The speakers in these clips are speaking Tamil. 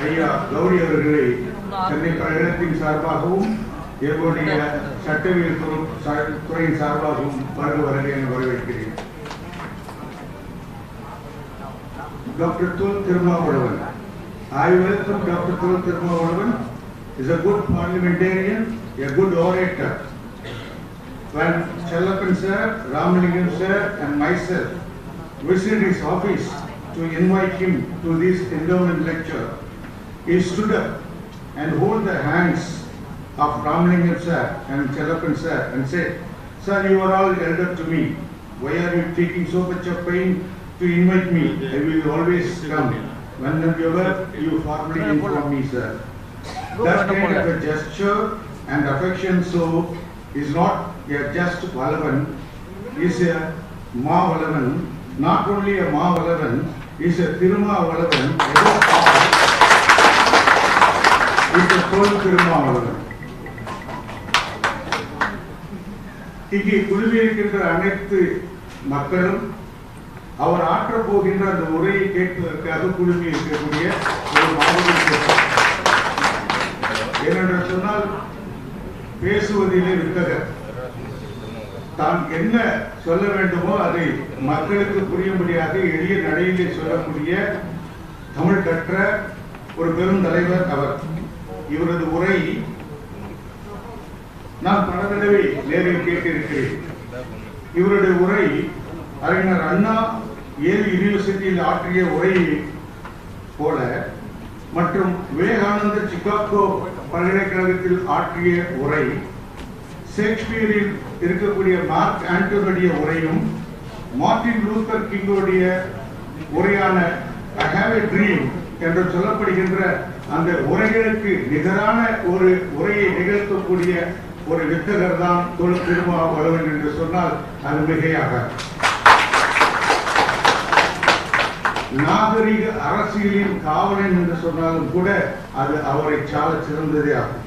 ஐயா கௌரி அவர்களை சென்னை கழகத்தின் சார்பாகவும் எங்களுடைய சட்டவியல் துறையின் சார்பாகவும் வருக என வரவேற்கிறேன். Dr. Thul Thirumavalavan. I welcome Dr. Thul Thirumavalavan. He is a good parliamentarian, a good orator. When Chellappan sir, Ramalingam sir and myself visited his office to invite him to this endowment lecture, he stood up and held the hands of Ramalingam sir and Chellappan sir and said, "Sir, you are all elder to me. Why are you taking so much of pain to invite me? I will always come. Whenever you formally inform me, sir." That kind of a gesture and affection so is not a just Walavan, is a Ma Walavan. Not only a Ma Walavan, is a Thirumavalavan. Is a Thul Thirumavalavan. இங்கே குழுவியிருக்கின்ற அனைத்து மக்களும் அவர் ஆற்றப் போகின்ற அந்த உரையை கேட்பதற்காக குழுமி இருக்கக்கூடிய ஒரு மாபெரும் ஏனென்று சொன்னால் பேசுவதிலே வித்தகர் தான் என்ன சொல்ல வேண்டுமோ அதை மக்களுக்கு புரியும்படியாக எளிய நடையிலே சொல்லக்கூடிய தமிழ் கற்ற ஒரு பெரும் தலைவர் அவர். இவரது உரை நான் பல தடவை நேரில் கேட்டிருக்கிறேன். இவருடைய உரை அறிஞர் அண்ணா ஏல் யூனிவர்சிட்டியில் ஆற்றிய உரையை போல மற்றும் விவேகானந்தர் சிகாகோ பல்கலைக்கழகத்தில் ஆற்றிய உரை, ஷேக்ஸ்பியரில் இருக்கக்கூடிய மார்க் ஆண்டோனுடைய உரையும், மார்ட்டின் லூத்தர் கிங்கோடைய உரையான ஐ ஹேவ் எ ட்ரீம் என்று சொல்லப்படுகின்ற அந்த உரைகளுக்கு நிகரான ஒரு உரையை நிகழ்த்தக்கூடிய ஒரு வித்தகர் தான் தொல் திருமாவளவன் என்று சொன்னால் அது மிகையாக. நாகரிக அரசியலின் காவலன் என்று சொன்னாலும் கூட அது அவரை சால சிறந்ததே ஆகும்.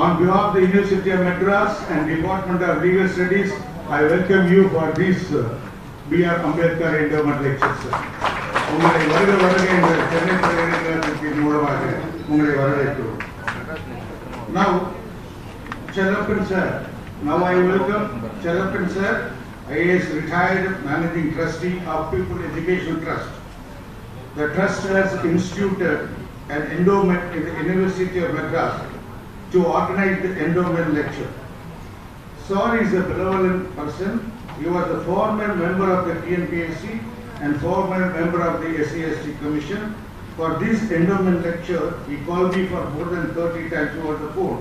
On behalf of the University of Madras and Department of Legal Studies, I welcome you for this B.R. Ambedkar Endowment Lecture. உங்களை வருக என்ற சென்னை பல்கலைக்கழகத்தின் மூலமாக உங்களை வரவேற்கிறோம். Now, Chellappan sir. Now I welcome Chellappan sir. I is retired managing trustee of People Education Trust. The trust has instituted an endowment in the University of Madras to organize the endowment lecture. Sir is a benevolent person. He was a former member of the TNPSC and former member of the SC/ST Commission. For this endowment lecture, he called me for more than 30 times over the phone.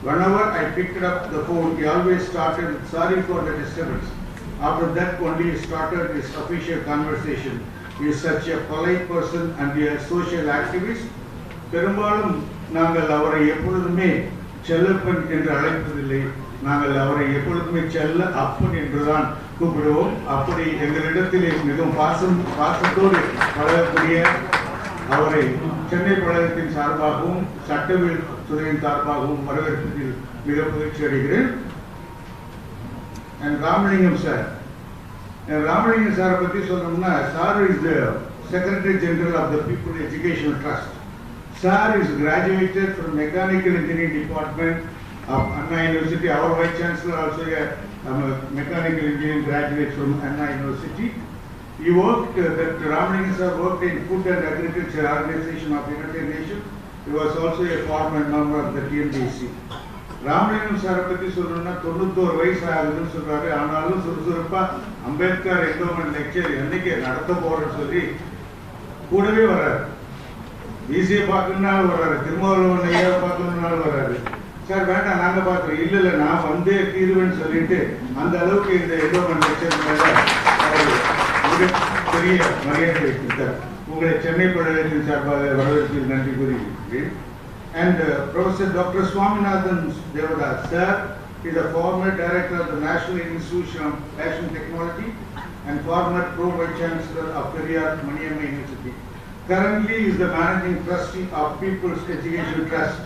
Whenever I picked up the phone, he always started with "Sorry for the disturbance." After that only he started his official conversation. He is such a polite person and a social activist. பெரும்பாலும் நாங்கள் அவரை எப்பொழுதுமே செல்லப்பன் என்று அழைப்பதில்லை. நாங்கள் அவரை எப்பொழுதுமே செல்ல அப்பன் என்றுதான் கூப்பிடுவோம். அப்படி எங்களிடத்திலே மிகவும் பாசத்தோடு பழகக்கூடிய அவரை சென்னை பழகத்தின் சார்பாகவும் சட்டவியல் துறையின் சார்பாகவும் வரவேற்பதில் மிக மகிழ்ச்சி அடைகிறேன். And Ramalingam sir. Ramalingam sir பற்றி சொல்லணும்னா, sir is the Secretary General of the People Education Trust. Sir is graduated from Mechanical Engineering Department of Anna University. Our Vice Chancellor also a Mechanical Engineering graduate from Anna University. He worked, that Ramalingam sir worked in Food and Agriculture Organization of United Nations. He was also a former member of the TNPSC. Ramalingam சாரை பற்றி சொல்லணும்னா 91 வயசு ஆகுதுன்னு சொல்றாரு. ஆனாலும் சுறுசுறுப்பா அம்பேத்கர் எண்டோமெண்ட் லெக்சர் என்னைக்கு நடத்த போறேன்னு சொல்லி கூடவே வர்றாரு. பிசிஏ பார்க்கணும்னாலும் வர்றாரு, திருமாவளவன் ஐயா பார்க்கணும்னாலும் வர்றாரு. சார் வேண்டாம் நாங்க பார்க்குறோம், இல்லை நான் வந்தே தீர்வேன்னு சொல்லிட்டு அந்த அளவுக்கு இந்த எண்டோமெண்ட் லெக்சர் மேல மிகப்பெரிய மரியாதை வைத்திருக்கார். உங்களை சென்னை பல்கலைக்கழகத்தின் சார்பாக வரவேற்பில் நன்றி கூறுகிறேன். And Professor Dr. Swaminathan Devadas sir is a former director of the National Institution of Fashion Technology and former Pro-Vice Chancellor of Periyar Maniamma University. Currently he is the managing trustee of People's Education Trust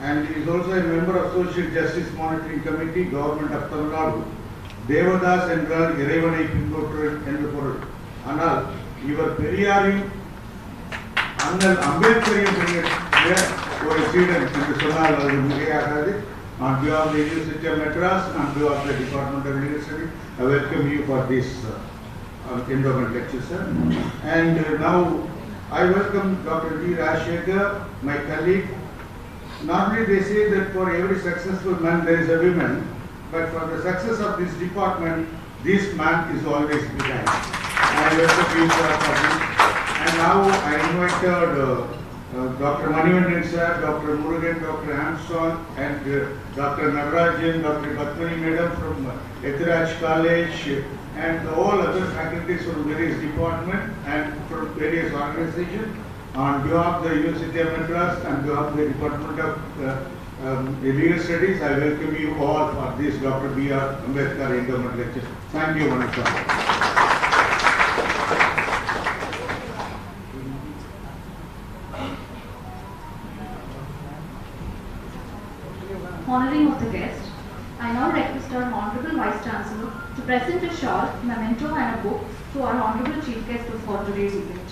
and he is also a member of Social Justice Monitoring Committee, Government of Tamil Nadu. Devadas என்றால் இறைவனை பின்பற்றுவர் என்று பொருள். ஆனால் இவர் பெரியாரின் அண்ணல் அம்பேத்கரையும் ஒரு சீடன் என்று சொன்னால் அது மிகையாகாது. On behalf of the University of Madras, on behalf of the Department of Legal Studies, I welcome you for this endowment lecture, sir. And now I welcome Dr. D. Rajshekhar, my colleague. Normally they say that for every successful man there is a woman, but for the success of this department, this man is always behind. I welcome you, sir, for this. And now I invited Dr. Manivandan sir, Dr. Murugan, Dr. Armstrong, and Dr. Nagarajan, Dr. Batmani madam from Ethiraj College, and all other faculties from various departments and from various organizations. On behalf of the University of Madras and behalf of the Department of Legal Studies, I welcome you all for this Dr. B.R. Ambedkar Endowment Lecture. Thank you, Vanessa. Honoring of the guest, I now request our Honorable Vice Chancellor to present a shawl, memento and a book to our Honorable Chief Guest for today's event.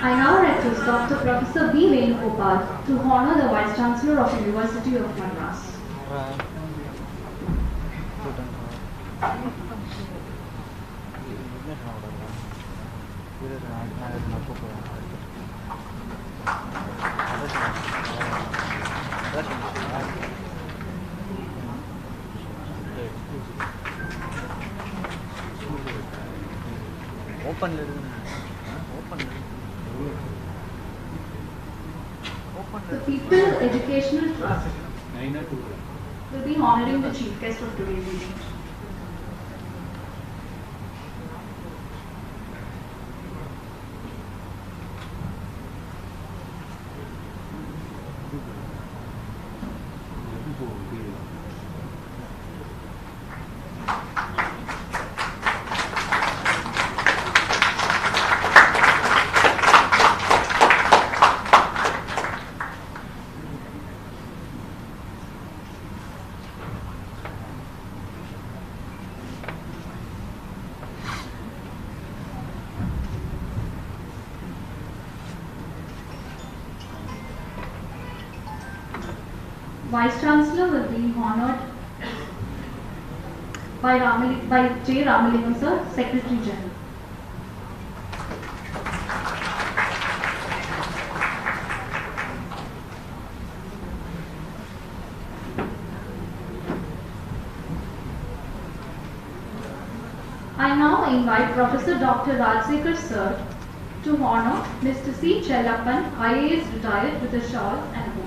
I now request Dr. Professor B. Venugopal to honor the Vice Chancellor of University of Madras. Open. The People Educational Trust will be honoring the chief guest of today's event. Vice Chancellor will be honored by J. Ramalingam sir, Secretary General. I now invite Professor Dr. Rajsekhar sir to honor Mr. C. Chellappan, IAS retired, with a shawl and a book.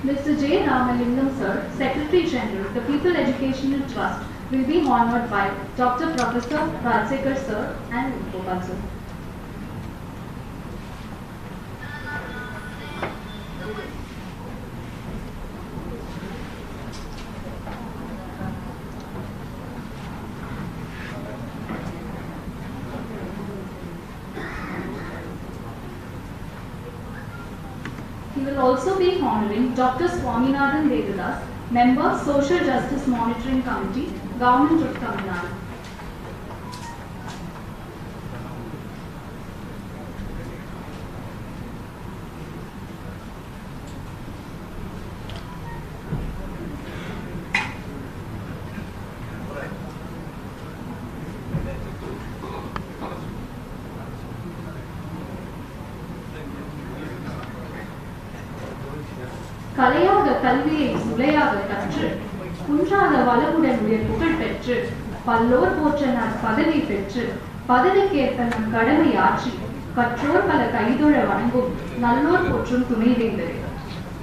Mr. J. Ramalingam sir, Secretary General, the People Educational Trust, will be honored by Dr. Professor Rajsekhar sir and Gopal sir. He will also be honoring Dr. Swaminathan Devadas, Member, Social Justice Monitoring Committee, Government of Tamil Nadu. கலையாக கல்வியை முறையாக கற்று குன்றாத வளமுடன் உயர் புகழ் பெற்று பல்லோர் போற்ற நான் பதவி பெற்று பதவிக்கேற்ப நம் கடமை ஆற்றி கற்றோர் பல கைதொழ வணங்கும் நல்லோர் போற்றும் துணைவேந்தரே.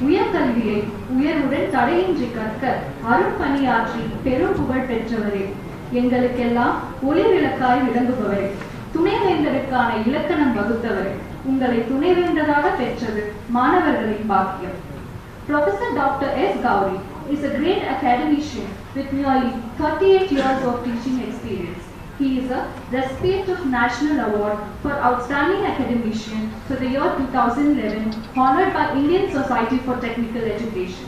உயர்கல்வியை உயர்வுடன் தடையின்றி கற்க அருட்பணியாற்றி பெரும் புகழ் பெற்றவரே. எங்களுக்கெல்லாம் ஒளி விளக்காய் விளங்குபவரே. துணைவேந்தருக்கான இலக்கணம் வகுத்தவரே. உங்களை துணைவேந்தராக பெற்றது மாணவர்களின் பாக்கியம். Professor Dr. S. Gauri is a great academician with nearly 38 years of teaching experience. He is a recipient of National Award for Outstanding Academician for the year 2011, honored by Indian Society for Technical Education.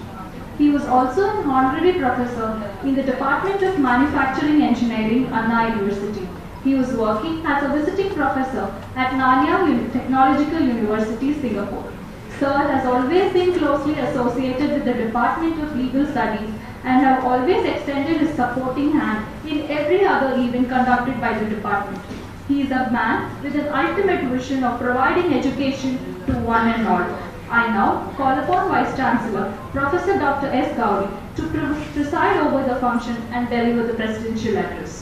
He was also an honorary professor in the Department of Manufacturing Engineering, Anna University. He was working as a visiting professor at Nanyang Technological University, Singapore. Sir has always been closely associated with the Department of Legal Studies and have always extended his supporting hand in every other event conducted by the department. He is a man with an ultimate vision of providing education to one and all. I now call upon Vice Chancellor Professor Dr. S. Gauri to preside over the function and deliver the presidential address.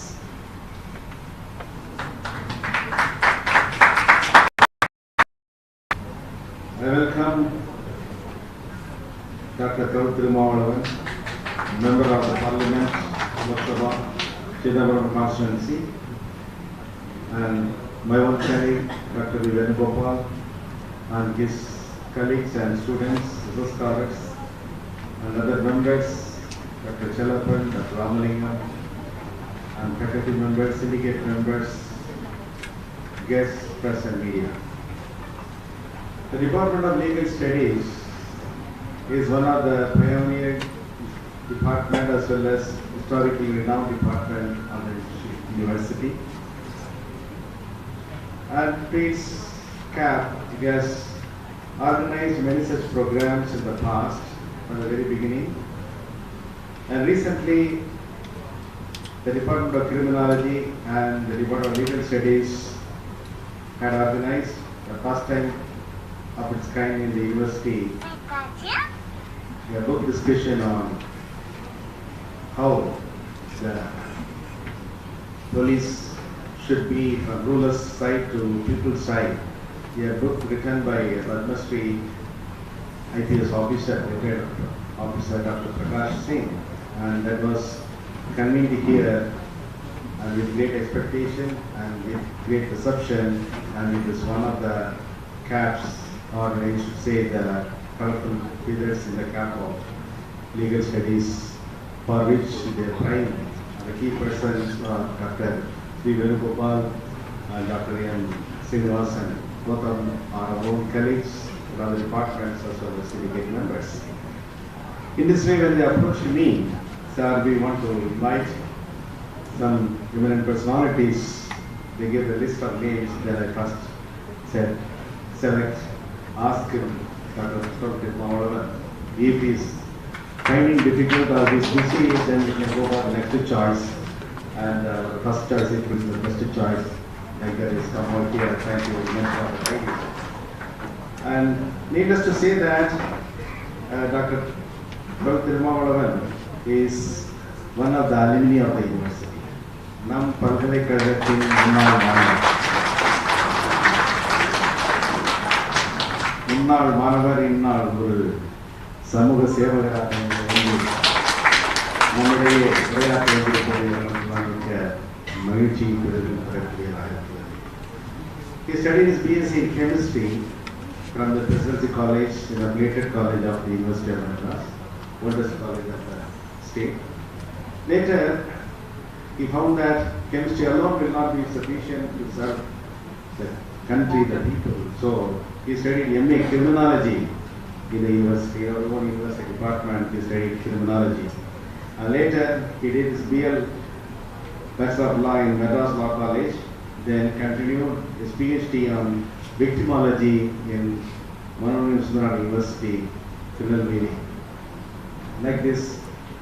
I welcome Dr. Thanthi, Member of the Parliament, Lok Sabha, Constituency, and my own colleague, Dr. Venugopal, and his colleagues and students, resource scholars, and other members, Dr. Chelapan, Dr. Ramalingam, and faculty members, syndicate members, guests, press and media. The Department of Legal Studies is one of the pioneer department as well as historically renowned department of the university. And its cap, it has organized many such programs in the past from the very beginning. And recently, the Department of Criminology and the Department of Legal Studies had organized the first time of its kind in the university a book discussion on how the police should be from ruler's side to people's side. A book written by Padma Shri IPS officer, retired officer Dr. Prakash Singh, and that was convened here and with great expectation and with great reception, and it is one of the caps, or I should say the colorful feathers in the cap of legal studies, for which the prime and the key persons are Dr. Sri Venugopal and Dr. M. Srinivasan. Both of them are our own colleagues from the departments as well as syndicate members. In this way, when they approached me, sir, we want to invite some eminent personalities. They gave a list of names. Then I first said, select, ask him, Dr. Thanthi, if he is finding difficult or is busy, then we can go for the next choice. And first choice is the best choice. Like that is come out here. Thank you very much for the idea. And needless to say that Dr. Thanthi is one of the alumni of the university. Nam Palkalekazhathin Munnal Manavar Innal Guru Samuga Sevagarath நம்முடைய மகிழ்ச்சி He studied his BSc in chemistry from the Presidency College, an affiliated college of the University of Madras, oldest college of the state. Later, he found that chemistry alone will not be sufficient to serve the country, the people. So, he studied MA Criminology in the university, our own university department. He studied criminology. And later, he did his BL, Bachelor of Law in Madras Law College, then continued his PhD on victimology in Madurai University, Tirunelveli. Like this,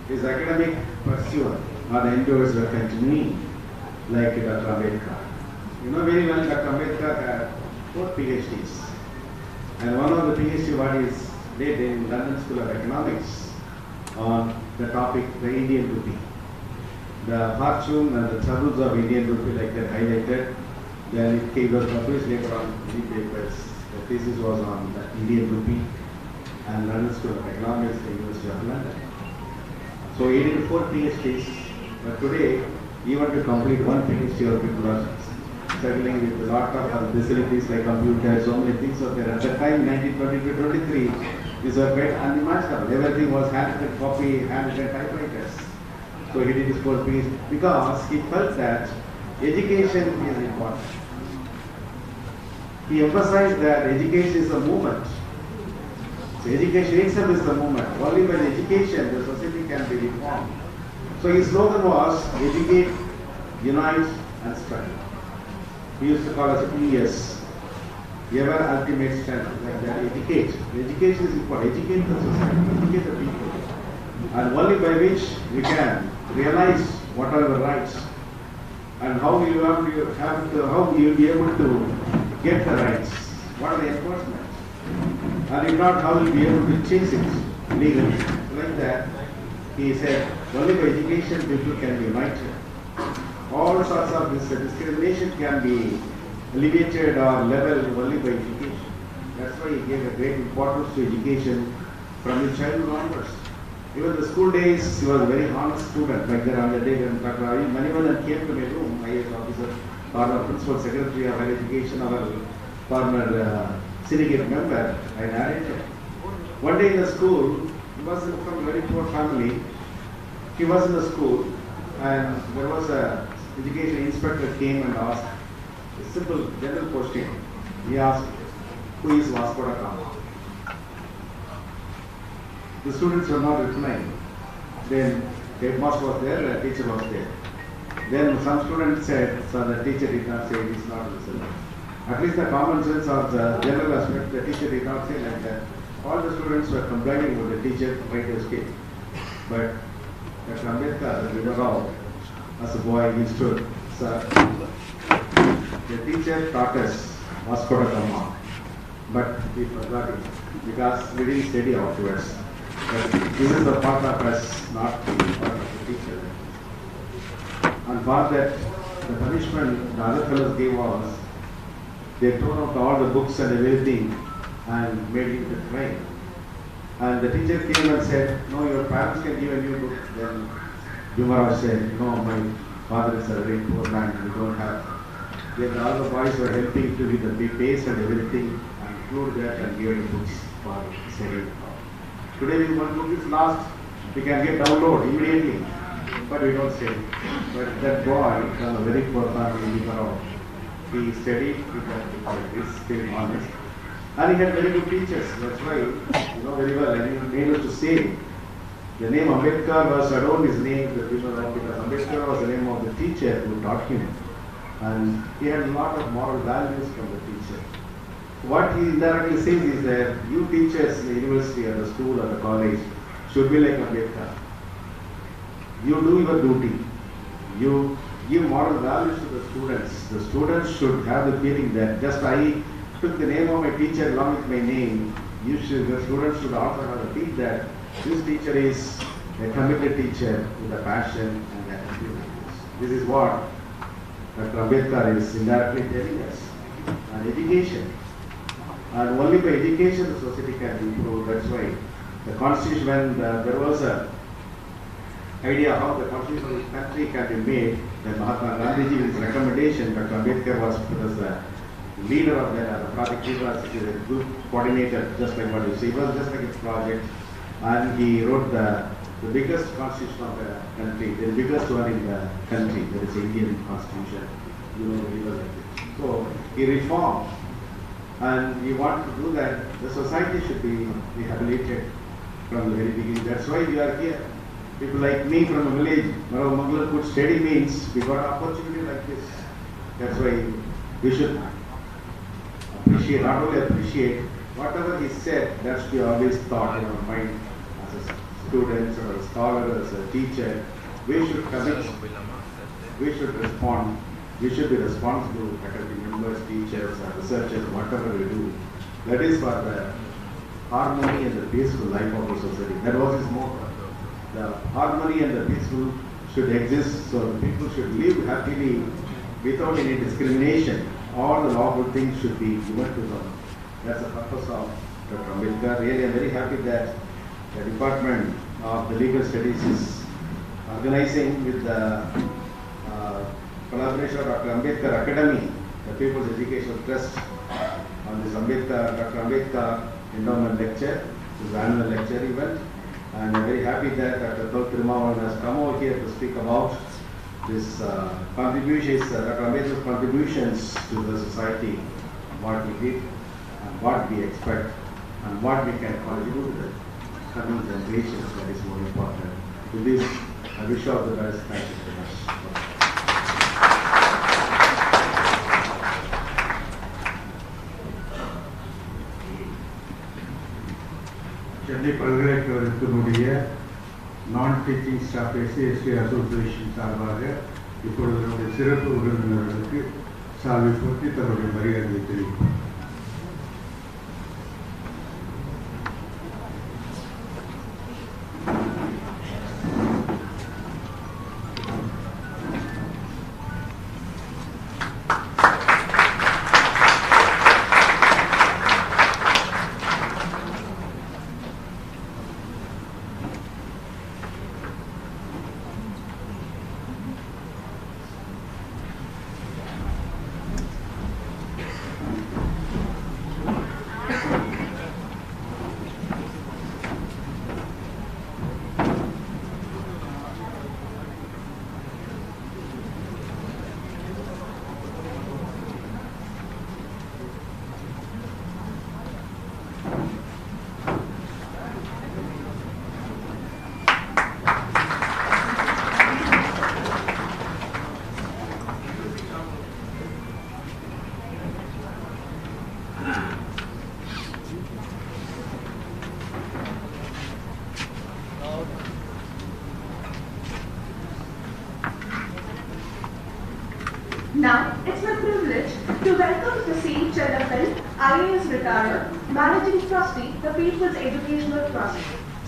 his academic pursuit or the endeavors were continuing, like Dr. Ambedkar. You know very well, Dr. Ambedkar had 4 PhDs. And one of the PhD what is did in London School of Economics on the topic the Indian rupee. The fortune and the troubles of Indian rupee like that highlighted. Then it was published later on in the papers. The thesis was on the Indian rupee and London School of Economics, the University of London. So 84 PhDs, but today even to complete one PhD, people are struggling with a lot of facilities like computers, so many things were there. At the time, 1922-23, these were quite unimaginable. Everything was handwritten copy, handwritten typewriters. So he did his fourth PhD because he felt that education is important. He emphasized that education is a movement. So education itself is the movement. Only by education the society can be reformed. So his slogan was educate, unite and struggle. He used to call us ES, ever ultimate strength, like that. Educate. Education is important. Educate the society, educate the people. And only by which we can realize what are the rights and how you have to, how you will be able to get the rights. What are the enforcement? And if not, how will you be able to chase it legally? Like that, he said, only by education people can be united. All sorts of discrimination can be alleviated or leveled only by education. That's why he gave a great importance to education from his childhood onwards. Even the school days, he was a very honest student. Back then on the day when many of came to my room, IAS officer, former principal secretary of higher education, or former syndicate member, I narrated. One day in the school, he was from a very poor family. He was in the school and there was a education inspector came and asked a simple general question. He asked, who is Vasco da Gama? The students were not replying. Then the headmaster was there, the teacher was there. Then some students said, so the teacher did not say it is not the syllabus. At least the common sense of the general aspect, the teacher did not say like that. All the students were complaining with the teacher to try to escape. But Dr. Ambedkar, we were all, as a boy, he stood, sir, the teacher taught us Vasco da Gama, but we forgot it because we didn't study afterwards. But this is the part of us, not the part of the teacher. And for that, the punishment the other fellows gave was, they thrown out all the books and everything and made him to cry. And the teacher came and said, no, your parents can give a new book. Then Jumaraj said, no, my father is a very poor man, we don't have. Then all the boys were helping to with the paste and everything and include that and give the books for studying. Today when one book is lost, we can get download immediately, but we don't study. But that boy from a very poor family, he studied because he is still honest. And he had very good teachers. That's why, you know very well, and he needed to say the name Ambedkar was around his name, the people around, because Ambedkar was the name of the teacher who taught him. And he had a lot of moral values from the teacher. What he indirectly says is that you teachers in the university or the school or the college should be like Ambedkar. You do your duty. You give moral values to the students. The students should have the feeling that just I took the name of my teacher along with my name. The students should also have the feel that this teacher is a committed teacher with a passion and attitude. This is what Dr. Ambedkar is indirectly telling us. And education. And only by education the society can improve. That's why the constitution, when there was a idea how the constitution of the country can be made, then Mahatma Gandhi with his recommendation, Dr. Ambedkar was the leader of the project. He was a group coordinator, just like what you see. It was just like his project. And he wrote the biggest constitution of the country, the biggest one in the country, that is the Indian constitution. You know very well like this. So he reformed. And we want to do that. The society should be rehabilitated from the very beginning. That's why we are here. People like me from a village, Mangalam could study means we got an opportunity like this. That's why we should appreciate, not only appreciate, whatever he said, that should be always thought in our mind as a student or a scholar, as a teacher. We should commit, we should respond, we should be responsible faculty members, teachers, or researchers, whatever we do. That is for the harmony and the peaceful life of the society. That was his motto. The harmony and the peaceful should exist, so the people should live happily without any discrimination. All the lawful things should be given to them. That's the purpose of Dr. Ambedkar. Really, I'm very happy that the Department of the Legal Studies is organizing with the collaboration of Dr. Ambedkar Academy, the People's Educational Trust, on this Dr. Ambedkar Endowment Lecture, this annual lecture event. And I'm very happy that Dr. Thanthi has come over here to speak about this contributions, Dr. Ambedkar's contributions to the society, what we did and what we expect and what we can contribute to the coming generations. That is more important. With this, I wish you all the best. Thank you very much. Chennai பல்கலைக்கழகத்தினுடைய நான் டீச்சிங் ஸ்டாஃப் எஸ்சி அசோசியேஷன் சார்பாக இப்பொழுது நம்முடைய சிறப்பு விருந்தினர்களுக்கு சால்வை போற்றி தன்னுடைய மரியாதையை தெரிவிப்பார். Now, it's my privilege to welcome the C. Chellappan, IAS retired, Managing Trustee, the People's Educational Trust.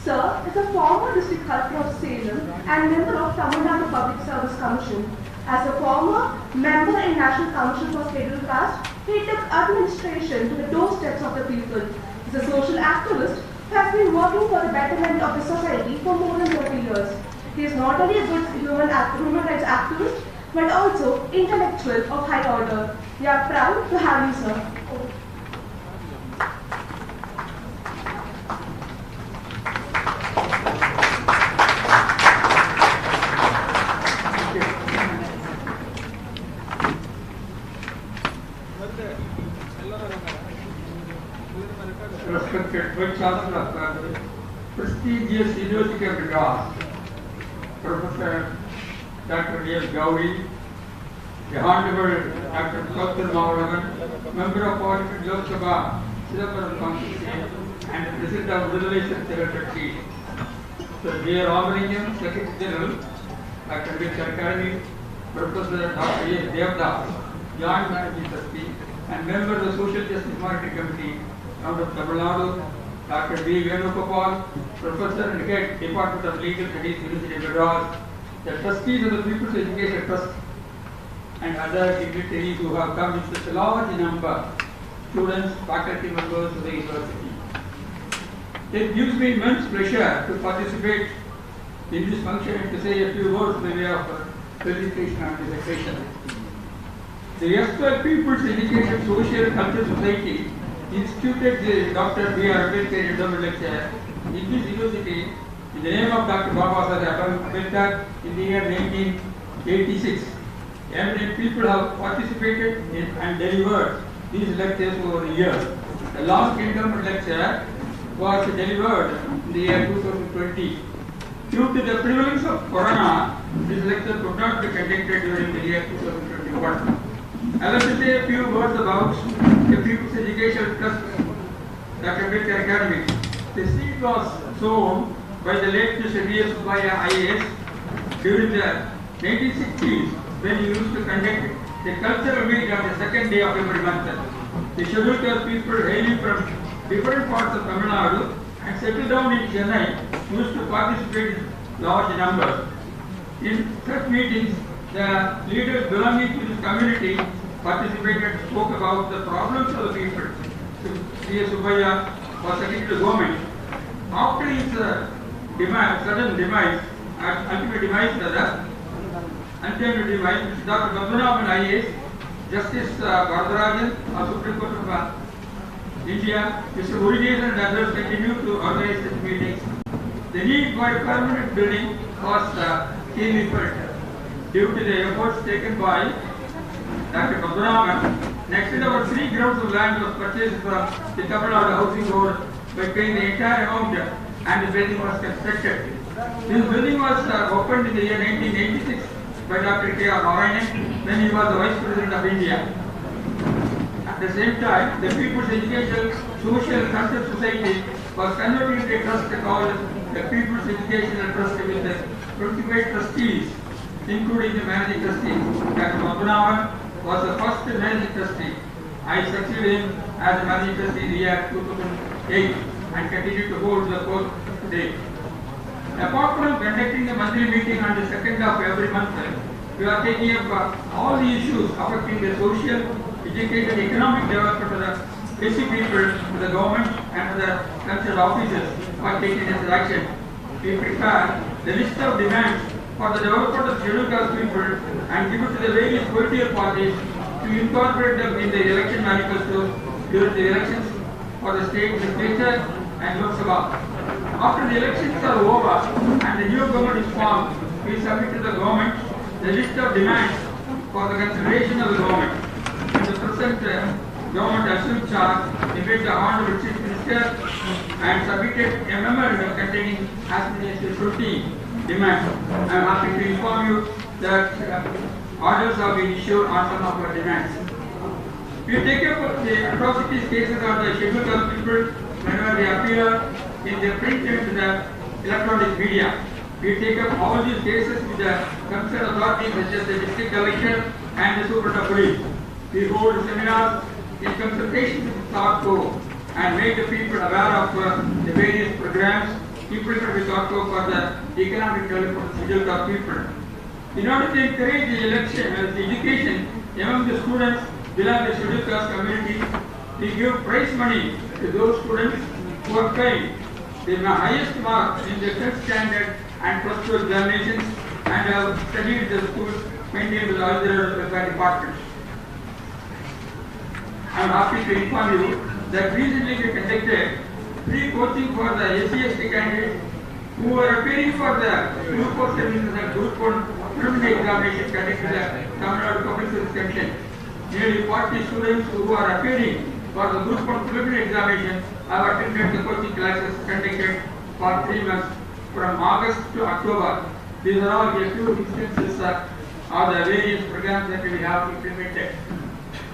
Sir is a former district collector of Salem and member of Tamil Nadu Public Service Commission. As a former member in National Council for Scheduled Caste, he took administration to the doorsteps of the people. He's a social activist who has been working for the betterment of the society for more than 30 years. He is not only a good human rights activist, but also intellectual of high order. We are proud to have you, sir. Respected Vice Chancellor of the prestigious University of Madras, Professor Dr. D.S. Gowri, the Honorable Dr. Walavan, Member of Parliament Lok Sabha, Siddhapuram Constituency, and the President of Relations Secretary. So, dear Honorable Secretary General, Dr. Ambedkar Academy, Professor Dr. A. Devdas, Joint Managing Trustee, and Member of the Social Justice Monitoring Committee out of Tamil Nadu, Dr. B. Venugopal, Professor and Head, Department of Legal Studies, University of Madras, the trustees of the People's Education Trust, and other dignitaries who have come in such a large number, students, faculty members of the university. It gives me immense pleasure to participate in this function and to say a few words by way of felicitation on this occasion. The Extra People's Education Social and Cultural Society instituted the Dr. B.R. Ambedkar Endowment Lecture in this university in the name of Dr. Babasaheb Ambedkar in the year 1986. Eminent people have participated in and delivered these lectures over the years. The last endowment lecture was delivered in the year 2020. Due to the prevalence of Corona, this lecture could not be conducted during the year 2021. I will say a few words about the People's Education Trust, Dr. Ambedkar Academy. The seed was sown by the late Mr. D.S. Subbiah IAS during the 1960s when he used to conduct the cultural meet on the second day of every month. The scheduled caste people hailing from different parts of Tamil Nadu and settled down in Chennai used to participate in large numbers. In such meetings, the leaders belonging to this community participated, spoke about the problems of the people. C.S. Subbaiah was secretary to the government. After his sudden demise, ultimate demise rather, untimely demise, Dr. Padmanabhan IAS, Justice Varadarajan of Supreme Court of India, Mr. Murugesan and others continued to organize such meetings. The need for a permanent building was keenly felt. Due to the efforts taken by Dr. Padmanabhan, next about 3 grounds of land was purchased from the Tamil Nadu Housing Board by paying the entire amount and the building was constructed. This building was opened in the year 1986 by Dr. K.R. Narayanan when he was the Vice President of India. At the same time, the People's Educational Social Concert Society was converted into a trust called the People's Educational Trust with the 25 trustees, including the managing trustee. Dr. Padmanabhan was the first managing trustee. I succeeded him as the managing trustee in the year 2008 and continue to hold the post today. Apart from conducting the monthly meeting on the 2nd of every month, we are taking up all the issues affecting the social, educational, economic development of the basic people, to the government and to the concerned officers for taking this action. We prepare the list of demands for the development of scheduled caste people and give it to the various political parties to incorporate them in the election manifestos during the elections for the state legislature and Lok Sabha. After the elections are over and the new government is formed, we submit to the government the list of demands for the consideration of the government. In the present government assumed charge, we made the Honorable Chief Minister and submitted a memorandum containing as many as 50 demands. I am happy to inform you that orders have been issued on some of our demands. We take up the atrocities cases of the scheduled caste people whenever they appear in the print and the electronic media. We take up all these cases with the concerned authorities such as the district collector and the superintendent of police. We hold seminars in consultation with ThanthiTV and make the people aware of the various programs implemented with ThanthiTV for the economic development of scheduled caste people. In order to encourage the education among the students belonging to the scheduled caste community, we give prize money to those students who are paid the highest marks in the 10th standard and plus 2 examinations and have studied the schools maintained with all the welfare departments. I am happy to inform you that recently we conducted free coaching for the SC/ST candidates who were appearing for the Group 4 services and Group 1 preliminary examination conducted by the Tamil Nadu Public Service Commission. Nearly 40 students who are appearing for the Group 1 preliminary examination have attended the coaching classes conducted for 3 months from August to October. These are all a few instances of the various programs that we have implemented.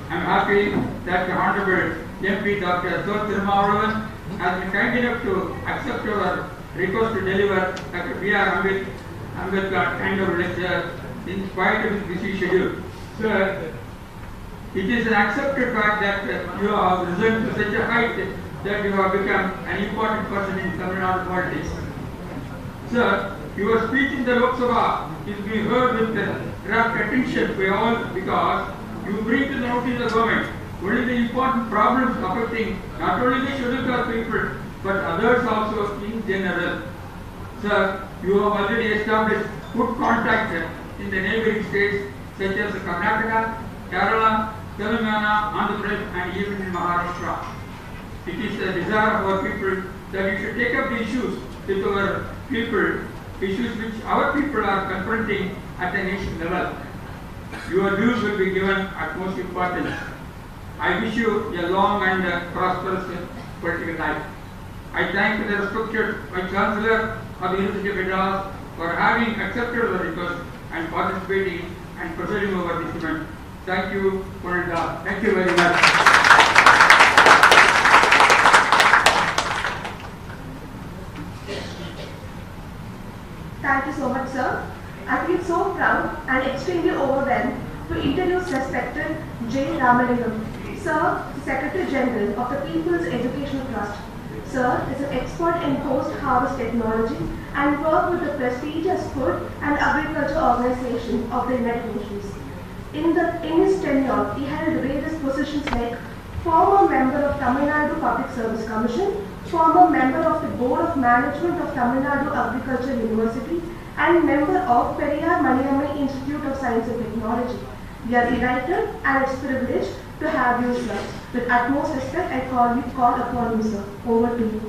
I am happy that the Honorable MP Dr. Adithanar has been kind enough to accept our request to deliver Dr. B.R. Ambedkar kind of lecture in spite of his busy schedule. Sir, it is an accepted fact that you have risen to such a height that you have become an important person in Tamil Nadu politics. Sir, your speech in the Lok Sabha is being heard with rapt attention by all because you bring to the notice of the government only the important problems affecting not only the scheduled caste people but others also in general. Sir, you have already established good contact in the neighboring states such as Karnataka, Kerala, Telangana, Andhra Pradesh and even in Maharashtra. It is the desire of our people that we should take up the issues with our people, issues which our people are confronting at the nation level. Your views will be given utmost importance. I wish you a long and prosperous political life. I thank the respected Vice Chancellor of the University of Madras for having accepted the request and participating and presiding over this event. Thank you, Purnanda. Thank you very much. Thank you so much, sir. I feel so proud and extremely overwhelmed to introduce respected J. Ramalingam. Sir, Secretary General of the People's Educational Trust. Sir is an expert in post-harvest technology and worked with the prestigious Food and Agriculture Organization of the United Nations. In his tenure, he held various positions like former member of Tamil Nadu Public Service Commission, former member of the Board of Management of Tamil Nadu Agriculture University, and member of Periyar Maniamai Institute of Science and Technology. We are delighted and it's privilege to have you, sir. With utmost respect, I call upon you, sir. Over to you.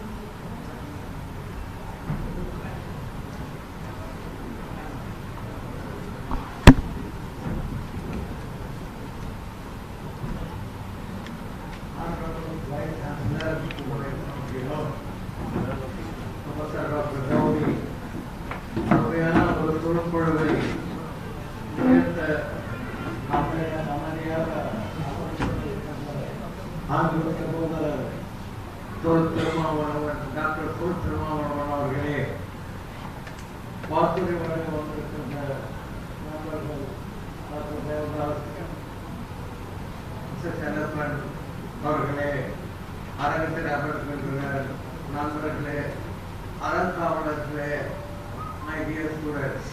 My dear students,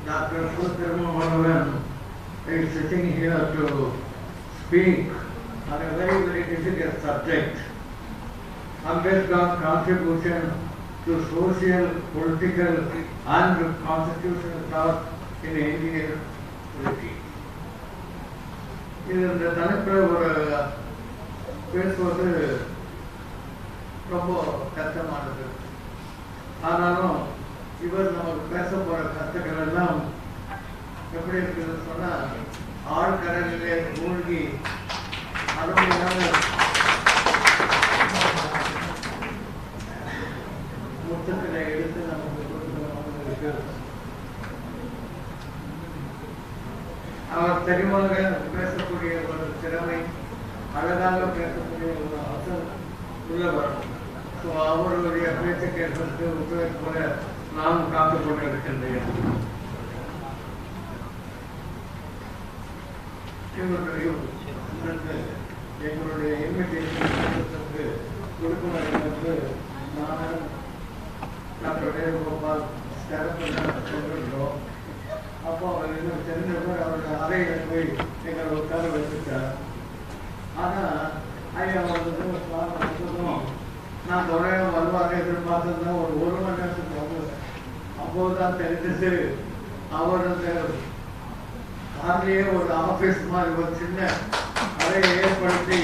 Dr. Wளவன is sitting here to speak on a very, very difficult subject. Ambedkar's contribution to social, political and constitutional thought in Indian polity. இந்த தலைப்பில் ஒரு பேசுவது ரொம்ப கஷ்டமானது. ஆனாலும் இவர் நமக்கு பேச போகிற கருத்துக்கள் எல்லாம் எப்படி இருக்குதுன்னு சொன்னால் ஆழ்கடலிலே மூழ்கி அருமையான முத்துக்களை எடுத்து நமக்கு கொடுக்கிற அவர் தெளிவாக பேசக்கூடிய ஒரு திறமை, அழகாக பேசக்கூடிய ஒரு அசல் உள்ளவர். ஸோ அவருடைய பேச்சை கேட்பதற்கு ஒத்துழைப்பு போல நான் காத்து கொண்டிருக்கின்றேன். எங்களுடைய இன்விடேஷன் கொடுப்பதற்கு நான் டாக்டர் வேணுகோபால் கொண்டிருக்கிறோம். அப்போ அவர் இன்னும் தெரிஞ்சவர் அவருடைய அறையில் போய் எங்களை உட்கார வச்சுட்டார். ஆனால் ஐயா வந்ததும் நான் தொடர வருவாங்க எதிர்பார்த்ததுன்னா ஒரு மணி நேரத்துக்கு வந்து அப்போதுதான் தெரிஞ்சது அவர் அந்த காரிலேயே ஒரு ஆஃபீஸ் மாதிரி ஒரு சின்ன அறையை ஏற்படுத்தி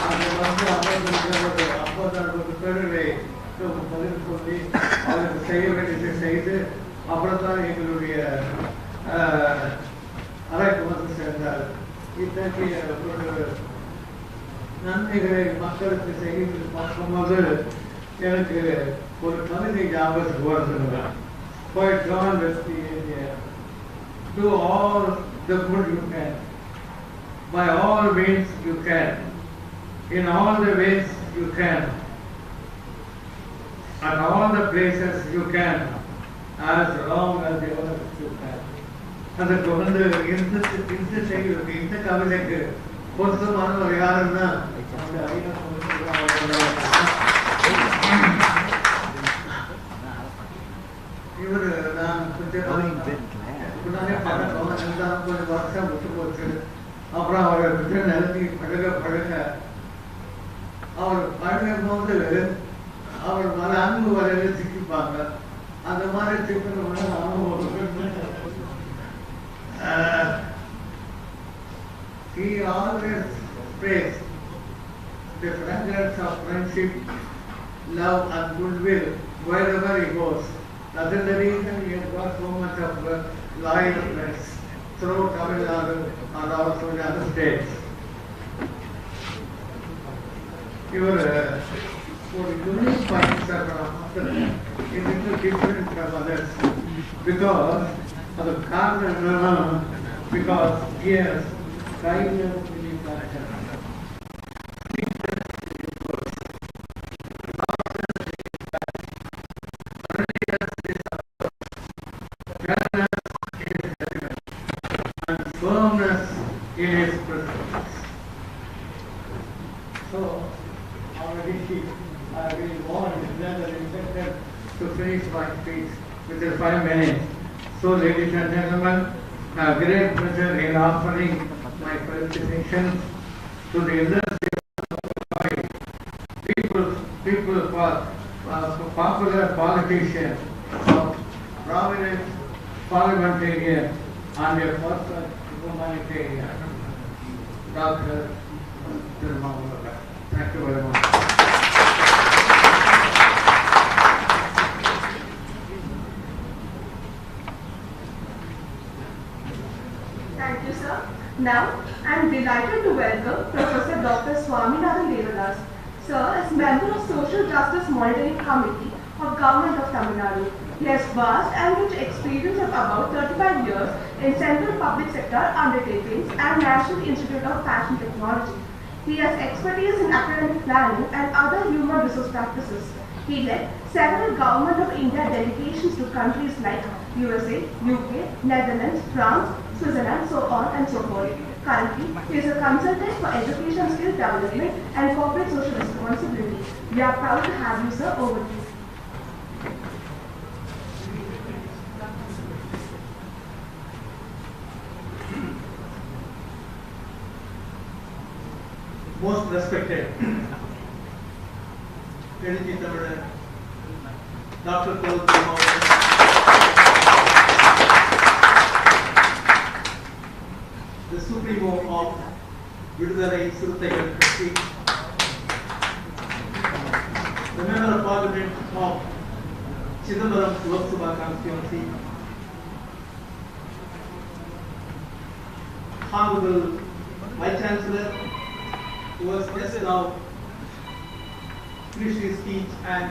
அங்கே வந்து அமர்ந்திருக்கிறது. அப்போதான் ஒரு பேருரை பதில் சொல்லி அவருக்கு செய்ய வேண்டியதை செய்து அப்புறம் தான் எங்களுடைய அறைக்கு வந்து சேர்ந்தார். இத்தகைய ஒரு நன்மைகளை மக்களுக்கு செய்து பார்க்கும்போது எனக்கு ஒரு கவிதை ஞாபகத்துக்கு வருதுங்க. Quite John with the India. Do all the good you can. By all means you can. In all the ways you can. At all the places you can. As long as ever you can. அதுக்கு வந்து இந்த செய்திக்கு இந்த கவிதைக்கு பொருத்தமானவர் யாருன்னா இவர் நான் முன்னாலே பழக்கம் இருந்தாலும் கொஞ்சம் வருஷம் விட்டு போச்சு. அப்புறம் அவரை விட்டு நிறுத்தி பழக அவர் பழகும் போது அவர் மன அன்பு வரையில சிக்கிப்பாங்க. அந்த மாதிரி சிக்கணும் he always praised the fragrance of friendship, love and goodwill wherever he goes. That is the reason he has got so much of loyal friends throughout Tamil Nadu and also in other states. Your unique points are a little different from others because of the cardinal, because he has kindness in his character. So already I will warn the instructor to finish my speech within 5 minutes. So ladies and gentlemen, I have great pleasure in offering my felicitations to the industry people popular politicians of prominent parliamentarian and a first humanitarian, Dr. Madurai. Thank you very much. Thank you, sir. Now, I am delighted to welcome Professor Dr. Swaminathan Devadass. Sir is member of Social Justice Monitoring Committee of Government of Tamil Nadu. He has vast and rich experience of about 35 years in central public sector undertakings and National Institute of Fashion Technology. He has expertise in academic planning and other human resource practices. He led several Government of India delegations to countries like USA, UK, Netherlands, France, Switzerland, so on and so forth. Currently, he is a consultant for education skill development and corporate social responsibility. We are proud to have you, sir. Over to you. Most respected Adithanar, Dr. the Supremo of Madurai, the Member of Parliament of Chidambaram Lok Sabha constituency, Honorable Vice Chancellor, who was just now finished his speech and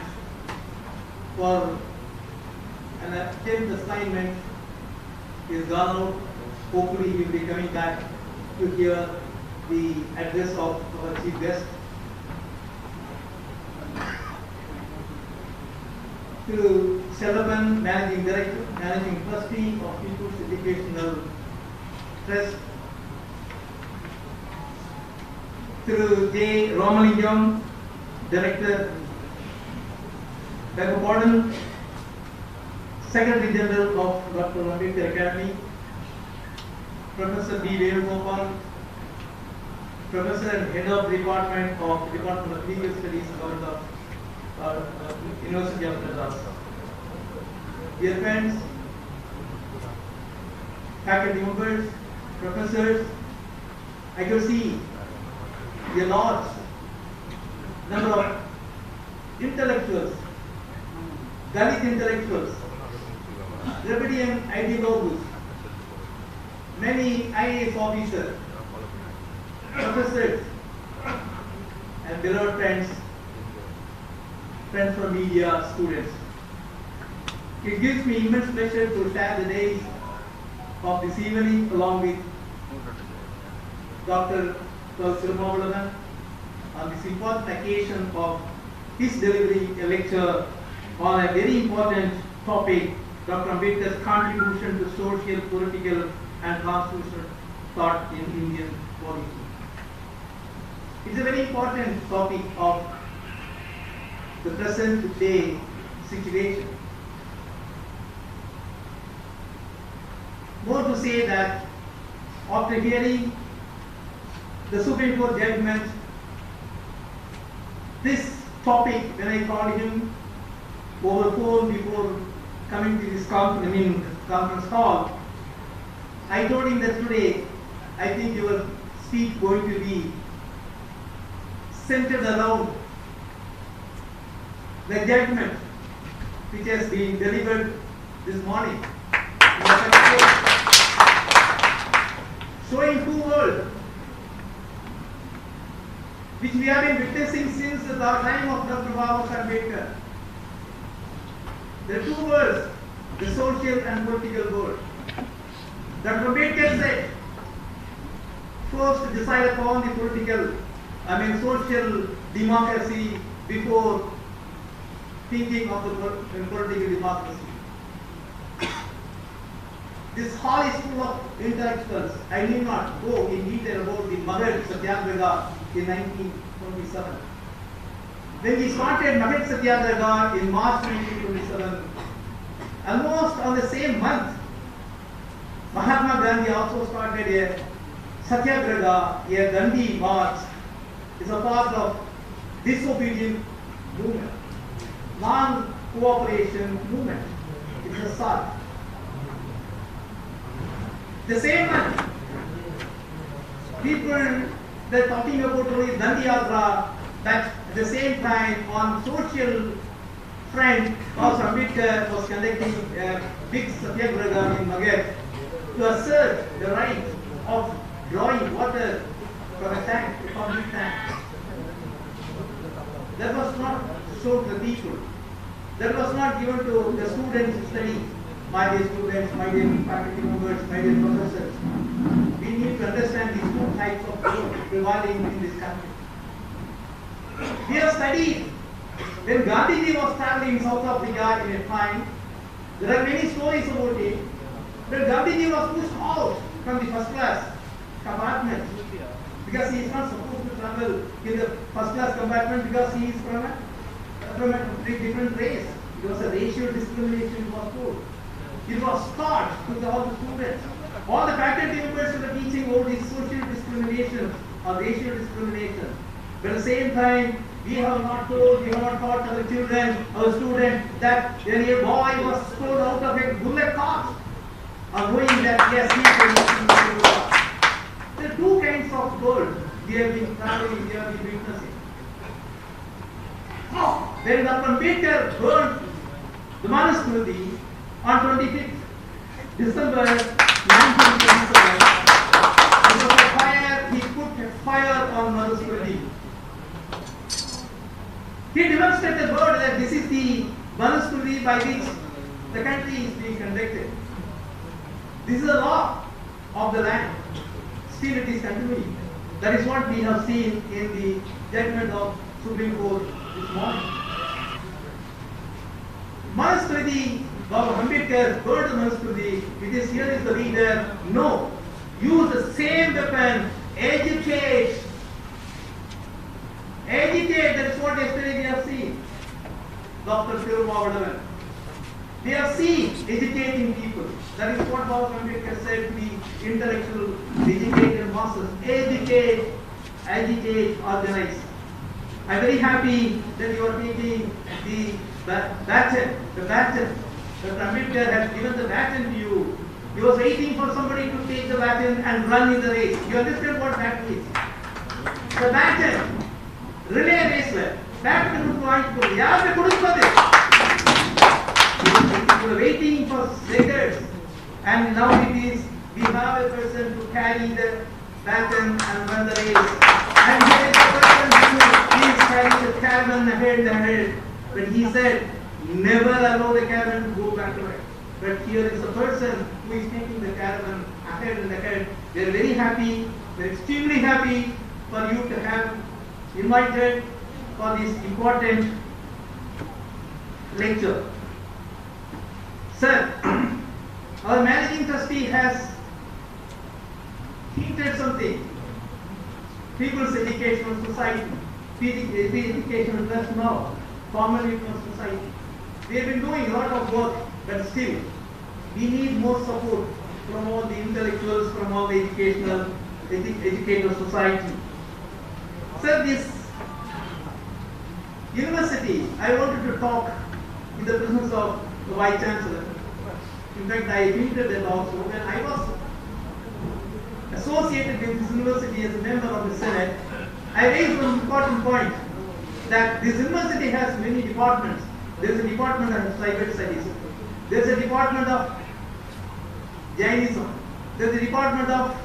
for an attempt assignment is gone out. Hopefully he will be coming back to hear the address of our chief guest. To Shalaban, Managing Director, Managing Trustee of People's Educational Trust. To J. Ramalingam, Director, Beg Secretary General of Dr. Ambedkar Academy, Professor B. Venugopal, Professor and Head of Department of Legal Studies, Government of University of Madras. Dear friends, faculty members, professors, I can see a large number of intellectuals, Dalit intellectuals, Dravidian ideologues, many IAS officers, professors, and beloved friends from media, students. It gives me immense pleasure to share the days of this evening along with Dr. Walavan on this important occasion of his delivering a lecture on a very important topic, Dr. Ambedkar's contribution to social, political and constitutional thought in Indian policy. It's a very important topic of the present day situation. More to say that after hearing the Supreme Court judgment, this topic, when I called him over phone before coming to this conference call, I told him that today I think your speech going to be centered around the judgment which has been delivered this morning in the Supreme Court, showing two worlds which we have been witnessing since the time of Dr. Ambedkar. The two worlds, the social and political world. Dr. Ambedkar said, first decide upon the social democracy before thinking of the political democracy. This hall is full of intellectuals. I need not go in detail about the Magadha Satyagraha in 1927. When we started Magadha Satyagraha in March 1927, almost on the same month, Mahatma Gandhi also started a Satyagraha, a Gandhi march. It's a part of disobedient movement, non-cooperation movement. It's a SART. The same month, people were talking about only Dandi Yatra, that at the same time on social front, also Ambedkar was conducting a big Satyagraha in Magadha to assert the right of drawing water from a tank, a public tank. That was not shown to the people. That was not given to the students to study. My dear students, my dear faculty members, my dear professors. We need to understand these two types of people prevailing in this country. We have studied when Gandhiji was traveling in South Africa in a time. There are many stories about it. When Gandhiji was pushed out from the first class compartment because he is not supposed to travel in the first class compartment because he is from a different race. It was a racial discrimination was told. It was taught to all the students. All the faculty members were teaching all this social discrimination or racial discrimination. But at the same time, we have not taught our children, our students, that when a boy was thrown out of a bullet cart, or knowing that yes, he is. There are two kinds of world we have been traveling, we have been witnessing. When Dr. Ambedkar burned the Manusmriti on 25th December 1927, it was a fire, he put a fire on Manusmriti. He demonstrated the word that this is the Manusmriti by which the country is being conducted. This is the law of the land. Still it is continuing. That is what we have seen in the judgment of Supreme Court this morning. Manusmriti, Baba Ambedkar burned the Manusmriti. It is here is the reader. No. Use the same weapon. Agitate. Agitate. That is what yesterday we have seen. Dr. Vளவன. We have seen educating people. That is what Baba Ambedkar said to the intellectual, educated masses. Educate, agitate, organize. I am very happy that you are taking the baton. Dr. Ambedkar has given the baton to you. He was waiting for somebody to take the baton and run in the race. You understand what baton is? The baton, relay racer. Baton is going to we were waiting for decades, and now it is we have a person to carry the baton and run the race. And here is a person who is carrying the caravan ahead. But he said, never allow the caravan to go backward. But here is a person who is taking the caravan ahead and ahead. We are very happy, we are extremely happy for you to have invited for this important lecture. Sir, our managing trustee has hinted something. People's Educational Society, Educational Trust now, formerly from society. We have been doing a lot of work, but still, we need more support from all the intellectuals, from all the educational society. Sir, this university, I wanted to talk in the presence of the Vice Chancellor. In fact, I hinted that also when I was associated with this university as a member of the Senate. I raised one important point that this university has many departments. There is a department of tribal studies. There is a department of Jainism. There is a department of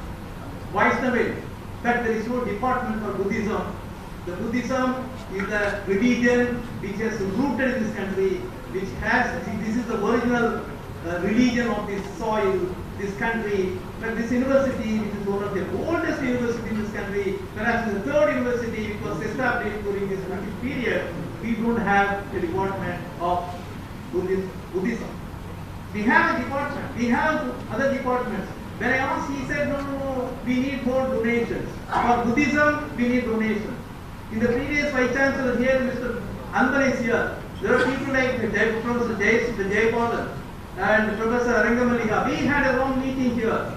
Vaishnavism. But there is no department for Buddhism. The Buddhism is the religion which has rooted in this country, this is the original religion of this soil, this country. But this university, which is one of the oldest universities in this country, perhaps the third university which was established during this period, we don't have a department of Buddhism. We have a department, we have other departments. When I asked, he said, no, we need more donations. For Buddhism, we need donations. In the previous Vice Chancellor here, Mr. Anban is here. There are people like Professor Jayapalan and Professor Arangamaliha. We had a long meeting here.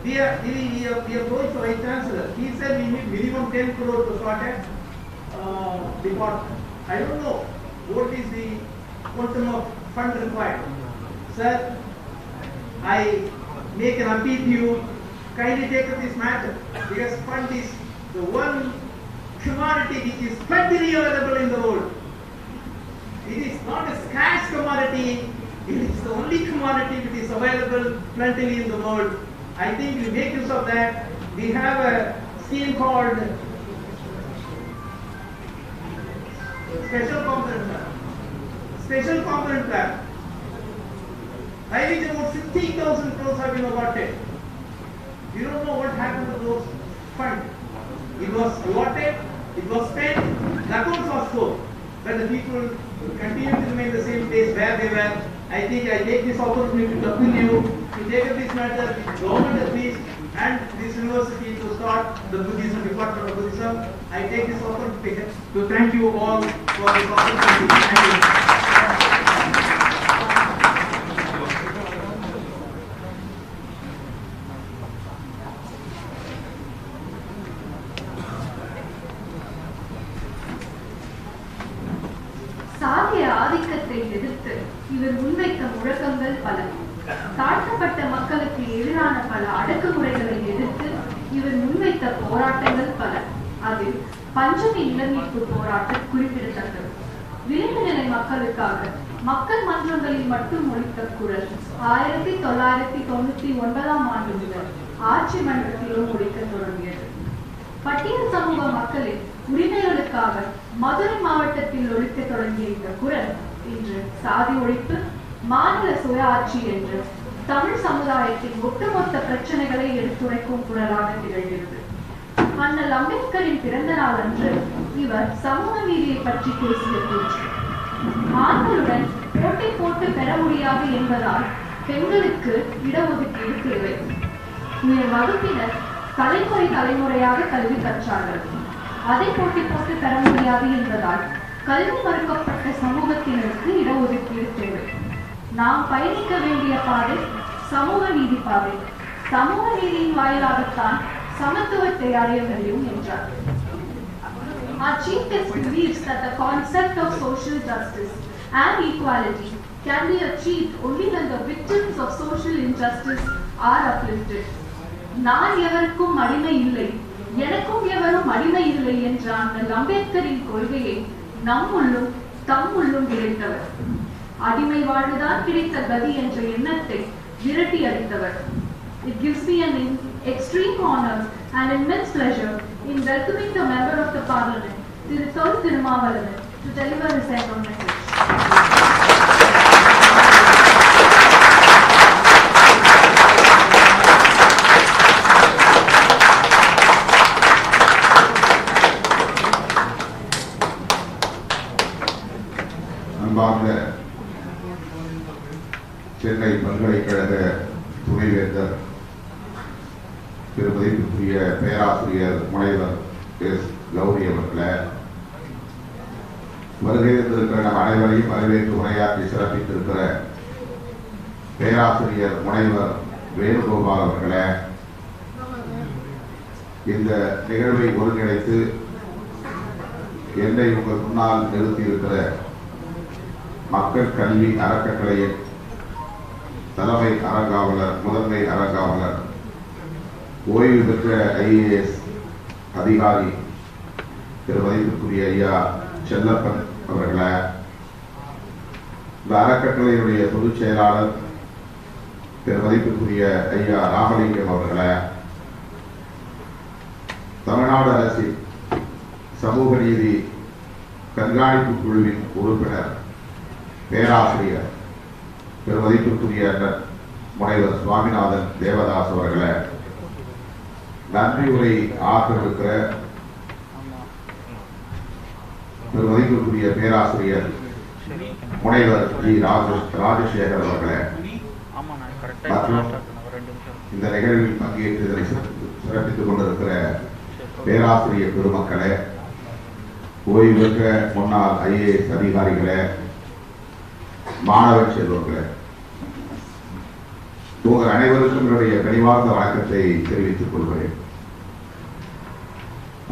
We approached the Vice Chancellor. He said we need minimum 10 crore to start a department. I don't know what is the quantum of fund required. Sir, I make an appeal to you, kindly take up this matter, because fund is the one commodity which is plentifully available in the world. It is not a scarce commodity, it is the only commodity which is available plentifully in the world. I think we make use of that. We have a scheme called Special Component Plan. Special Component Plan. I think about 16,000 crores have been allotted. You don't know what happened to those funds. It was allotted, it was spent, the accounts was closed. But the people continue to remain the same place where they were. I think I take this opportunity to appeal you to take up this matter with government at least and this university to start the Buddhism, Department of Buddhism. I take this opportunity to thank you all for this opportunity. Thank you. சாதிய ஆதிக்கத்தை எதிர்த்து இவர் முன்வைத்த முழக்கங்கள் பல. தாழ்த்தப்பட்ட மக்களுக்கு எதிரான பல அடக்குமுறைகளை எதிர்த்து இவர் முன்வைத்த போராட்டங்கள் பல. அதில் பஞ்சமி நிலமீட்பு போராட்டம் குறிப்பிடத்தக்கது. விளிம்பு நிலை மக்களுக்காக மக்கள் மன்றங்களில் மட்டும் ஒலித்த குரல் 1999 ஆண்டு முதல் ஆட்சி மன்றத்திலும் ஒலிக்க தொடங்கியது. பட்டியல் சமூக மக்களின் உரிமைகளுக்காக மதுரை மாவட்டத்தில் ஒலிக்க தொடங்கிய இந்த குரல் இன்று சாதி ஒழிப்பு, மாநில சுய ஆட்சி என்று தமிழ் சமுதாயத்தின் ஒட்டுமொத்த பிரச்சனைகளை எடுத்துரைக்கும் குரலாக திகழ்கிறது. அண்ணல் அம்பேத்கரின் பிறந்த நாள் அன்று இவர் சமூக நீதியை பற்றி பேசிய பேச்சு, ஆண்களுடன் போட்டி போட்டு பெற முடியாது என்பதால் பெண்களுக்கு இடஒதுக்கீடு தேவை, உயர் வகுப்பினர் தலைமுறையாக கல்வி கற்றார்கள், அதை போட்டி போட்டு பெற முடியாது என்பதால் கல்வி மறுக்கப்பட்ட சமூகத்தினருக்கு இடஒதுக்கீடு தேவை, நாம் பயணிக்க வேண்டிய பாதை சமூக நீதி பாதை, சமூக நீதியின் வாயிலாகத்தான் சமத்துவத்தை அடைய முடியும் என்றார். Our chief guest believes that the concept of social justice and equality can be achieved only when the victims of social injustice are uplifted. நான் எவருக்கும் அடிமை இல்லை, எனக்கும் எவரும் அடிமை இல்லை என்ற அண்ணல் அம்பேத்கரின் கொள்கையை நம்முள்ளும் தம்முள்ளும் விளைத்தவர். அடிமை வாழ்வுதான் கிடைத்த கதி என்ற எண்ணத்தை விரட்டி அடித்தவர். It gives me an extreme honor and immense pleasure in welcoming the member of the parliament, Thanthi to deliver his second message. அன்பார்ந்த சென்னை பல்கலைக்கழக துணைவேந்தர் திருமதிக்குரிய பேராசிரியர் முனைவர் எஸ் கௌரி அவர்களே, வருகை இருந்திருக்கிற நம் அனைவரையும் வரவேற்று உரையாற்றி சிறப்பித்திருக்கிற பேராசிரியர் முனைவர் வேணுகோபால் அவர்களே, இந்த நிகழ்வை ஒருங்கிணைத்து என்னை உங்கள் முன்னால் நிறுத்தியிருக்கிற மக்கள் கல்வி அறக்கட்டளையின் தலைமை அறங்காவலர், முதன்மை அறங்காவலர், ஓய்வு பெற்ற IAS அதிகாரி திருமதிக்குரிய ஐயா செல்லப்பன் அவர்களே, இந்த அறக்கட்டளையினுடைய பொதுச் செயலாளர் திருமதிக்குரிய ஐயா ராமலிங்கம் அவர்களே, தமிழ்நாடு அரசின் சமூக நீதி கண்காணிப்பு குழுவின் உறுப்பினர் பேராசிரியர் பெருமதிப்புக்குரிய முனைவர் சுவாமிநாதன் தேவதாஸ் அவர்களே, நன்றி உரை ஆற்றிருக்கிற பெருமதிப்புக்குரிய பேராசிரியர் முனைவர் ஜி ராஜசேகர் அவர்களே, மற்றும் இந்த நிகழ்வில் பங்கேற்று இதனை சிறப்பித்துக் கொண்டிருக்கிற பேராசிரியர் பெருமக்களே, ஓய்வு பெற்ற முன்னாள் IAS அதிகாரிகளே, மாணவ செல்வங்களே, உங்கள் அனைவருக்கும் என்னுடைய கனிவார்ந்த வணக்கத்தை தெரிவித்துக் கொள்கிறேன்.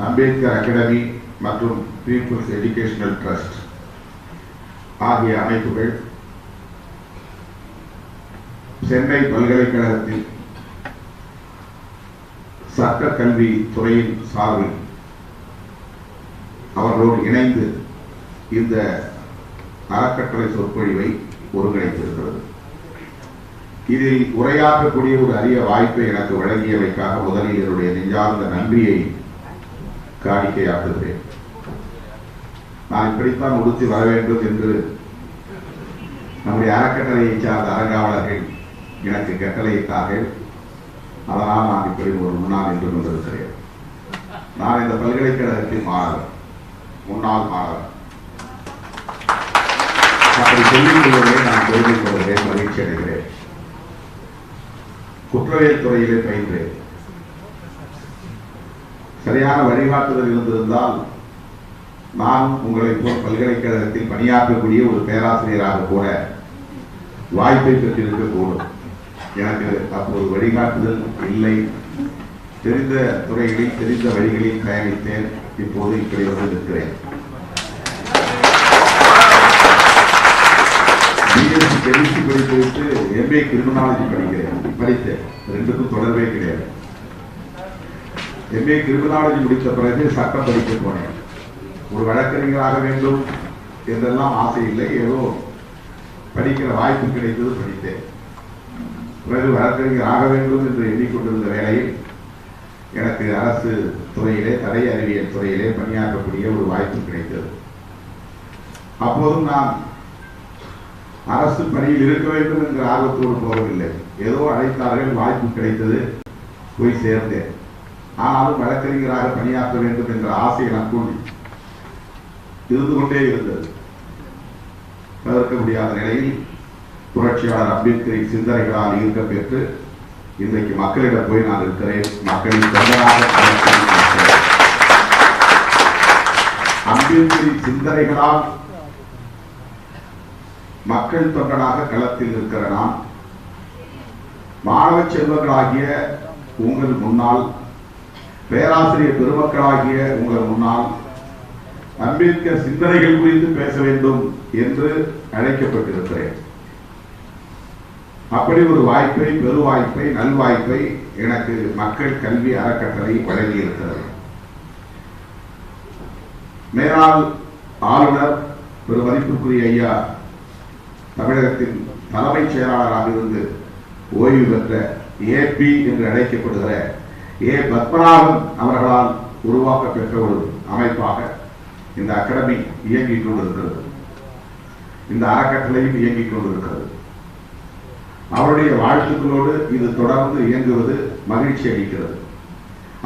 அம்பேத்கர் அகாடமி மற்றும் பீப்புள்ஸ் எஜுகேஷனல் ட்ரஸ்ட் ஆகிய அமைப்புகள் சென்னை பல்கலைக்கழகத்தில் சட்ட கல்வி துறையின் சார்பில் அவர்களோடு இணைந்து இந்த அறக்கட்டளை சொற்பொழிவை ஒருங்கிணைத்திருக்கிறது. இதில் உரையாற்றக்கூடிய ஒரு அரிய வாய்ப்பை எனக்கு வழங்கியமைக்காக முதலில் என்னுடைய நெஞ்சார்ந்த நன்றியை காணிக்கையாக்குகிறேன். நான் இப்படித்தான் உடுத்தி வர வேண்டும் என்று நம்முடைய அறக்கட்டளையை சார்ந்த அரங்காவலர்கள் எனக்கு கட்டளையிட்டார்கள். அதனால் நான் இப்படி ஒரு முன்னாள் நின்று கொண்டிருக்கிறேன். நான் இந்த பல்கலைக்கழகத்தின் மாணவர், முன்னாள் மாணவர். அப்படி சொல்லிக் கொள்வதை நான் தெரிவித்துக் கொள்கிறேன், மகிழ்ச்சி அடைகிறேன். குற்றவியல் துறையிலே பயின்றேன். சரியான வழிகாட்டுதல் இருந்திருந்தால் நான் உங்களை போல் பல்கலைக்கழகத்தில் பணியாற்றக்கூடிய ஒரு பேராசிரியராக கூட வாய்ப்பை பெற்றிருக்கக்கூடும். எனக்கு அப்போது வழிகாட்டுதல் இல்லை. தெரிந்த துறைகளில் தெரிந்த வழிகளில் பயணித்தேன். இப்போது இப்படி வந்து நிற்கிறேன். BSc கெமிஸ்ட்ரி படித்துவிட்டு MA கிரிமினாலஜி படித்தேன். ரெண்டுக்கும் தொடர்பே கிடையாது. MA கிரிமினாலஜி முடித்த பிறகு சட்டம் படிக்க போனேன். ஒரு வழக்கறிஞராக வேண்டும் என்றெல்லாம் ஆசை இல்லை. ஏதோ படிக்கிற வாய்ப்பு கிடைத்தது, படித்தேன். பிறகு வழக்கறிஞர் ஆக வேண்டும் என்று எண்ணிக்கொண்டிருந்த வேளையில் எனக்கு அரசு துறையிலே, தடை அறிவியல் துறையிலே பணியாற்றக்கூடிய ஒரு வாய்ப்பு கிடைத்தது. அப்போதும் நான் அரசு பணியில் இருக்க வேண்டும் என்ற ஆர்வத்தோடு போகவில்லை. ஏதோ அழைத்தார்கள், வாய்ப்பு கிடைத்தது, போய் சேர்ந்தேன். ஆனாலும் வழக்கறிஞராக பணியாற்ற வேண்டும் என்ற ஆசை எனக்குள் இருந்து கொண்டே இருந்தது. தவிர்க்க முடியாத நிலையில் புரட்சியாளர் அம்பேத்கரின் சிந்தனைகளால் ஈர்க்க பெற்று இன்றைக்கு மக்களிடம் போய் நான் இருக்கிறேன். மக்களின் தொண்டராக அம்பேத்கரின் சிந்தனைகளால் மக்கள் தொண்டனாக களத்தில் இருக்கிற நான் மாணவ செல்வங்களாகிய உங்கள் முன்னால், பேராசிரியர் பெருமக்களாகிய உங்கள் முன்னால் அம்பேத்கர் சிந்தனைகள் குறித்து பேச வேண்டும் என்று அழைக்கப்பட்டிருக்கிறேன். அப்படி ஒரு வாய்ப்பை, பெருவாய்ப்பை, நல்வாய்ப்பை எனக்கு மக்கள் கல்வி அறக்கட்டளை வழங்கியிருக்கிறது. மேலாள் ஆளுநர் பெருமதிப்புக்குரிய ஐயா தமிழகத்தின் தலைமைச் செயலாளராக இருந்து ஓய்வு பெற்ற AP என்று அழைக்கப்படுகிற பத்மநாபன் அவர்களால் உருவாக்க பெற்ற ஒரு அமைப்பாக இந்த அகாடமி இயங்கிக் கொண்டிருக்கிறது. இந்த அறக்கட்டளையும் இயங்கிக் கொண்டிருக்கிறது. அவருடைய வாழ்த்துக்களோடு இது தொடர்ந்து இயங்குவது மகிழ்ச்சி அளிக்கிறது.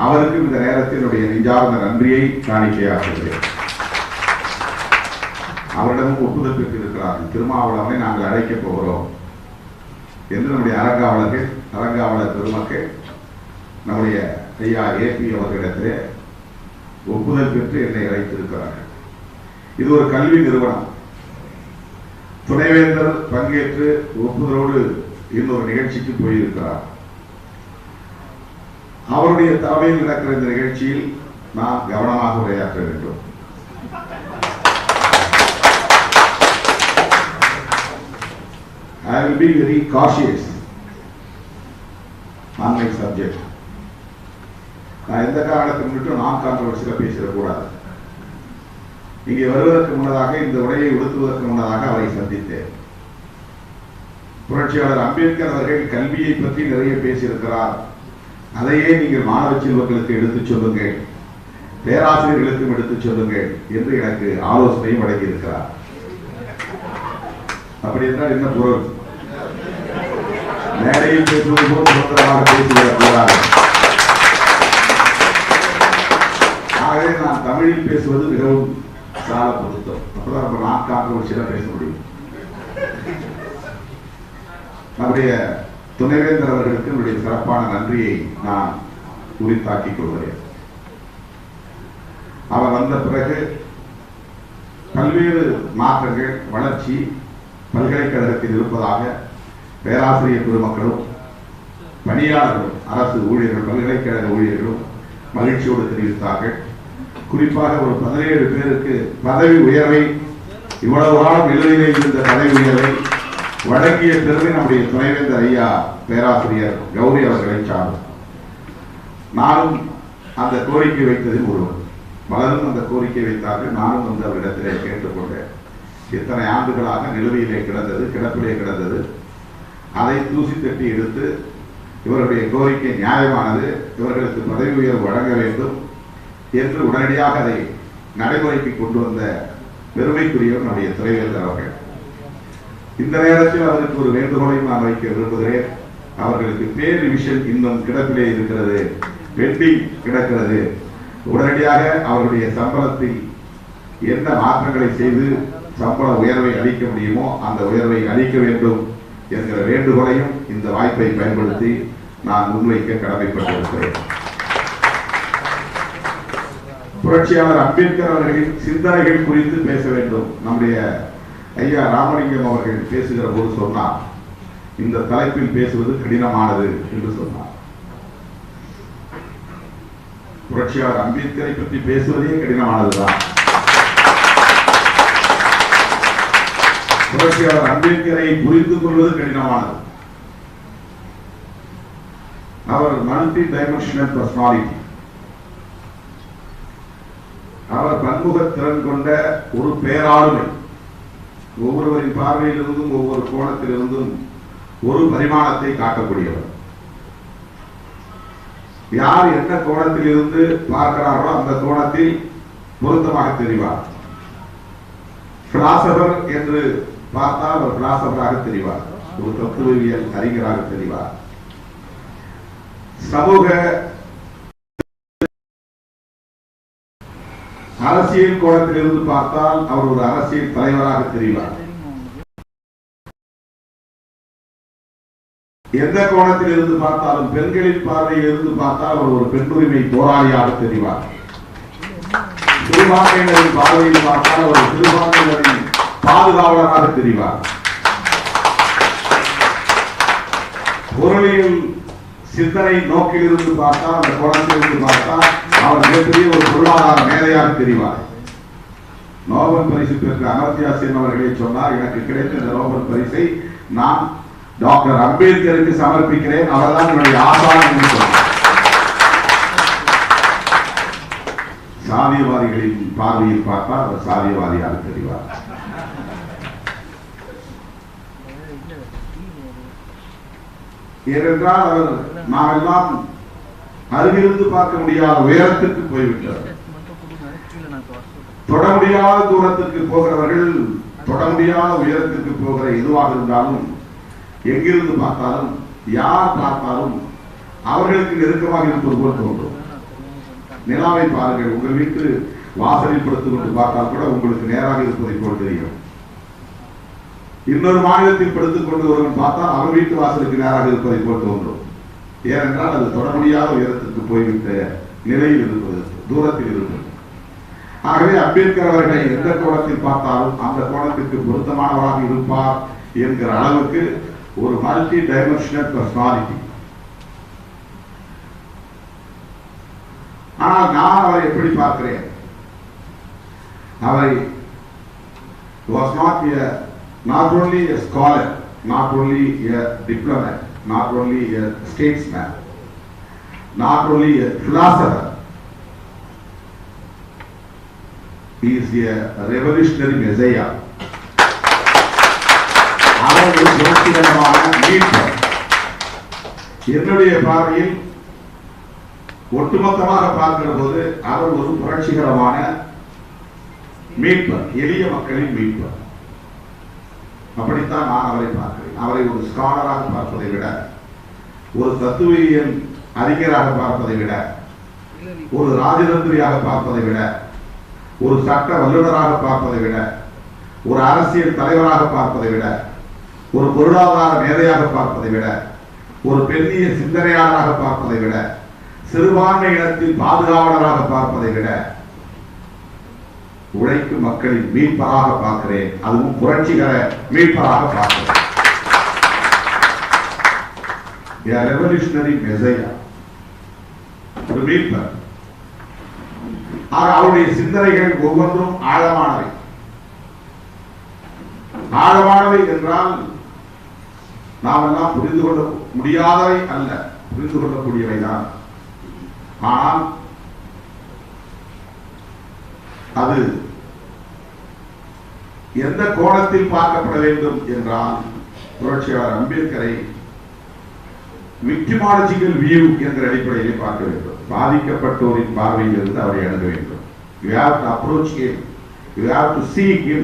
அவருக்கு இந்த நேரத்தில் நெஞ்சார்ந்த நன்றியை காணிக்கையாக்குகிறேன். அவரிடமும் ஒப்புதல் பெற்றிருக்கிறார்கள். திருமாவளவனை நாங்கள் அழைக்கப் போகிறோம் என்று நம்முடைய அரங்காவலர் பெருமக்கள் நம்முடைய ஐயா AP அவர்களிடத்திலே ஒப்புதல் பெற்று என்னை அழைத்திருக்கிறார்கள். இது ஒரு கல்வி நிறுவனம். துணைவேந்தர் பங்கேற்று ஒப்புதலோடு இன்னொரு நிகழ்ச்சிக்கு போயிருக்கிறார். அவருடைய தலைமையில் நடக்கிற இந்த நிகழ்ச்சியில் நான் கவனமாக உரையாற்ற வேண்டும். I will be very cautious on my subject. நான் எந்த காரணத்துக்கு முன்னிட்டு நான் கான்ட்ரோவர்சியில் பேசிடக்கூடாது. இங்கே வருவதற்கு முன்னதாக, இந்த உடையை உடுத்துவதற்கு முன்னதாக அவரை சந்தித்தேன். புரட்சியாளர் அம்பேத்கர் அவர்கள் கல்வியை பற்றி நிறைய பேசியிருக்கிறார். அதையே நீங்கள் மாணவ செல்வங்களுக்கு எடுத்துச் சொல்லுங்கள், பேராசிரியர்களுக்கும் எடுத்துச் சொல்லுங்கள் என்று எனக்கு ஆலோசனையும் வழங்கியிருக்கிறார். அப்படி என்றால் என்ன பொருள்? மேடையில் பேசுவது போல் சுதந்திரமாக பேசிவிடக்கூடாது. ஆகவே நான் தமிழில் பேசுவது மிகவும் சால பொருத்தம். அப்பதான் நம்ம நான் கான்ட்ரோவர்சியா பேச முடியும். நம்முடைய துணைவேந்தர் அவர்களுக்கு என்னுடைய சிறப்பான நன்றியை நான் உரித்தாக்கிக் கொள்கிறேன். அவர் வந்த பிறகு பல்வேறு மாற்றங்கள், வளர்ச்சி பல்கலைக்கழகத்தில் இருப்பதாக பேராசிரியர் பெருமக்களும் பணியாளர்களும், அரசு ஊழியர்கள், பல்கலைக்கழக ஊழியர்களும் மகிழ்ச்சியோடு தெரிவித்தார்கள். குறிப்பாக ஒரு 17 பேருக்கு பதவி உயர்வை, இவ்வளவு காலம் நிலுவையில் இருந்த பதவி உயர்வை வழங்கிய பெருமை நம்முடைய துணைவேந்தர் ஐயா பேராசிரியர் கௌரி அவர்களை சார்ந்தது. நானும் அந்த கோரிக்கை வைத்ததில் ஒருவர். பலரும் அந்த கோரிக்கை வைத்தார்கள். நானும் வந்து அவரிடத்திலே கேட்டுக்கொண்டேன். இத்தனை ஆண்டுகளாக நிலுவையிலே கிடந்தது, கிடப்பிலே கிடந்தது. அதை தூசி தட்டி எடுத்து இவருடைய கோரிக்கை நியாயமானது, இவர்களுக்கு பதவி உயர்வு வழங்க வேண்டும் என்று உடனடியாக அதை நடைமுறைக்கு கொண்டு வந்த பெருமைக்குரியவர் நம்முடைய துணைவேந்தர் அவர்கள். இந்த நேரத்தில் அவருக்கு ஒரு வேண்டுகோளையும் நான் வைக்க விரும்புகிறேன். அவர்களுக்கு பே ரிவிஷன் இன்னும் கிடப்பிலே இருக்கிறது, பெண்டிங் கிடக்கிறது. உடனடியாக அவருடைய சம்பளத்தில் என்ன மாற்றங்களை செய்து சம்பள உயர்வை அளிக்க முடியுமோ அந்த உயர்வை அளிக்க வேண்டும் என்கிற வேண்டுகோளையும் இந்த வாய்ப்பை பயன்படுத்தி நான் முன்வைக்க கடமைப்பட்டிருக்கிறேன். புரட்சியாளர் அம்பேத்கர் அவர்களின் சிந்தனைகள் குறித்து பேச வேண்டும். நம்முடைய ஐயா ராமலிங்கம் அவர்கள் பேசுகிற போது சொன்னார், இந்த தலைப்பில் பேசுவது கடினமானது என்று சொன்னார். புரட்சியாளர் அம்பேத்கரை பற்றி பேசுவதே கடினமானதுதான். புரட்சியாளர் அம்பேத்கரை புரிந்து கொள்வது கடினமானது. அவர் மல்டி டைமென்ஷனல் பர்சனாலிட்டி. அவர் பன்முக திறன் கொண்ட ஒரு பேராளுமை. ஒவ்வொருவரின் பார்வையிலிருந்தும் ஒவ்வொரு கோணத்திலிருந்தும் ஒரு பரிமாணத்தை காட்டக்கூடியவர். யார் என்ன கோணத்தில் இருந்து பார்க்கிறார்களோ அந்த கோணத்தில் பொருத்தமாக தெரிவார். பிலாசபர் என்று பார்த்தால் அவர் பிலாசபராக தெரிவார், ஒரு தத்துவவியல் அறிஞராக தெரிவார். சமூக அரசியல் கோணத்தில் இருந்து பார்த்தால் அவர் ஒரு அரசியல் தலைவராக தெரிவார். எந்த கோணத்தில் இருந்து பார்த்தாலும், பெண்களின் பார்வையில் இருந்து பார்த்தால் அவர் ஒரு பெண்ணுரிமை போராளியாக தெரிவார். சிறுபான்மையினரின் பார்வையில் பார்த்தால் அவர் சிறுபான்மையினரின் பாதுகாவலராக தெரிவார். பொருளியல் சிந்தனை நோக்கில் இருந்து பார்த்தால், அந்த கோணத்தில் இருந்து பார்த்தால் அவர் மிகப்பெரிய ஒரு பொருளாதார மேதையாக தெரிவார். நோபல் பரிசு பெற்ற அமர்த்தியா சென் அவர்களே சொன்னார், எனக்கு கிடைத்த இந்த நோபல் பரிசை நான் டாக்டர் அம்பேத்கருக்கு சமர்ப்பிக்கிறேன், அவர்தான் என்னுடைய ஆசான் என்று சொன்னார். சாதியவாதிகளின் பார்வையில் பார்த்தால் அவர் சாதியவாதியாக தெரிவார். ஏனென்றால் அவர் நாமெல்லாம் அருகிலிருந்து பார்க்க முடியாத உயரத்திற்கு போய்விட்டார். தொட முடியாத தூரத்திற்கு போகிறவர்கள் தொட முடியாத உயரத்திற்கு போகிற எதுவாக இருந்தாலும், எங்கிருந்து பார்த்தாலும், யார் பார்த்தாலும் அவர்களுக்கு நெருக்கமாக இருப்பது போல் தோன்றும். நிலாவை பாருங்கள், உங்கள் வீட்டு வாசலில் படுத்துக் கொண்டு பார்த்தால் கூட உங்களுக்கு நேராக இருப்பதை போல் தெரியும். இன்னொரு மாநிலத்தில் படுத்துக் கொண்டு ஒருவன் பார்த்தால் அவர் வீட்டு வாசலுக்கு நேராக இருப்பதை போல் தோன்றும். ஏனென்றால் அது தொட முடியாத உயரத்திற்கு போய்விட்ட நிலையில் இருப்பது, தூரத்தில் இருப்பது. ஆகவே அம்பேத்கர் அவர்களை எந்த கோணத்தில் பார்த்தாலும் அந்த கோணத்திற்கு பொருத்தமானவராக இருப்பார் என்கிற அளவுக்கு ஒரு மல்டி டைமென்ஷனல் பர்சனாலிட்டி. ஆனால் நான் அவரை எப்படி பார்க்கிறேன்? அவரை was not only a scholar, not only a diplomat, not only a statesman, not only a philosopher. He is a revolutionary messiah. அவர் ஒரு புரட்சிகரமான மீட்பர். என்னுடைய பார்வையில் ஒட்டுமொத்தமாக பார்க்கிற போது அவர் ஒரு புரட்சிகரமான மீட்பர், எளிய மக்களின் மீட்பர். அப்படித்தான் நான் அவரை பார்க்கிறேன். அவரை ஒரு ஸ்காலராக பார்ப்பதை விட, ஒரு தத்துவியல் அறிஞராக பார்ப்பதை விட, ஒரு ராஜதந்திரியாக பார்ப்பதை விட, ஒரு சட்ட வல்லுநராக பார்ப்பதை விட, ஒரு அரசியல் தலைவராக பார்ப்பதை விட, ஒரு பொருளாதார மேதையாக பார்ப்பதை விட, ஒரு பெண்ணிய சிந்தனையாளராக பார்ப்பதை விட, சிறுபான்மை இனத்தின் பாதுகாவலராக பார்ப்பதை விட உழைக்கும் மக்களின் மீட்பராக பார்க்கிறேன். அதுவும் புரட்சிகர மீட்பராக பார்க்கிறேன். ரெவல்யூஷனரி மெசையா, ஒரு மீட்பர். அவருடைய சிந்தனைகள் ஒவ்வொன்றும் ஆழமானவை. ஆழமானவை என்றால் நாம் எல்லாம் புரிந்து கொள்ள முடியாதவை அல்ல, புரிந்து கொள்ளக்கூடியவைதான். ஆனால் அது எந்த கோணத்தில் பார்க்கப்பட வேண்டும் என்றால், புரட்சியாளர் அம்பேத்கரை விக்டிமாலஜிக்கல் வியூ என்ற அடிப்படையிலே பார்க்க வேண்டும். பாதிக்கப்பட்டோரின் பார்வையில் இருந்து அவரை அணுக வேண்டும். You have to approach him. You have to see him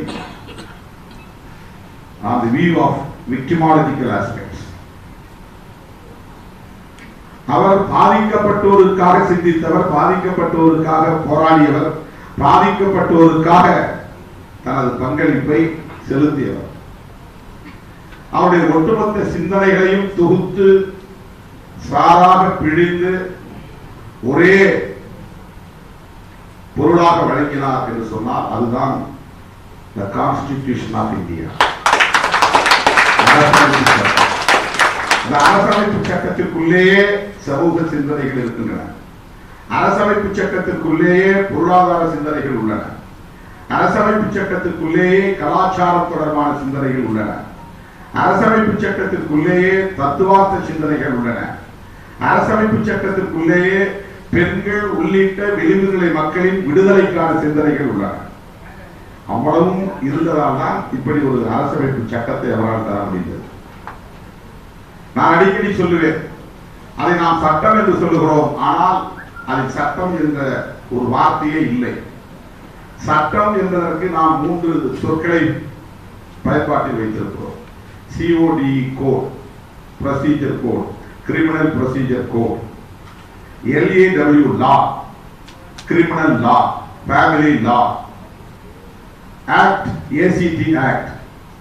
on the view of victimological aspects. அவர் பாதிக்கப்பட்டோருக்காக சிந்தித்தவர், பாதிக்கப்பட்டோருக்காக போராடியவர், பாதிக்கப்பட்டோருக்காக தனது பங்களிப்பை செலுத்தியவர். அவருடைய ஒட்டுமொத்த சிந்தனைகளையும் தொகுத்து சாராக பிழிந்து ஒரே பொருளாக வழங்கினார் என்று சொன்னால் அதுதான் the Constitution of India. இந்த அரசமைப்பு சட்டத்திற்குள்ளேயே சமூக சிந்தனைகள் இருக்கின்றன. அரசமைப்பு சட்டத்திற்குள்ளேயே பொருளாதார சிந்தனைகள் உள்ளன. அரசமைப்பு சட்டத்திற்குள்ளேயே கலாச்சாரம் தொடர்பான சிந்தனைகள் உள்ளன. அரசமைப்பு சட்டத்திற்குள்ளேயே தத்துவார்த்த சிந்தனைகள் உள்ளன. அரசமைப்பு சட்டத்திற்குள்ளேயே பெண்கள் உள்ளிட்ட விளிம்புகளை மக்களின் விடுதலைக்கான சிந்தனைகள் உள்ளன. அவ்வளவும் இருந்ததால் தான் இப்படி ஒரு அரசமைப்பு சட்டத்தை அவரால் தர முடிந்தது. நான் அடிக்கடி சொல்லுவேன், அதை நாம் சட்டம் என்று சொல்லுகிறோம், ஆனால் அதில் சட்டம் என்ற ஒரு வார்த்தையே இல்லை. சட்டம் என்பதற்கு நாம் 3 சொற்களை பயன்பாட்டில் வைத்திருக்கிறோம். CODE code, procedure code, criminal procedure code. LAW law, criminal law, family law, act, ACT act.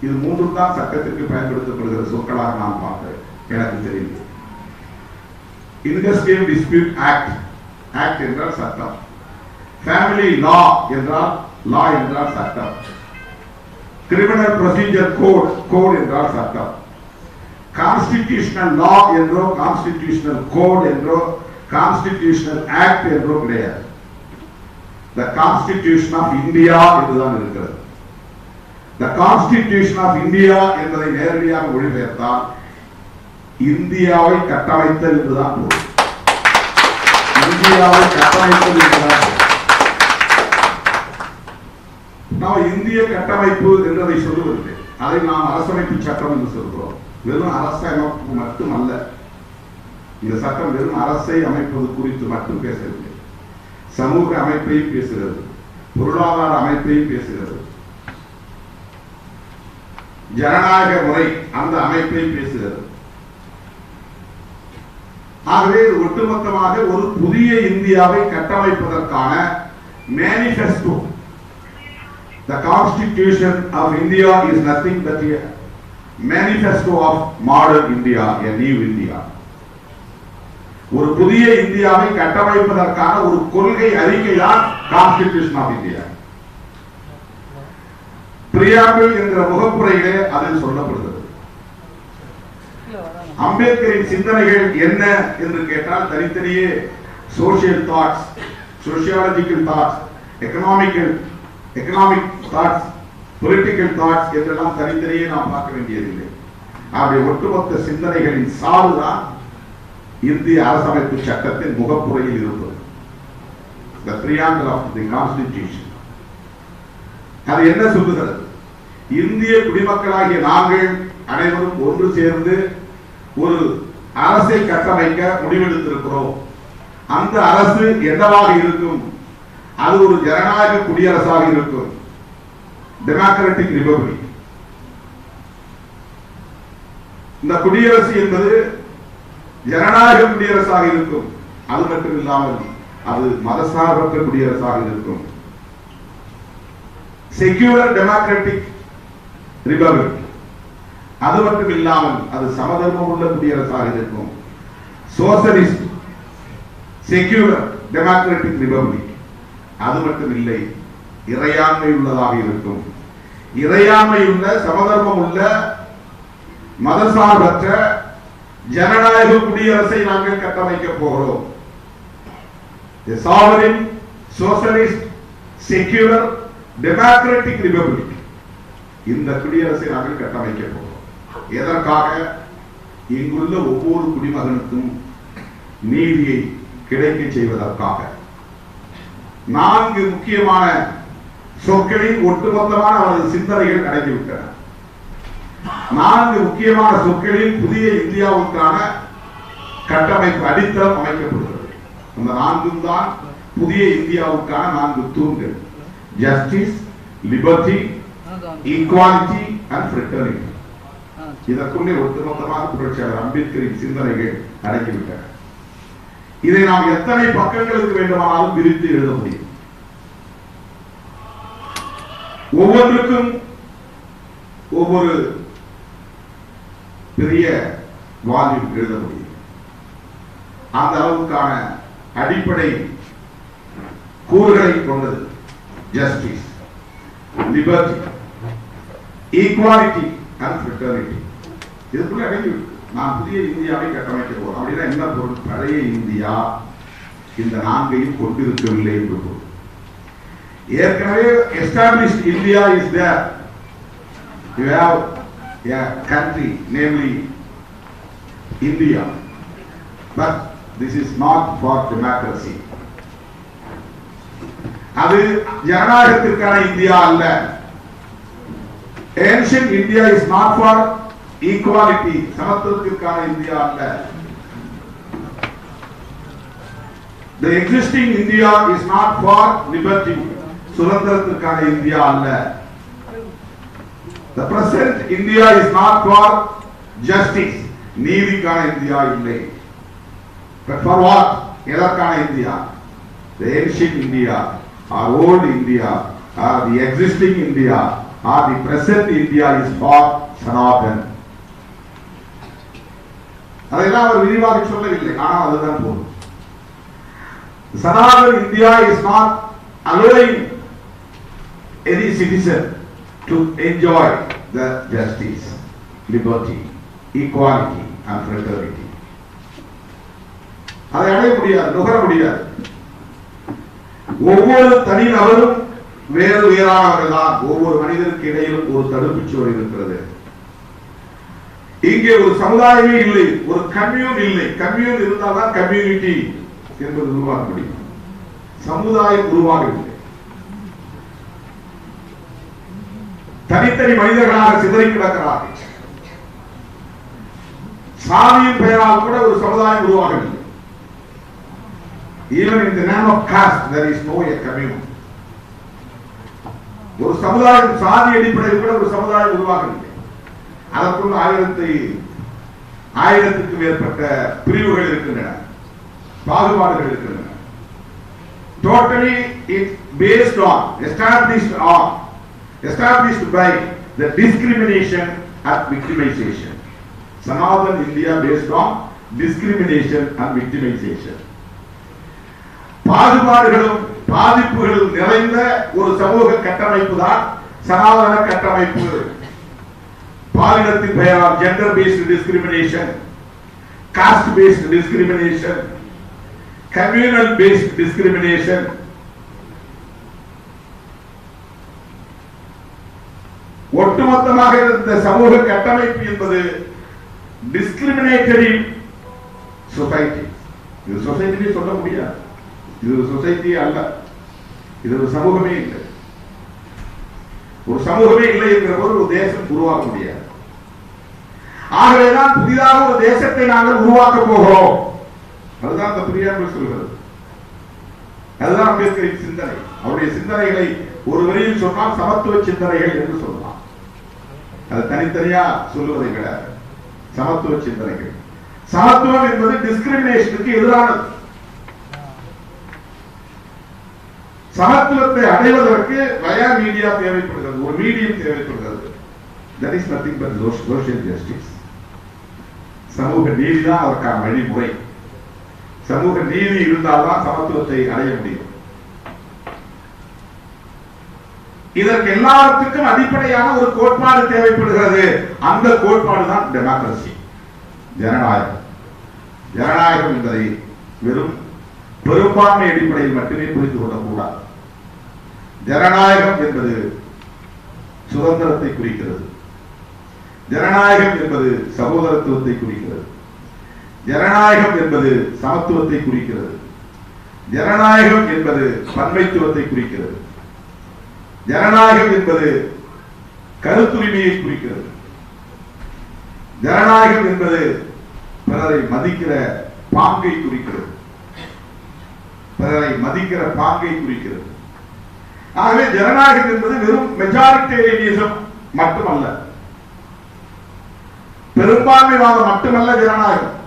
இது 3 தான் சட்டத்திற்கு பயன்படுத்தப்படுகிற சொற்களாக நான் பார்க்கிறேன். எனக்கு தெரியும். இண்டஸ்ட்ரியல் டிஸ்பியூட் ஆக்ட், ஆக்ட் என்றால் சட்டம். ஃபேமிலி லா என்றால், லா என்றால் சட்டம். கிரிமினல் ப்ரொசீஜர் கோட், கோட் என்றால் சட்டம். கான்ஸ்டிடியூஷனல் லா என்றோ, கான்ஸ்டிடியூஷனல் கோட் என்றோ, கான்ஸ்டிடியூஷனல் ஆக்ட் என்றோ கிடையாது. The Constitution of India என்றுதான் இருக்கிறது. The Constitution of India என்பதை நேரடியாக மொழிபெயர்த்தால் இந்தியாவை கட்டமைத்தல் என்றுதான் பொருள். இந்தியாவை கட்டமைத்தல் என்றுதான் பொருள். நாம் இந்திய கட்டமைப்பு என்றதை சொல்லுவதில்லை. அதை நாம் அரசமைப்பு சட்டம் என்று சொல்கிறோம். வெறும் அரசமைப்பு மட்டுமல்ல. இந்த சட்டம் வெறும் அரசை அமைப்பது குறித்து மட்டும் பேசவில்லை. சமூக அமைப்பையும் பேசுகிறது, பொருளாதார அமைப்பையும் பேசுகிறது, ஜனநாயக முறை அந்த அமைப்பையும் பேசுகிறது. ஆகவே ஒட்டுமொத்தமாக ஒரு புதிய இந்தியாவை கட்டமைப்பதற்கான manifesto. The Constitution of India is nothing but a manifesto of modern India, a new India. ஒரு புதிய இந்தியாவை கட்டமைப்பதற்கான ஒரு கொள்கை அறிக்கை தான் கான்ஸ்டிடியூஷன் ஆஃப் இந்தியா. பிரியாம்பிள் என்ற முகப்புரையிலே அதில் சொல்லப்படுகிறது. அம்பேத்கரின் சிந்தனைகள் என்ன என்று கேட்டால் தனித்தனியே social thoughts, sociological thoughts, economic thoughts, political thoughts என்றெல்லாம் தனித்தனியே நாம் பார்க்க வேண்டியதில்லை. அவருடைய ஒட்டுமொத்த சிந்தனைகளின் சாறுதான் இந்திய அரசமைப்பு சட்டத்தின் முகப்புரையில் இருப்பது. The preamble of the Constitution. அது என்ன சொல்லுகிறது? இந்திய குடிமக்களாகிய நாங்கள் அனைவரும் ஒன்று சேர்ந்து ஒரு அரசை கட்டமைக்க முடிவெடுத்திருக்கிறோம். அந்த அரசு என்னவாக இருக்கும்? அது ஒரு ஜனநாயக குடியரசாக இருக்கும், டெமோக்ராட்டிக் ரிபப்ளிக். இந்த குடியரசு என்பது ஜனநாயக குடியரசாக இருக்கும். அது மட்டும் இல்லாமல் அது மதசார்பற்ற குடியரசாக இருக்கும், செக்யூலர் டெமோக்ராட்டிக் ரிபப்ளிக். அது மட்டும் இல்லாமல் அது சமதர்மம் உள்ள குடியரசாக இருக்கும். Socialist, secular, democratic republic. அது மட்டும் இல்லை, இறையாண்மை உள்ளதாக இருக்கும். இறையாண்மை உள்ள, சமதர்மம் உள்ள, மதசார்பற்ற ஜனநாயக குடியரசை நாங்கள் கட்டமைக்க போகிறோம். A sovereign, socialist, secular, democratic republic. இந்த குடியரசை நாங்கள் கட்டமைக்க போகிறோம். எதற்காக? இங்குள்ள ஒவ்வொரு குடிமகனுக்கும் நீதியை கிடைக்க செய்வதற்காக. 4 முக்கியமான சொற்களில் ஒட்டுமொத்தமான அவரது சிந்தனைகள் அடங்கிவிட்டன. 4 முக்கியமான சொற்களில் புதிய இந்தியாவுக்கான கட்டமைப்பு அடித்தளம் அமைக்கப்படுகிறது. அந்த 4 தான் புதிய இந்தியாவுக்கான 4 தூண்கள். Justice, liberty, equality and fraternity. இதற்குள்ளே ஒட்டுமொத்தமாக புரட்சியாளர் அம்பேத்கரின் சிந்தனைகள் அடங்கிவிட்டன. இதை நாம் எத்தனை பக்கங்களுக்கு வேண்டுமானாலும் விரித்து எழுத முடியும். ஒவ்வொன்றுக்கும் ஒவ்வொரு பெரிய வால்யூம் எழுத முடியும். அந்த அளவுக்கான அடிப்படை கூறுகளை கொண்டது justice, liberty, equality and fraternity. இதுக்குள்ள அடங்கிவிட்டு நான் புதிய இந்தியாவை கட்டமைக்க போறோம். அப்படின்னா என்ன பொருள்? பழைய இந்தியா இந்த 4ஐயும் கொண்டிருக்கவில்லை என்று பொருள். ஏற்கனவே established India is there. You have a country, namely India, but this is not for democracy. அது ஜனநாயகத்திற்கான இந்தியா அல்ல. Ancient India is not for equality, சமத்துவத்திற்கான இந்தியா அல்ல. The existing India is not for liberty, சுதந்திரத்திற்கான இந்தியா அல்ல. The present India is not for justice, நீதிக்கான இந்தியா இல்லை. But for what? எதற்கான India? The ancient India, or old India, or the existing India, or the present India is for Sanatan. அதெல்லாம் அவர் விரிவாக சொல்லவில்லை, ஆனால் அதுதான் போதும். Sanatan India is not allowing any citizen to enjoy the justice, liberty, equality and fraternity. அதை அடைய முடியாது, நுகர முடியாது. ஒவ்வொரு தனிநபரும் வேறு வேறானவர்கள் தான். ஒவ்வொரு மனிதனுக்கு இடையிலும் ஒரு தடுப்பு சுவர் இருக்கிறது. இங்கே ஒரு சமுதாயமே இல்லை, ஒரு கம்யூன் இல்லை. கம்யூன் இருந்தால்தான் கம்யூனிட்டி என்பது உருவாக்க முடியும். சமுதாயம் உருவாகவில்லை. தனித்தனி மனிதர்களாக சிதறி கிடக்கிறார்கள். சாதியின் பெயரால் கூட ஒரு சமுதாயம் உருவாகவில்லை. Even in the name of caste there is no a commune. ஒரு சமுதாயம் சாதி அடிப்படையில் கூட ஒரு சமுதாயம் உருவாகவில்லை. அதற்குள் 1000க்கு மேற்பட்ட பிரிவுகள் இருக்கின்றன, பாகுபாடுகள் இருக்கின்றன. Totally it based on, established by the discrimination and victimization. Sanatan India based on discrimination and victimization. பாகுபாடுகளும் பாதிப்புகளும் நிறைந்த ஒரு சமூக கட்டமைப்பு தான் சனாதன கட்டமைப்பு. பாலினத்தின் பெயரால் gender based discrimination, caste based discrimination, communal based discrimination, ஒட்டுமொத்தமாக இந்த சமூக கட்டமைப்பு என்பது டிஸ்கிரிமினேட்டரி சொசைட்டி. இது சொசைட்டி சொல்ல முடியாது. இது ஒரு சொசைட்டி அல்ல, இது ஒரு சமூகமே இல்லை. ஒரு சமூகமே இல்லை என்கிற போது ஒரு தேசம் உருவாக்க முடியாது. ஆகவேதான் புதிதாக ஒரு தேசத்தை நாங்கள் உருவாக்க போகிறோம். அதுதான் அந்த பிரியாமல் சொல்கிறது. அதுதான் அம்பேத்கரின் சிந்தனை. அவருடைய சிந்தனைகளை ஒரு வரியில் சொன்னால் சமத்துவ சிந்தனைகள் என்று சொல்லலாம். அது தனித்தனியா சொல்லுவதை விட சமத்துவ சிந்தனைகள். சமத்துவம் என்பது டிஸ்கிரிமினேஷனுக்கு எதிரானது. சமத்துவத்தை அடைவதற்கு வயா மீடியா தேவைப்படுகிறது, ஒரு மீடியம் தேவைப்படுகிறது. That is nothing but social justice. சமூக நீதி தான் அதற்கான வழிமுறை. சமூக நீதி இருந்தால்தான் சமத்துவத்தை அடைய முடியும். இதற்கு எல்லாத்துக்கும் அடிப்படையான ஒரு கோட்பாடு தேவைப்படுகிறது. அந்த கோட்பாடு தான் டெமோக்ரசி, ஜனநாயகம். ஜனநாயகம் என்பதை வெறும் பெரும்பான்மை அடிப்படையில் மட்டுமே புரிந்து கொள்ளக்கூடாது. ஜனநாயகம் என்பது சுதந்திரத்தை குறிக்கிறது. ஜனநாயகம் என்பது சகோதரத்துவத்தை குறிக்கிறது. ஜனநாயகம் என்பது சமத்துவத்தை குறிக்கிறது. ஜனநாயகம் என்பது பன்மைத்துவத்தை குறிக்கிறது. ஜனநாயகம் என்பது கருத்துரிமையை குறிக்கிறது. ஜனநாயகம் என்பது பிறரை மதிக்கிற பாங்கை குறிக்கிறது. பிறரை மதிக்கிற பாங்கை குறிக்கிறது. ஆகவே ஜனநாயகம் என்பது வெறும் மெஜாரிட்டேரியனிசம் மட்டுமல்ல, பெரும்பான்மைவாதம் மட்டுமல்ல. ஜனநாயகம்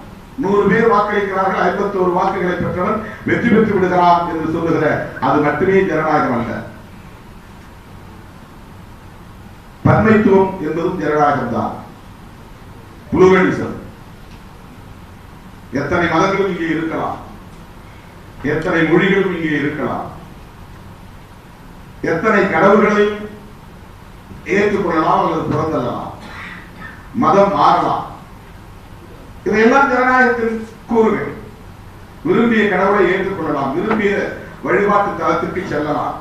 100 பேர் வாக்களிக்கிறார்கள், 51 வாக்குகளை பெற்றவன் வெற்றி பெற்று விடுகிறான் என்று சொல்லுகிற அது மட்டுமே ஜனநாயகம் அல்ல. பன்மைத்துவம் என்பதும் ஜனநாயகம் தான். புளூரலிசம். எத்தனை மதங்களும் இங்கே இருக்கலாம், எத்தனை மொழிகளும் இங்கே இருக்கலாம், எத்தனை கடவுள்களையும் ஏற்றுக்கொள்ளலாம் அல்லது புறந்தள்ளலாம், மதம் மாறலாம். இவையெல்லாம் ஜனநாயகத்தின் கூறுகள். விரும்பிய கடவுளை ஏற்றுக்கொள்ளலாம், விரும்பிய வழிபாட்டு தலத்திற்கு செல்லலாம்,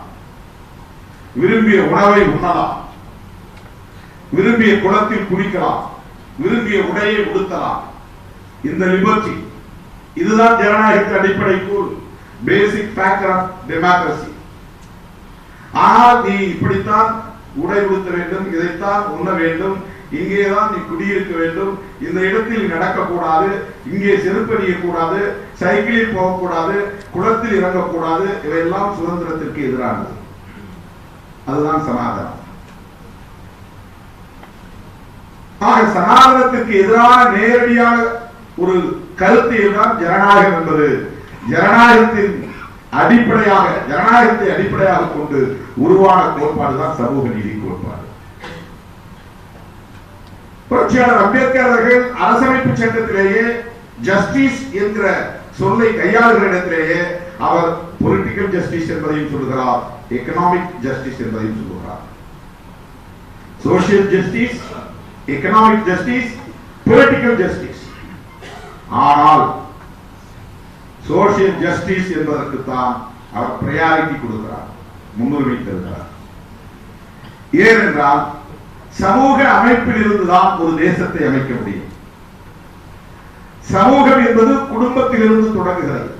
விரும்பிய உணவை உண்ணலாம், விரும்பிய குளத்தில் குளிக்கலாம், விரும்பிய உடையை உடுத்தலாம். இந்த லிபர்ட்டி, இதுதான் ஜனநாயகத்தின் அடிப்படை கூறு, பேசிக் ஃபேக்டர் ஆஃப் டெமோக்ரசி. ஆனால் நீ இப்படித்தான் உடை உடுத்த வேண்டும், இதைத்தான் உண்ண வேண்டும், இங்கேதான் நீ குடியிருக்க வேண்டும், இந்த இடத்தில் நடக்கக்கூடாது, இங்கே செருப்பணியக்கூடாது, சைக்கிளில் போகக்கூடாது, குளத்தில் இறங்கக்கூடாது, இவையெல்லாம் சுதந்திரத்திற்கு எதிரானது. அதுதான் சனாதனம். சனாதனத்திற்கு எதிரான நேரடியான ஒரு கருத்து தான் ஜனநாயகம் என்பது. ஜனநாயகத்தின் அடிப்படையாக, ஜனநாயகத்தை அடிப்படையாக கொண்டு உருவான கோட்பாடு தான் சமூக நீதி கோட்பாடு. புரட்சியாளர் அம்பேத்கர் அவர்கள் அரசமைப்பு சட்டத்திலேயே ஜஸ்டிஸ் என்ற சொல்லை கையாளுகிற இடத்திலேயே அவர் பொலிட்டிக்கல் ஜஸ்டிஸ் என்பதையும் சொல்லுகிறார், எக்கனாமிக் ஜஸ்டிஸ் என்பதையும் சொல்லுகிறார். Social justice, economic justice, political justice. ஆனால் சோசியல் ஜஸ்டிஸ் என்பதற்கு தான் அவர் பிரையாரிட்டி கொடுக்கிறார், முன்னுரிமை தருகிறார். ஏனென்றால் சமூக அமைப்பில் இருந்துதான் ஒரு தேசத்தை அமைக்க முடியும். சமூகம் என்பது குடும்பத்திலிருந்து தொடங்குகிறது.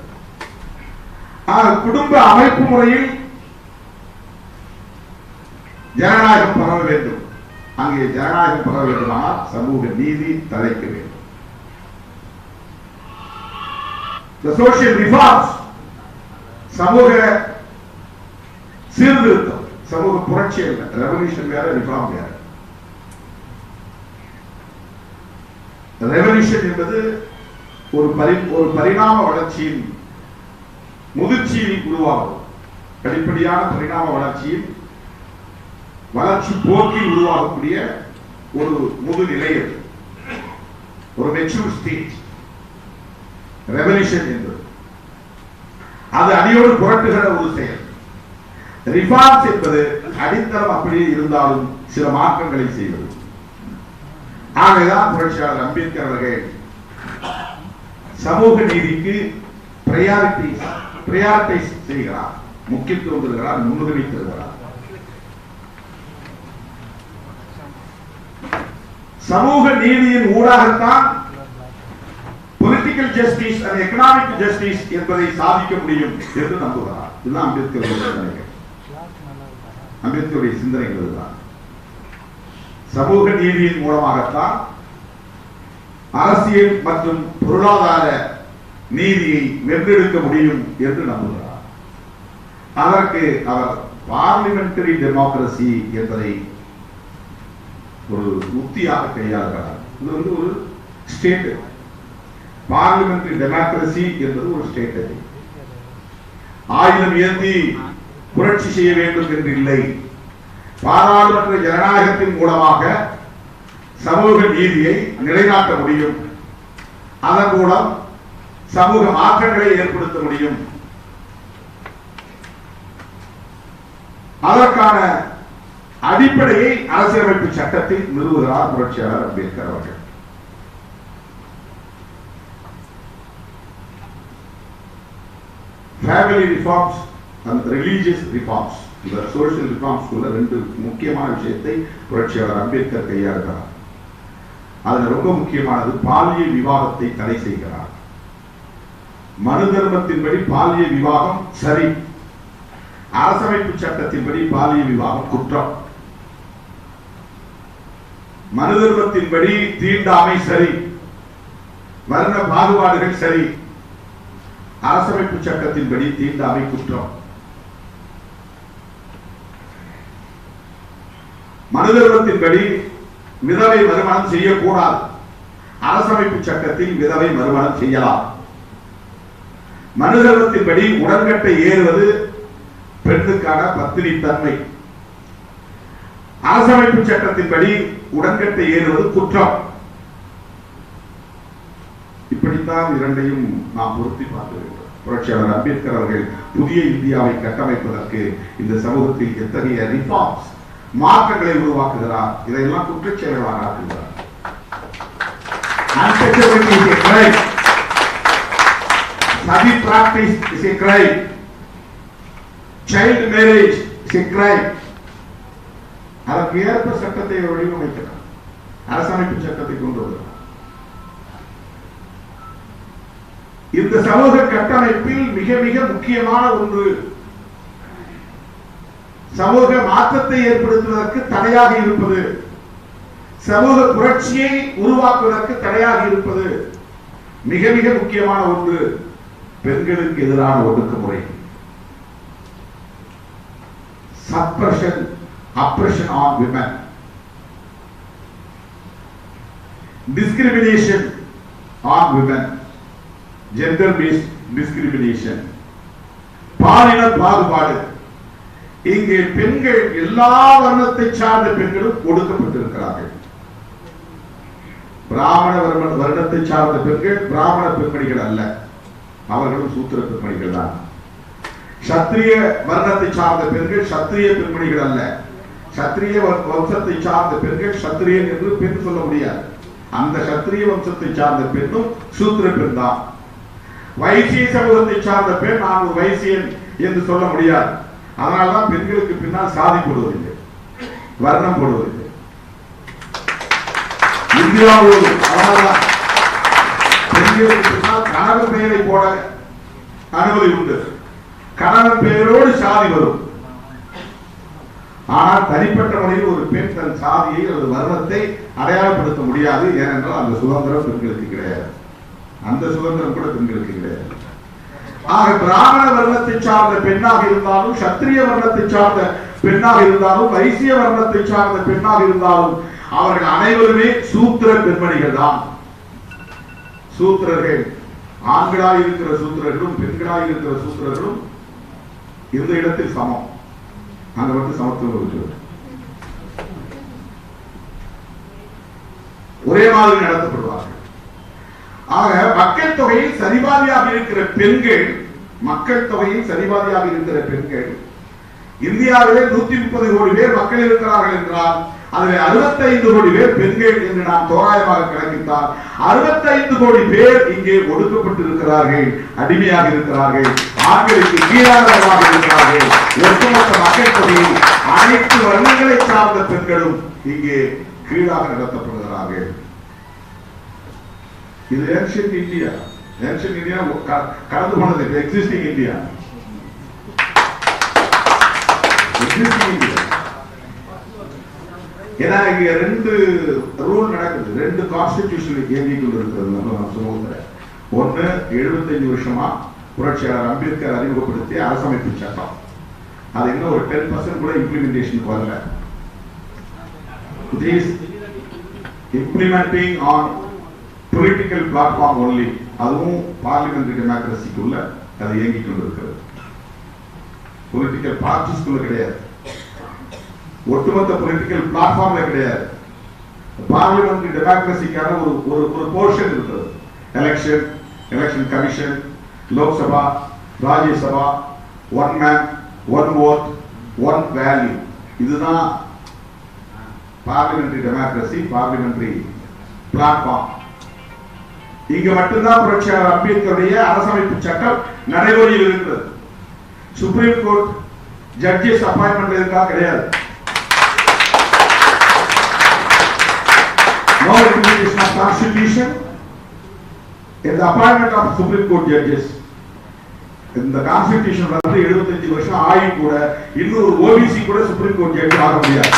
குடும்ப அமைப்பு முறையில் ஜனநாயகம் பரவ வேண்டும். அங்கே ஜனநாயகம் பரவ வேண்டுமானால் சமூக நீதி தழைக்க வேண்டும். சோசியல் ரிஃபார்ம்ஸ், சமூக சீர்திருத்தம், சமூக புரட்சி அல்ல. ரெவல்யூஷன் வேற, ரிஃபார்ம் வேற. ரெவல்யூஷன் என்பது ஒரு பரிணாம வளர்ச்சியின் முதிர்ச்சியில் உருவாகும். படிப்படியான பரிணாம வளர்ச்சியில் வளர்ச்சி போக்கில் உருவாகக்கூடிய ஒரு முதுநிலை, ஒரு மெச்சூர் ஸ்டேஜ் ரெவல்யூஷன் என்பது. அது அடியோடு புரட்டுகிற ஒரு செயல். ரிஃபார்ம்ஸ் என்பது அடித்தளம் அப்படியே இருந்தாலும் சில மாற்றங்களை செய்வது. ஆகவேதான் புரட்சியாளர் அம்பேத்கர் அவர்கள் சமூக நீதிக்கு பிரையாரிட்டைஸ் செய்கிறார், முக்கியத்துவம் தருகிறார், முன்னுரிமை தருகிறார். சமூக நீதியின் ஊடாகத்தான் political justice and economic justice என்பதை சாதிக்க முடியும் என்று நம்புகிறார். இதுதான் அம்பேத்கருடைய சிந்தனைகள். அம்பேத்கருடைய சிந்தனைகள் தான் சமூக நீதியின் மூலமாகத்தான் அரசியல் மற்றும் பொருளாதார நீதியை வென்றெடுக்க முடியும் என்று நம்புகிறார். அதற்கு அவர் பார்லிமெண்டரி டெமோக்ரசி என்பதை ஒரு உத்தியாக கையாளுகிறார். இது ஒரு ஸ்டேட். பார்லிமெண்டரி டெமோக்ரசி என்பது ஒரு ஸ்டேட்டரி. ஆயுதம் ஏந்தி புரட்சி செய்ய வேண்டும் என்று இல்லை. பாராளுமன்ற ஜனநாயகத்தின் மூலமாக சமூக நீதியை நிலைநாட்ட முடியும். அதன் மூலம் சமூக மாற்றங்களை ஏற்படுத்த முடியும். அதற்கான அடிப்படையை அரசியலமைப்பு சட்டத்தில் நிறுவுகிறார் புரட்சியாளர் அம்பேத்கர் அவர்கள். Family reforms and religious reforms, இந்த சோசியல் ரிஃபார்ம்ஸ் உள்ள ரெண்டு முக்கியமான விஷயத்தை புரட்சியாளர் அம்பேத்கர் கையாளுகிறார். அதுல ரொம்ப முக்கியமானது பாலியல் விவாகத்தை தடை செய்கிறார். மனு தர்மத்தின்படி பாலியல் விவாகம் சரி, அரசமைப்பு சட்டத்தின்படி பாலியல் விவாகம் குற்றம். மனு தர்மத்தின்படி தீண்டாமை சரி, வர்ண பாகுபாடுகள் சரி, அரசமைப்பு சட்டத்தின்படி தீண்டாமை குற்றம். மனு தர்மத்தின்படி விதவை மறுமணம் செய்யக்கூடாது, அரசமைப்பு சட்டத்தில் விதவை மறுமணம் செய்யலாம். மனு தர்மத்தின்படி உடன்கட்டை ஏறுவது பெண்ணுக்கான பத்தினி தன்மை, அரசமைப்பு சட்டத்தின்படி உடன்கட்டை ஏறுவது குற்றம். இப்படித்தான் இரண்டையும் நாம் பொருத்தி பார்க்க வேண்டும். புரட்சியாளர் அம்பேத்கர் அவர்கள் புதிய இந்தியாவை கட்டமைப்பதற்கு இந்த சமூகத்தில் எத்தகைய ரிஃபார்ம்ஸ், மாற்றங்களை உருவாக்குகிறார். இதையெல்லாம் குற்றச்செயலாக ஆக்குகிறார். Untouchability is a crime. Sadi practice is a crime. Child marriage is a crime. அதற்கு ஏற்ப சட்டத்தை வடிவமைக்கிறார், அரசமைப்பு சட்டத்தை கொண்டு வருகிறார். இந்த சமூக கட்டமைப்பில் மிக மிக முக்கியமான ஒன்று, சமூக மாற்றத்தை ஏற்படுத்துவதற்கு தடையாக இருப்பது, சமூக புரட்சியை உருவாக்குவதற்கு தடையாக இருப்பது, மிக மிக முக்கியமான ஒன்று பெண்களுக்கு எதிரான ஒடுக்குமுறை. Suppression, oppression on women, discrimination on women, gender based discrimination, பாலின பாகுபாடு. இங்கே பெண்கள் எல்லா வர்ணத்தை சார்ந்த பெண்களும் ஒடுக்கப்பட்டிருக்கிறார்கள். பிராமண வர்ணத்தை சார்ந்த பெண்கள் பிராமண பெண்மணிகள் அல்ல, அவர்களும் சூத்திர பெண்மணிகள் தான். சத்திரிய வர்ணத்தை சார்ந்த பெண்கள் சத்திரிய பெண்மணிகள் அல்ல, சத்திரிய வம்சத்தை சார்ந்த பெண்கள் சத்திரியன் என்று பெண் சொல்ல முடியாது. அந்த சத்திரிய வம்சத்தை சார்ந்த பெண்ணும் சூத்திர பெண் தான். வைசிய சமூகத்தை சார்ந்த பெண் நான் ஒரு வைசியன் என்று சொல்ல முடியாது. அதனால்தான் பெண்களுக்கு பின்னால் சாதி போடுவதில்லை, வர்ணம் போடுவதில்லை. இந்தியாவோடு அதனால்தான் பெண்களுக்கு பின்னால் கணவன் பெயரை போட அனுமதி உண்டு. கணவன் பெயரோடு சாதி வரும். ஆனால் தனிப்பட்ட முறையில் ஒரு பெண் தன் சாதியை அல்லது வர்ணத்தை அடையாளப்படுத்த முடியாது. ஏனென்றால் அந்த சுதந்திரம் பெண்களுக்கு கிடையாது, அந்த சுதந்திரம் கூட பெண்களுக்கு கிடையாது. ஆக பிராமண வர்ணத்தை சார்ந்த பெண்ணாக இருந்தாலும், சத்திரிய வர்ணத்தை சார்ந்த பெண்ணாக இருந்தாலும், வைசிய வர்ணத்தை சார்ந்த பெண்ணாக இருந்தாலும் அவர்கள் அனைவருமே சூத்திர பெண்மணிகள் தான். சூத்திரர்கள் ஆண்களாக இருக்கிற சூத்திரர்களும் பெண்களாக இருக்கிற சூத்திரர்களும் இந்த இடத்தில் சமம். அங்க வந்து சமத்துவம் இருக்கிறது. ஒரே மாதிரி நடத்தப்படுவார்கள். ஆக மக்கள் தொகையில் சரிபாதியாக இருக்கிற பெண்கள், மக்கள் தொகையில் சரிபாதியாக இருக்கிற பெண்கள் இந்தியாவிலே 130 கோடி பேர் மக்கள் இருக்கிறார்கள் என்றால் அதில் 65 கோடி பேர் பெண்கள் என்று நாம் தோராயமாக கணக்கிட்டால் 65 கோடி பேர் இங்கே ஒடுக்கப்பட்டிருக்கிறார்கள், அடிமையாக இருக்கிறார்கள், ஆண்களுக்கு கீழானவர்களாக இருக்கிறார்கள். ஒட்டுமொத்த மக்கள் தொகையில் அனைத்து வர்ணங்களை சார்ந்த பெண்களும் இங்கே கீழாக நடத்தப்படுகிறார்கள். இது ஏன்ஷியன்ட் இந்தியா. ஏன்ஷியன்ட் இந்தியா கடந்து போனது, எக்ஸிஸ்டிங் இந்தியா. ஏன்னா இங்க 2 ரூல் நடக்குது, 2 கான்ஸ்டிடியூஷன் இயங்கிக் கொண்டிருக்கிறது நம்ம சமூகத்துல. ஒன்னு 75 வருஷமா புரட்சியாளர் அம்பேத்கர் அறிமுகப்படுத்திய அரசமைப்பு சட்டம். அது இன்னும் ஒரு 10% கூட இம்ப்ளிமெண்டேஷன் வரல. It is implementing on political platform only. அதுவும் பார்லிமெண்டரி டெமோக்ரஸிக்குள்ள அது இயங்கிக் கொண்டிருக்கிறது, பொலிட்டிக்கல் பார்ட்டிஸ்குள்ள கிடையாது, ஒட்டுமொத்த பொலிட்டிக்கல் பிளாட்ஃபார்ம்ல கிடையாது. பார்லிமெண்டரி டெமோக்ரஸிக்கான ஒரு போர்ஷன் இருக்கிறது. Election commission, Lok Sabha, Rajya Sabha, one man one vote one value. இதுதான் பார்லிமெண்டரி டெமோக்ரஸி, பார்லிமெண்டரி பிளாட்ஃபார்ம். இங்க மட்டும்தான் புரட்சியாளர் அம்பேத்கருடைய அரசமைப்பு சட்டம் நடைமுறையில் இருக்கிறது. சுப்ரீம் கோர்ட் ஜட்ஜஸ் அப்பாயின்மெண்ட் இருக்கா? கிடையாது. No implementation of Constitution in the appointment of Supreme Court judges. இந்த கான்ஸ்டிடியூஷன் வந்து 75 வருஷம் ஆகி கூட இன்னொரு ஓபிசி கூட சுப்ரீம் கோர்ட் ஜட்ஜ் ஆக முடியாது.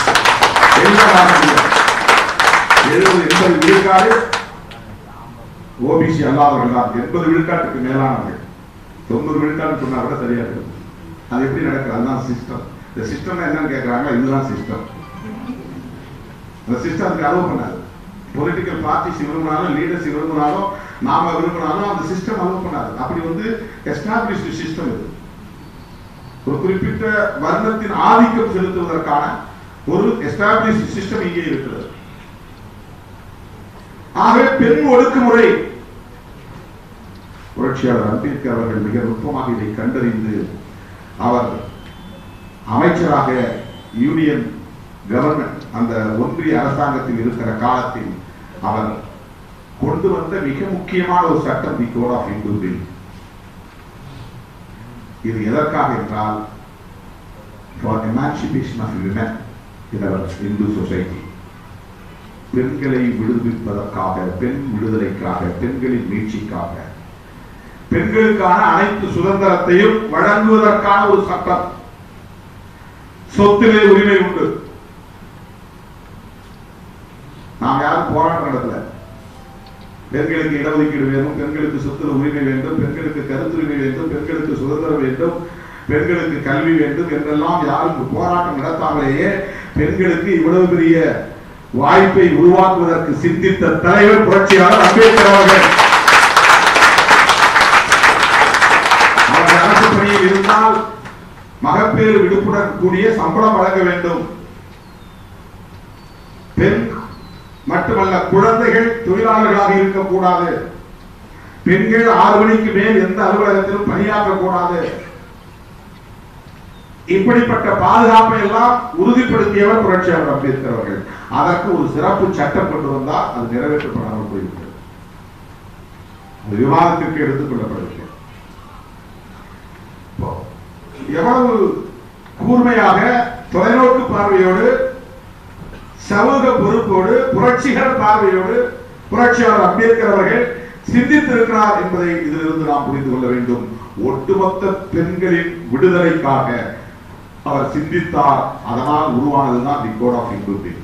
எல்லாம் ஆக முடியாது. 70-80 விழுக்காடு ஓபிசி அல்லாதவர்கள் தான். 80 விழுக்காட்டுக்கு மேலானவர்கள். 90 விழுக்காடு சொன்னா கூட சரியா இருக்கும். அது எப்படி நடக்குது? அதுதான் சிஸ்டம். இந்த சிஸ்டம் என்னன்னு கேட்கறாங்க. இதுதான் சிஸ்டம். அந்த சிஸ்டத்துக்கு அலோவ் பண்ணாது. பொலிட்டிக்கல் பார்ட்டிஸ் விரும்பினாலும், லீடர்ஸ் விரும்பினாலும், நாம விரும்பினாலும் அந்த சிஸ்டம் அலோவ் பண்ணாது. அப்படி வந்து எஸ்டாப்ளிஷ்டு சிஸ்டம் இது. ஒரு குறிப்பிட்ட வர்ணத்தின் ஆதிக்கம் செலுத்துவதற்கான ஒரு எஸ்டாப்ளிஷ்டு சிஸ்டம் இங்கே இருக்கிறது. ஆகவே பெண் ஒடுக்குமுறை புரட்சியாளர் அம்பேத்கர் அவர்கள் மிக நுட்பமாக இதை கண்டறிந்து அவர் அமைச்சராக யூனியன் கவர்மெண்ட் அந்த ஒன்றிய அரசாங்கத்தில் இருக்கிற காலத்தில் அவர் கொண்டு வந்த மிக முக்கியமான ஒரு சட்டம் the code of Hindu bill. இது எதற்காக என்றால் for emancipation of women in our Hindu society. பெண்களை விடுவிப்பதற்காக, பெண் விடுதலைக்காக, பெண்களின் மீட்சிக்காக, பெண்களுக்கான அனைத்து சுதந்திரத்தையும் வழங்குவதற்கான ஒரு சட்டம். சொத்திலே உரிமை உண்டு. நாம் யாரும் போராட்டம் நடத்தல. பெண்களுக்கு இடஒதுக்கீடு வேண்டும், பெண்களுக்கு சொத்துல உரிமை வேண்டும், பெண்களுக்கு கருத்துரிமை வேண்டும், பெண்களுக்கு சுதந்திரம் வேண்டும், பெண்களுக்கு கல்வி வேண்டும் என்றெல்லாம் யாரும் போராட்டம் நடத்தாமலேயே பெண்களுக்கு இவ்வளவு பெரிய வாய்ப்பை உருவாக்குவதற்கு சிந்தித்த தலைவர் புரட்சியாளர் அம்பேத்கர் அவர்கள். அவர்கள் அரசு பணியில் இருந்தால் மகப்பேறு விடுப்புடன் கூடிய சம்பளம் வழங்க வேண்டும். பெண் மட்டுமல்ல, குழந்தைகள் தொழிலாளர்களாக இருக்கக்கூடாது. பெண்கள் 6 மணிக்கு மேல் எந்த அலுவலகத்திலும் பணியாற்றக்கூடாது. இப்படிப்பட்ட பாதுகாப்பை எல்லாம் உறுதிப்படுத்தியவர் புரட்சியாளர் அம்பேத்கர் அவர்கள். அதற்கு ஒரு சிறப்பு சட்டம் கொண்டு வந்தால் அது நிறைவேற்றப்படாமல் போய்விட்டது. அது விவாதத்திற்கு எடுத்துக் கொள்ளப்படுகிறது. எவ்வளவு கூர்மையாக, தொலைநோக்கு பார்வையோடு, சமூக பொறுப்போடு, புரட்சிகர பார்வையோடு புரட்சியாளர் அம்பேத்கர் அவர்கள் சிந்தித்திருக்கிறார் என்பதை இதிலிருந்து நாம் புரிந்து கொள்ள வேண்டும். ஒட்டுமொத்த பெண்களின் விடுதலைக்காக அவர் சிந்தித்தார். அதனால் உருவானதுதான் தி கோட் ஆஃப் இந்து பில்.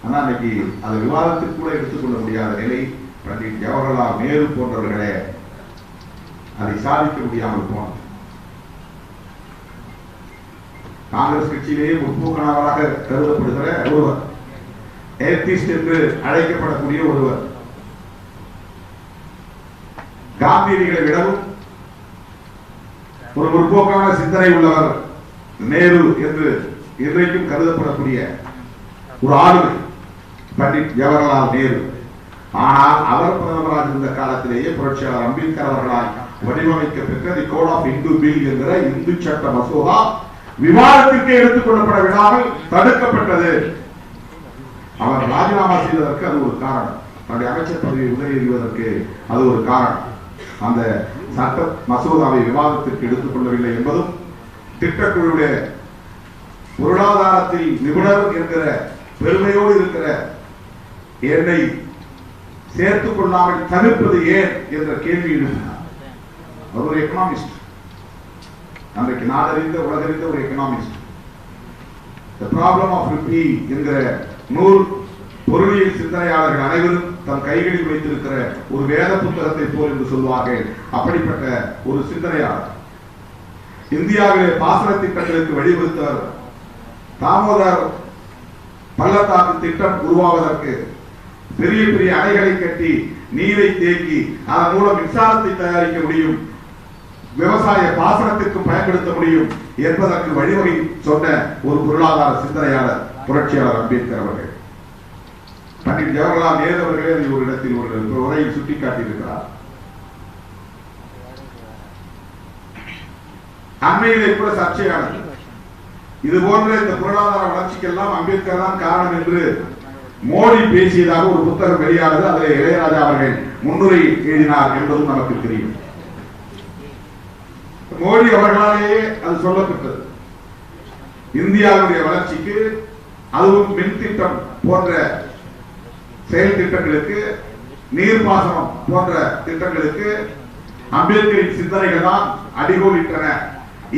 ஆனா இன்னைக்கு அது விவாதத்துக்கு கூட எடுத்துக்கொள்ள முடியாத நிலை. பண்டிட் ஜவஹர்லால் நேரு போன்றவர்களே அதை சாதிக்க முடியாமல் போனது. காங்கிரஸ் கட்சியிலேயே முற்போக்கானவராக கருதப்படுகிற ஒருவர், ஏத்திஸ்ட் என்று அழைக்கப்படக்கூடிய ஒருவர், காந்தியடிகளை விடவும் ஒரு முற்போக்கான சிந்தனை உள்ளவர் நேரு என்று இன்றைக்கும் கருதப்படக்கூடிய ஒரு ஆளுமை பண்டிட் ஜவஹர்லால் நேரு. ஆனால் அவர் பிரதமராக இருந்த காலத்திலேயே புரட்சியாளர் அம்பேத்கர் அவர்களால் வடிவமைக்கப்பட்ட தி கோட் ஆஃப் இந்து பில் என்கிற இந்து சட்ட மசோதா விவாதத்திற்கு எடுத்துக் கொள்ளப்பட விடாமல் தடுக்கப்பட்டது. அவர் ராஜினாமா செய்வதற்கு அது ஒரு காரணம். தன்னுடைய அமைச்சர் பதவியை உதவியதற்கு அது ஒரு காரணம். அந்த சட்ட மசோதாவை விவாதத்திற்கு எடுத்துக் கொள்ளவில்லை என்பதும் திட்டக்குழுவுடைய பொருளாதாரத்தில் நிபுணர் என்கிற பெருமையோடு இருக்கிற என்னை சேர்த்துக் கொள்ளாமல் தவிர்ப்பது ஏன் என்ற கேள்வி எழுப்பினார். அவர் ஒரு எக்கனாமிஸ்ட், அன்றைக்கு நாடறிந்த உலகறிந்த ஒரு economist. The problem of rupee என்கிற நூல் பொருளியல் சிந்தனையாளர்கள் அனைவரும் தன் கைகளில் வைத்திருக்கிற ஒரு வேத புத்தகத்தை போல் என்று சொல்வார்கள். அப்படிப்பட்ட ஒரு சிந்தனையாளர். இந்தியாவிலே பாசன திட்டங்களுக்கு வழிவகுத்தவர். தாமோதர் பள்ளத்தாக்கு திட்டம் உருவாவதற்கு பெரிய பெரிய அணைகளை கட்டி நீரை தேக்கி அதன் மூலம் மின்சாரத்தை தயாரிக்க முடியும், விவசாய பாசனத்திற்கு பயன்படுத்த முடியும் என்பதற்கு வழிவகை சொன்ன ஒரு பொருளாதார சிந்தனையாளர் புரட்சியாளர் அம்பேத்கர் அவர்கள். பண்டிட் ஜவஹர்லால் நேரு அவர்களே அதை ஒரு இடத்தில் ஒரு உரையில் சுட்டிக்காட்டியிருக்கிறார். அண்மையிலே கூட சர்ச்சையானது. இது போன்ற இந்த பொருளாதார வளர்ச்சிக்கெல்லாம் அம்பேத்கர் தான் காரணம் என்று மோடி பேசியதாக ஒரு புத்தகம் வெளியானது. அதில் இளையராஜா அவர்கள் முன்னுரை எழுதினார் என்பதும் நமக்கு தெரியும். மோடி அவர்களாலேயே அது சொல்லப்பட்டது. இந்தியாவுடைய வளர்ச்சிக்கு, அதுவும் மின் திட்டம் போன்ற செயல் திட்டங்களுக்கு, நீர்ப்பாசனம் போன்ற திட்டங்களுக்கு அம்பேத்கரின் சிந்தனைகள் தான் அடிகோலிட்டன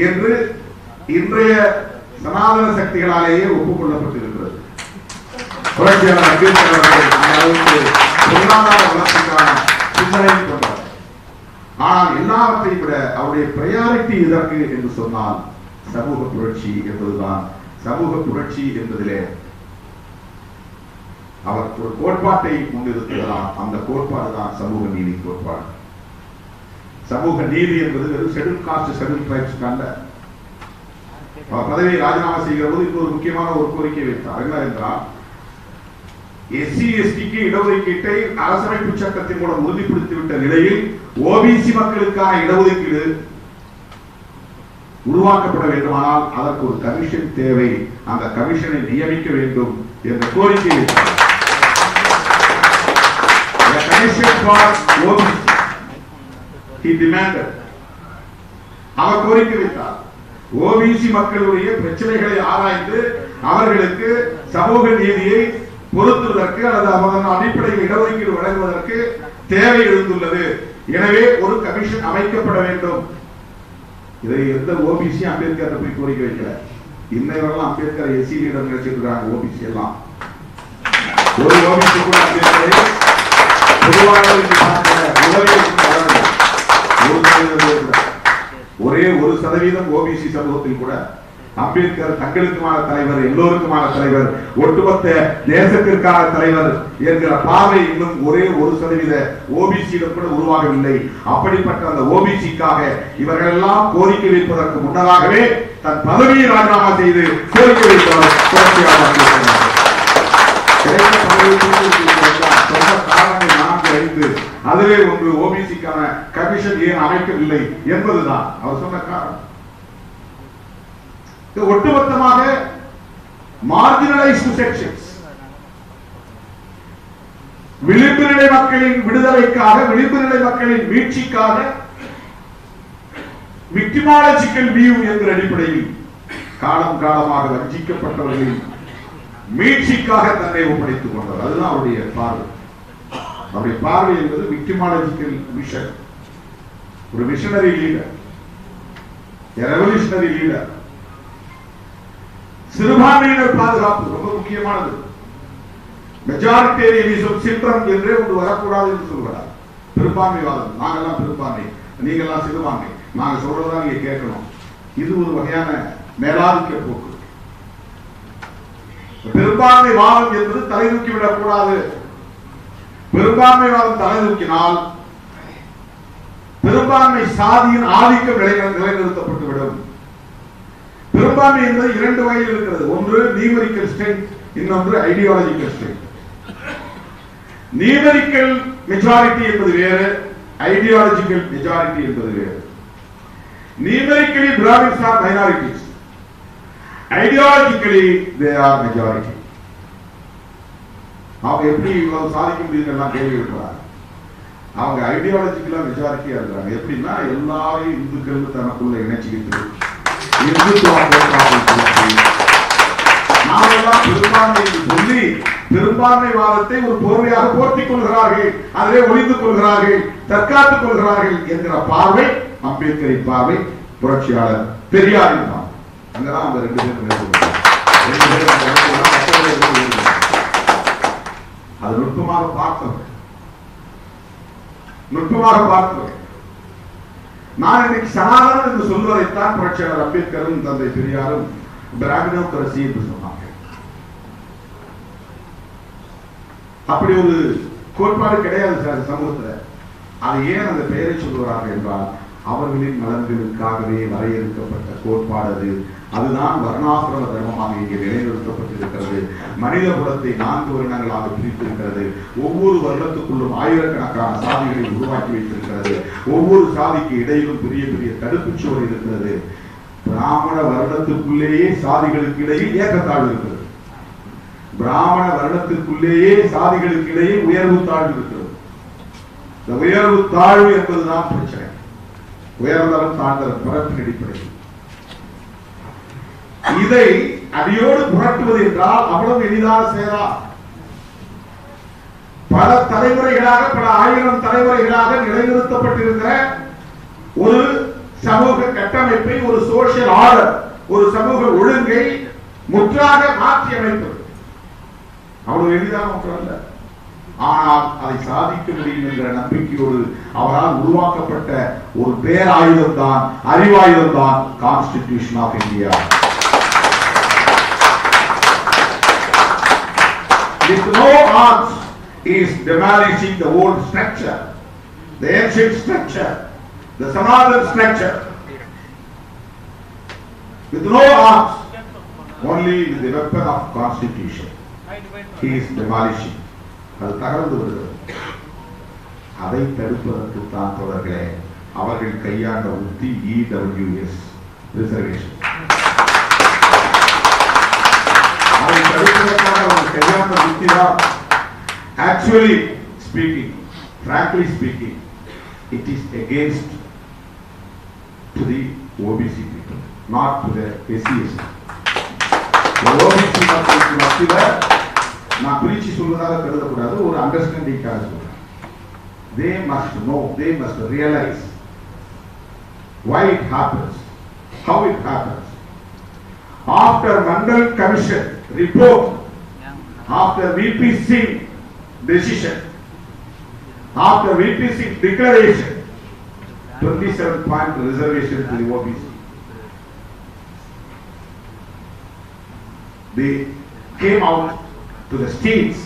என்று இன்றைய சனாதன சக்திகளாலேயே ஒப்புக்கொள்ளப்பட்டிருக்கிறது. புரட்சியாளர் அம்பேத்கர் அவர்கள் பொருளாதார வளர்ச்சிக்கான சிந்தனை கொண்டார். ஆனால் எல்லாவற்றையும் விட அவருடைய பிரையாரிட்டி எதற்கு என்று சொன்னால் சமூக புரட்சி என்பதுதான். சமூக புரட்சி என்பதிலே அவர் ஒரு கோட்பாட்டை முன்னிறுத்துகிறார். அந்த கோட்பாடு தான் சமூக நீதி கோட்பாடு. சமூக நீதி என்பது வெறும் ஷெட்யூல் காஸ்ட், ஷெட்யூல் டிரைப்ஸ் அல்ல. அவர் பதவியை ராஜினாமா செய்கிற போது இன்னொரு முக்கியமான ஒரு கோரிக்கை வைத்தார். என்ன என்றால், எஸ்சி எஸ்டிக்கு இடஒதுக்கீட்டை அரசமைப்பு சட்டத்தின் மூலம் உறுதிப்படுத்திவிட்ட நிலையில் ஓபிசி மக்களுக்கான இடஒதுக்கீடு உருவாக்கப்பட வேண்டுமானால் அதற்கு ஒரு கமிஷன் தேவை, அந்த கமிஷனை நியமிக்க வேண்டும் என்ற கோரிக்கை வைத்தார். அவர் கோரிக்கை வைத்தார். ஓபிசி மக்களுடைய பிரச்சனைகளை ஆராய்ந்து அவர்களுக்கு சமூக நீதியை பொருத்துவதற்கு அல்லது அதன் அடிப்படையில் இடஒதுக்கீடு வழங்குவதற்கு தேவை எழுந்துள்ளது. எனவே ஒரு கமிஷன் அமைக்கப்பட வேண்டும். இதை எந்த ஓபிசி அம்பேத்கர் போய் கோரிக்கை வைக்கல. இன்னை வரலாம் அம்பேத்கர் எஸ்சியிடம் நினைச்சிருக்கிறாங்க. ஓபிசி எல்லாம் ஒரு ஓபிசி கூட அம்பேத்கரை பொதுவாக ஒரே 1% ஓபிசி சமூகத்தில் கூட அம்பேத்கர் தங்களுக்குமான தலைவர், எல்லோருக்குமான தலைவர், ஒட்டுமொத்த தேசத்திற்கான தலைவர் என்கிற பார்வை இன்னும் ஒரே 1% ஓபிசியிடம் கூட உருவாகவில்லை. அப்படிப்பட்ட அந்த ஓபிசிக்காக இவர்கள் எல்லாம் கோரிக்கை வைப்பதற்கு முன்னதாகவே தன் பதவியை ராஜினாமா செய்து கோரிக்கை வைத்தவர் அதுவே ஒன்று ஓபிசிக்கான கமிஷன் ஏன் அமைக்கவில்லை என்பதுதான் அவர் சொன்ன காரணம். ஒட்டுமொத்தமாக மார்ஜினலைஸ்டு செக்ஷன்ஸ், விளிம்பு நிலை மக்களின் விடுதலைக்காக, விளிம்பு நிலை மக்களின் மீட்சிக்காக விக்டிமாலஜிக்கல் வியூ என்கிற அடிப்படையில் காலம் காலமாக வஞ்சிக்கப்பட்டவர்களின் மீட்சிக்காக தன்னை ஒப்படைத்துக் கொண்டவர். அதுதான் அவருடைய பார்வை. அவருடைய பார்வை என்பது விக்டிமாலஜிக்கல் விஷன். ஒரு மிஷனரி லீடர், ரெவல்யூஷனரி லீடர். சிறுபான்மையினர் பாதுகாப்பு ரொம்ப முக்கியமானது. மெஜாரிட்டேரியனிசம் சிண்ட்ரம் என்றே ஒன்று வரக்கூடாது என்று சொல்கிறார். பெரும்பான்மைவாதம், நாங்கெல்லாம் பெரும்பான்மை, நீங்கெல்லாம் சிறுபான்மை, நாங்க சொல்றதா நீங்க கேட்கணும். இது ஒரு வகையான மேலாதிக்க போக்கு. பெரும்பான்மைவாதம் என்பது தலை தூக்கிவிடக் கூடாது. பெரும்பான்மைவாதம் தலை தூக்கினால் பெரும்பான்மை சாதியின் ஆதிக்கம் நிலைநிறுத்தப்பட்டுவிடும். பெரும்பான்மை என்பது 2 வகையில் இருக்கிறது. ஒன்று நியூமெரிக்கல் ஸ்ட்ரெங்த், இன்னொன்று ஐடியாலஜிக்கல் ஸ்ட்ரெங்த். நியூமெரிக்கல் மெஜாரிட்டி என்பது வேறு, ஐடியாலஜிக்கல் மெஜாரிட்டி என்பது வேறு. Numerically Brahmins are minorities, ideologically they are majority. அவங்க எப்படி இவ்வளவு சாதிக்க முடியும் எல்லாம் கேள்வி இருக்கிறாங்க. அவங்க ஐடியாலஜிக்கலா மெஜாரிட்டியா இருக்கிறாங்க. எப்படின்னா எல்லாரையும் இந்துக்கள் தனக்குள்ள இணைச்சிக்கிட்டு நாமெல்லாம் பெரும்பான்மை சொல்லி பெரும்பான்மைவாதத்தை ஒரு போர்வையாக போர்த்திக் கொள்கிறார்கள், அதிலே ஒளிந்து கொள்கிறார்கள், தற்காத்துக் கொள்கிறார்கள் என்கிற பார்வை அம்பேத்கரின் பார்வை, புரட்சியாளர் பெரியாரின் பார்வை. அங்கதான் அந்த 2 பேரும் அது நுட்பமாக பார்த்தவர். நான் இன்னைக்கு சனாதனம் என்று சொல்வதைத்தான் புரட்சியாளர் அம்பேத்கரும் தந்தை பெரியாரும் பிராமணோக்கரசி என்று சொன்னாங்க. அப்படி ஒரு கோட்பாடு கிடையாது சார் சமூகத்தில். அது ஏன் அந்த பெயரை சொல்லுகிறார்கள் என்றால் அவர்களின் நலன்களுக்காகவே வரையறுக்கப்பட்ட கோட்பாடு அது. அதுதான் வர்ணாசிரம தர்மமாக இங்கே நிலைநிறுத்தப்பட்டிருக்கிறது. மனித குலத்தை 4 வருடங்களாக பிரித்திருக்கிறது. ஒவ்வொரு வருடத்துக்குள்ளும் ஆயிரக்கணக்கான சாதிகளை உருவாக்கி வைத்திருக்கிறது. ஒவ்வொரு சாதிக்கு இடையிலும் பெரிய பெரிய தடுப்புச் சுவர் இருக்கிறது. பிராமண வருடத்துக்குள்ளேயே சாதிகளுக்கு இடையில் ஏற்றத்தாழ்வு இருக்கிறது. பிராமண வருடத்திற்குள்ளேயே சாதிகளுக்கு இடையே உயர்வு தாழ்வு இருக்கிறது. இந்த உயர்வு தாழ்வு என்பதுதான் பிரச்சனை. உயர்ந்தவன் தாழ்ந்தவன் பிறப்பின் அடிப்படையில். இதை அடியோடு புரட்டுவது என்றால் அவ்வளவு எளிதான செயலா? பல தலைமுறைகளாக, பல ஆயிரம் தலைமுறைகளாக நிலைநிறுத்தப்பட்டிருக்கிற ஒரு சமூக கட்டமைப்பை, ஒரு சோசியல் ஆர்டர், ஒரு சமூக ஒழுங்கை முற்றாக மாற்றி அமைப்பது அவ்வளவு எளிதான ஒன்று அல்ல. ஆனால் அதை சாதிக்க முடியும் என்ற நம்பிக்கையோடு அவரால் உருவாக்கப்பட்ட ஒரு பேராயுதம் தான், அறிவாயுதம் தான் constitution of India. With no arms is demolishing the old structure, the ancient structure, the Sanatan structure. With no arms, only with the weapon of constitution, he is demolishing. அது தகர்ந்து வருகிறது. அதை தடுப்பதற்கு தான் தொடர்களே அவர்கள் கையாண்ட உத்தி EWS ரிசர்வேஷன். அதை தடுப்பதற்காக அவர்கள் கையாண்ட உத்தி தான். Actually speaking, frankly speaking, it is against to the OBC people, not to the SC/ST. OBC மக்களுக்கு மத்தியில் நான் பிரிச்சு சொல்வதாக கருதக்கூடாது, ஒரு அண்டர்ஸ்டாண்டிங்காக சொல்றேன். They must know, they must realize why it happens, how it happens. After Mandal Commission report, after VP Singh decision, after VP Singh declaration, 27-point reservation to the OBC. They came out to the states.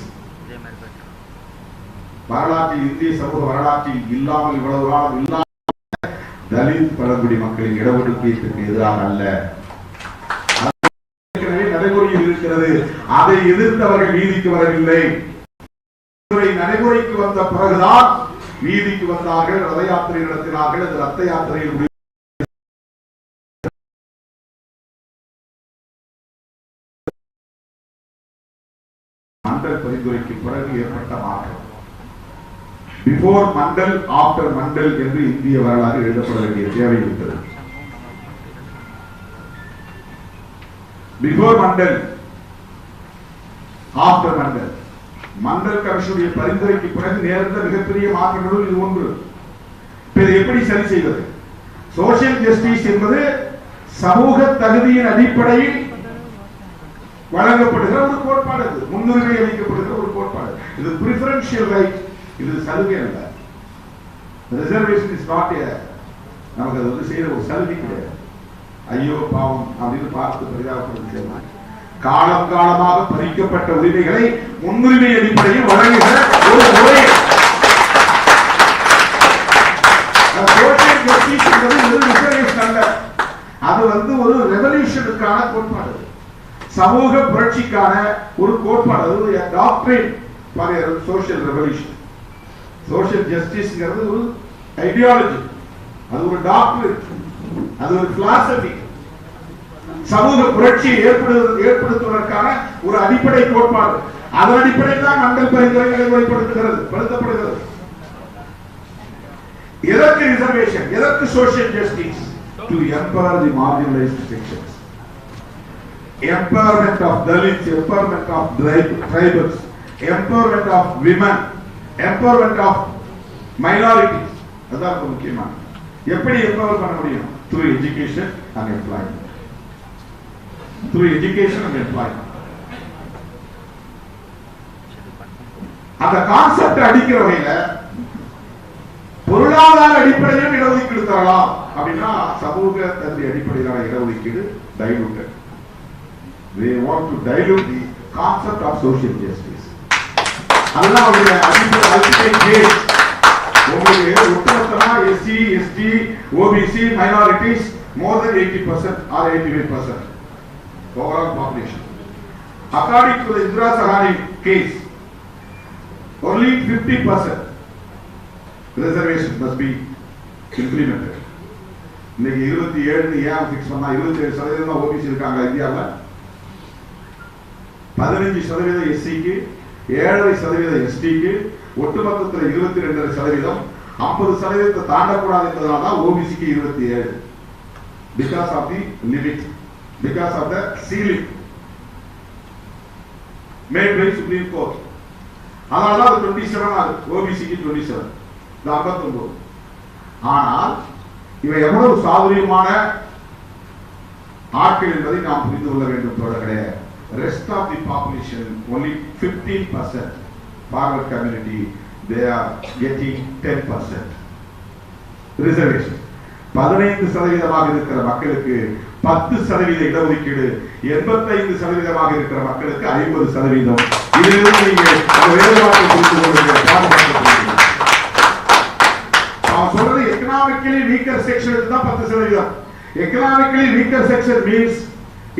வரலாற்றில், இந்திய சமூக வரலாற்றில் இல்லாமல் இவ்வளவு காலம் இல்லாமல் தலித் பழங்குடி மக்களின் இடஒதுக்கீட்டுக்கு எதிராக அல்ல, நடைமுறையில் இருக்கிறது. அதை எதிர்த்தவர்கள் வீதிக்கு வரவில்லை. நடைமுறைக்கு வந்த பிறகுதான் வீதிக்கு வந்தார்கள், ரத யாத்திரை நடத்தினார்கள். அந்த ரத்த யாத்திரையில் மண்டல் பரிந்துரைக்கு பிறகு ஏற்பட்ட மாற்றம். பிஃபோர் மண்டல், ஆஃப்டர் மண்டல் என்று இந்திய வரலாறு எழுதப்பட வேண்டிய தேவை இருக்கிறது. Before Mandal, after Mandal. மண்டல் கமிஷனுடைய பரிந்துரைக்கு பிறகு நேர்ந்த மிகப்பெரிய மாற்றங்களும் இது ஒன்று. இதை எப்படி சரி செய்வது? சோசியல் ஜஸ்டிஸ் என்பது சமூக தகுதியின் அடிப்படையில் வழங்கப்படுகிற ஒரு கோட்பாடு, முன்னுரிமை அளிக்கப்படுகிற ஒரு கோட்பாடு. இது பிரிஃபரன்ஷியல் ரைட், இது சலுகை அல்ல. ரிசர்வேஷன் இஸ் நாட் எ, நமக்கு அது செய்யற ஒரு சலுகை கிடையாது. ஐயோ பாவம் அப்படின்னு பார்த்து பரிதாபப்படுத்த, காலம் காலமாக பறிக்கப்பட்ட உரிமைகளை முன்னுரிமை அடிப்படையில் வழங்குகிற ஒரு முறை. சோசியல் ஜஸ்டிஸ் என்பது ரிசர்வேஷன் அல்ல, அது ஒரு ரெவல்யூஷனுக்கான கோட்பாடு, சமூக புரட்சிக்கான ஒரு கோட்பாடு. அது ஒரு doctrine for a social revolution. Social ஜஸ்டிஸ்ங்கிறது ஒரு ஐடியாலஜி, அது ஒரு டாக்ட்ரின், அது ஒரு பிலாசபி. சமூக புரட்சியை ஏற்படுத்துவதற்கான ஒரு அடிப்படை கோட்பாடு. அதன் அடிப்படையில் தான் மண்டல் பரிந்துரை நடைமுறைப்படுத்தப்படுகிறது. எதற்கு ரிசர்வேஷன், எதற்கு social justice? To empower the marginalised sections, empowerment of Dalits, empowerment of tribals, empowerment of women, empowerment of minorities. அதான் முக்கியமான. எப்படி எம்பவர் பண்ண முடியும்? through education and employment. through education and employment. அந்த கான்செப்ட் அடிக்கிற வகையில பொருளாதார அடிப்படையில் இடஒதுக்கீடு தரலாம் அப்படின்னா சமூக தகுதி அடிப்படையிலான இடஒதுக்கீடு diluted. They want to dilute the concept of social justice. அதெல்லாம் அவருடைய அல்டிமேட் கேஸ். உங்களுக்கு ஒட்டுமொத்தமா SC, ST, OBC, minorities more than 80% or 85% overall population. According to the Indira Sahani case, only 50% reservation must be implemented. இன்னைக்கு 27 ஏன் ஃபிக்ஸ் பண்ணா 27% தான் ஓபிசி இருக்காங்க இந்தியாவில். 15% எஸ்சிக்கு, 7.5% எஸ்டிக்கு, ஒட்டுமொத்தத்தில் 22.5%, 50% தாண்டக்கூடாது என்பதனால தான் ஓபிசிக்கு 27. Because of the limit, because of the ceiling made by Supreme Court. அதனால அது 27 ஆகுது, ஓபிசிக்கு 27, 59. ஆனால் இவை எவ்வளவு சாதுரியமான ஆட்கள் என்பதை நாம் புரிந்து கொள்ள வேண்டும் தோழர்களே. Rest of the population, only 15% forward community, they are getting 10% reservation. 15% இருக்கிற மக்களுக்கு 10% இடஒதுக்கீடு, 85% இருக்கிற மக்களுக்கு 50%. இதிலிருந்து நீங்கள் வேறுபாட்டை புரிந்து கொள்ளுங்கள். அவன் சொல்றது எக்கனாமிக்கலி வீக்கர் செக்ஷனுக்கு தான் 10%. Economically weaker section means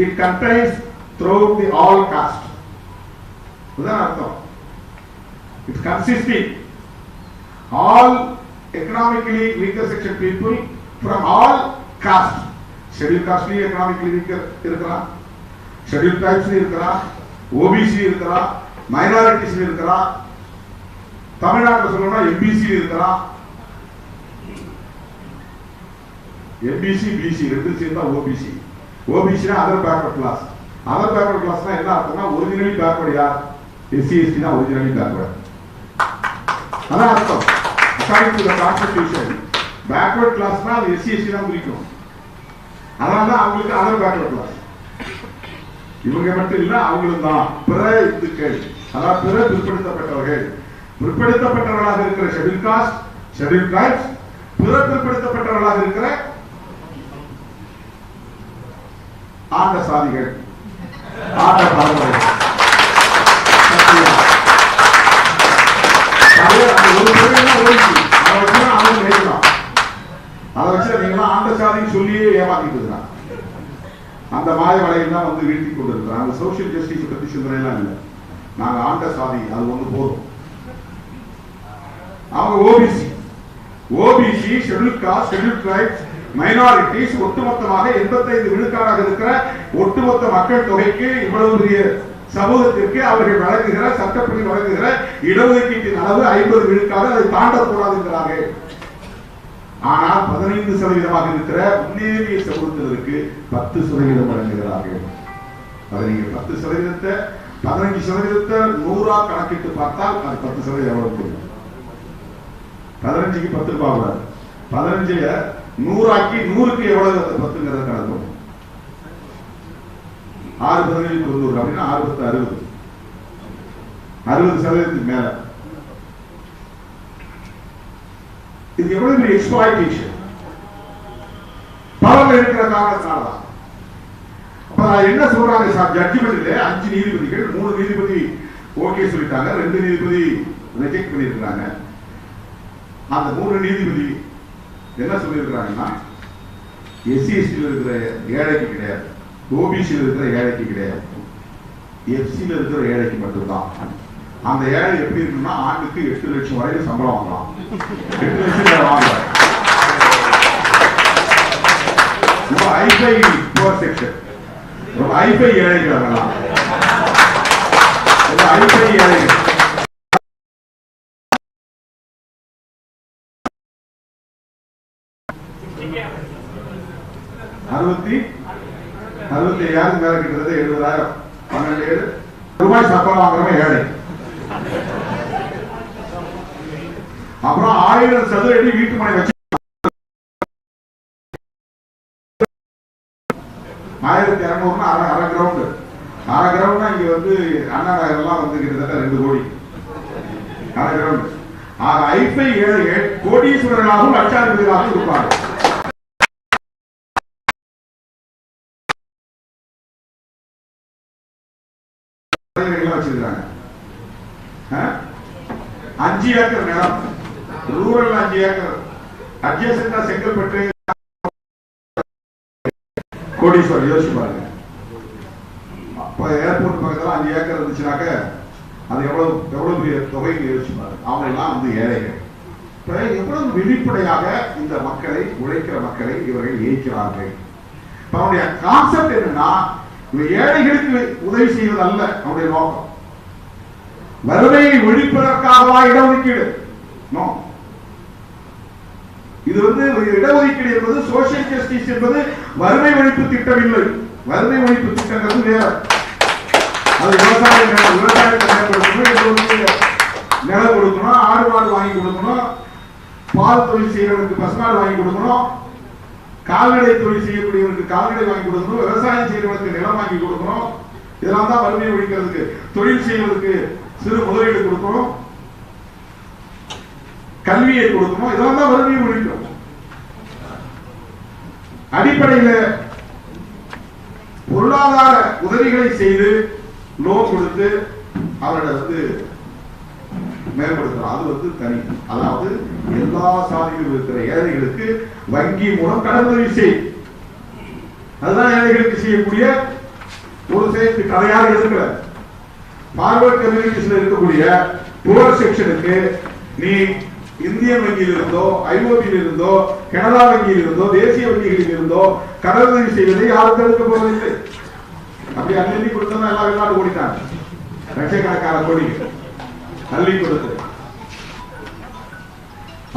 it contains throughout the all caste. இதுதான் அர்த்தம். It consisting all economically weaker section people from all caste. Scheduled caste economically weaker இருக்கலாம், scheduled tribes இருக்கலாம், OBC இருக்கலாம், minorities இருக்கலாம், தமிழ்நாட்டில் சொல்லணும்னா MBC இருக்கலாம். MBC BC ரெண்டு சேர்ந்தா OBC. OBC னா other backward class. Other backward கிளாஸ்னா என்ன அர்த்தம்னா ஒரிஜினலி பேக்வர்ட் யார்? SC ST தான் ஒரிஜினலி பேக்வர்ட். அதான் அர்த்தம். According to the constitution, backward classனா அது SC ST தான் குறிக்கும். அதனால தான் அவங்களுக்கு அதர் பேக்வர்ட் கிளாஸ். இவங்க மட்டும் இல்ல, அவங்களும் தான் பிற இந்துக்கள், அதாவது பிற பிற்படுத்தப்பட்டவர்கள். பிற்படுத்தப்பட்டவர்களாக இருக்கிற ஷெட்யூல் காஸ்ட், ஷெட்யூல் ட்ரைப்ஸ், பிற பிற்படுத்தப்பட்டவர்களாக இருக்கிற ஆண்ட சாதிகள், ஆண்ட பரம்பரை. அதை வச்சு நீங்க ஆண்ட சாதின்னு சொல்லியே ஏமாத்திட்டு இருக்கிறான். அந்த மாய வலையில் தான் வந்து வீழ்த்தி கொண்டிருக்கிறான். அந்த சோசியல் ஜஸ்டிஸ் பத்தி சிந்தனைலாம் இல்லை. நாங்க ஆண்ட சாதி, அது ஒண்ணு போதும். அவங்க OBC, OBC, schedule cost, schedule tribes, minorities ஒட்டுமொத்தமாக 85 விழுக்காடாக இருக்கிற ஒட்டுமொத்த மக்கள் தொகைக்கு, இவ்வளவு பெரிய சமூகத்திற்கு அவர்கள் வழங்குகிற சட்டப்படி வழங்குகிற இடஒதுக்கீட்டின் அளவு 50 விழுக்காடு, அதை தாண்டக்கூடாது என்கிறார்கள். ஆனால் 15% இருக்கிற முன்னேறிய சமூகத்தினருக்கு 10% வழங்குகிறார்கள். அதை நீங்க 10%, 15% 100 கணக்கிட்டு பார்த்தால் அது 10% எவ்வளவு தெரியும்? 15க்கு 10 ரூபாய், 15 100 ஆக்கி 100க்கு எவ்வளவு அந்த 10ங்கிறத கணக்கும். 6 15 90 அப்படின்னா 6 10 60% மேல. இது எவ்வளவு பெரிய எக்ஸ்ப்ளாய்டேஷன் பவர்ல இருக்கிற காரணத்தினால. அப்ப என்ன சொல்றாங்க சார்? ஜட்ஜ்மெண்ட்ல 5 நீதிபதிகள், 3 நீதிபதி ஓகே சொல்லிட்டாங்க, 2 நீதிபதி ரிஜெக்ட் பண்ணிருக்காங்க. அந்த 3 நீதிபதி என்ன சொல்லியிருக்கிறாங்கன்னா, எஸ்சி எஸ்டியில் இருக்கிற ஏழைக்கு கிடையாது, ஓபிசியில் இருக்கிற ஏழைக்கு கிடையாது, எஃப்சியில் இருக்கிற ஏழைக்கு மட்டும்தான். அந்த ஏழை எப்படி இருக்குன்னா ஆண்டுக்கு 8 லட்சம் வரைக்கும் சம்பளம் வாங்கலாம். 8 லட்சம் வாங்கலாம். ரொம்ப ஹைஃபை புவர் செக்ஷன், ரொம்ப ஹைஃபை ஏழைகள், அதெல்லாம் ரொம்ப ஹைஃபை ஏழைகள். அறுபத்தி ஐயாயிரம் மேல கிட்டத்தட்ட 70,000, 12,000 ரூபாய் சம்பளம் வாங்குறவங்க ஏழை. அப்புறம் 1000 சதுர அடி வீட்டு மனை வச்சு 1200 அரை கிரவுண்ட், அரை கிரவுண்ட்னா இங்க வந்து அண்ணா நகர் எல்லாம் வந்து கிட்டத்தட்ட 2 கோடி அரை கிரவுண்ட். ஐஃபை ஏழைகள் கோடீஸ்வரர்களாகவும் லட்சாதிபதிகளாகவும் இருப்பாங்க. வச்சிருக்காங்க 5 ஏக்கர் நிலம், ரூரல் 5 ஏக்கர், அட்ஜசன்டா செங்கல்பட்டு கோடீஸ்வரர் யோசிச்சு பாருங்க. ஏர்போர்ட் பக்கத்துல 5 ஏக்கர் இருந்துச்சுனாக்க அது எவ்வளவு பெரிய தொகைன்னு யோசிச்சு பாருங்க. அவங்க எல்லாம் வந்து ஏழைகள். எவ்வளவு வெளிப்படையாக இந்த மக்களை, உழைக்கிற மக்களை இவர்கள் ஏற்கிறார்கள். அவனுடைய கான்செப்ட் என்னன்னா, ஏழைகளுக்கு உதவி செய்வது அல்ல அவனுடைய நோக்கம். வறுமையை ஒழிப்பதற்காகவா இடஒதுக்கீடு? இது வந்து இடஒதுக்கீடு என்பது சோசியல் ஜஸ்டிஸ் என்பது வறுமை ஒழிப்பு திட்டம் இல்லை. வறுமை ஒழிப்பு திட்டங்கிறது வேற. அது விவசாயத்தை நிலம் கொடுக்கணும், ஆடு மாடு வாங்கி கொடுக்கணும், பால் தொழில் செய்யறவருக்கு பசுமாடு வாங்கி கொடுக்கணும், கால்நடை தொழில் செய்யக்கூடியவருக்கு கால்நடை வாங்கி கொடுக்கணும், விவசாயம் செய்யறவருக்கு நிலம் வாங்கி கொடுக்கணும். இதெல்லாம் தான் வறுமையை ஒழிக்கிறதுக்கு. தொழில் செய்வதற்கு சிறு முதலீடு கொடுக்கணும், கல்வியை கொடுக்கணும். இதெல்லாம் தான் வறுமையை ஒழிக்கும். அடிப்படையில் பொருளாதார உதவிகளை செய்து லோன் கொடுத்து அவர்களை வந்து மேம்படுத்தலாம். அது வந்து தனி. அதாவது எல்லா சாதியிலும் இருக்கிற ஏழைகளுக்கு வங்கி மூலம் கடன் உதவி செய். அதுதான் ஏழைகளுக்கு செய்யக்கூடிய ஒரு செயல். கதையாக இருக்கிற பார்வர்ட் கம்யூனிட்டிஸ்ல இருக்கக்கூடிய புவர் செக்ஷனுக்கு நீ இந்திய வங்கியில் இருந்தோ, ஐஓபியில் இருந்தோ, கனடா வங்கியில் இருந்தோ, தேசிய வங்கிகளில் இருந்தோ கடன் உதவி செய்வதை யாரும் தடுக்க போவதில்லை. அப்படி அள்ளி கொடுத்தா எல்லா வெளிநாடு ஓடிட்டாங்க. லட்சக்கணக்கான கோடி அள்ளி கொடுத்து.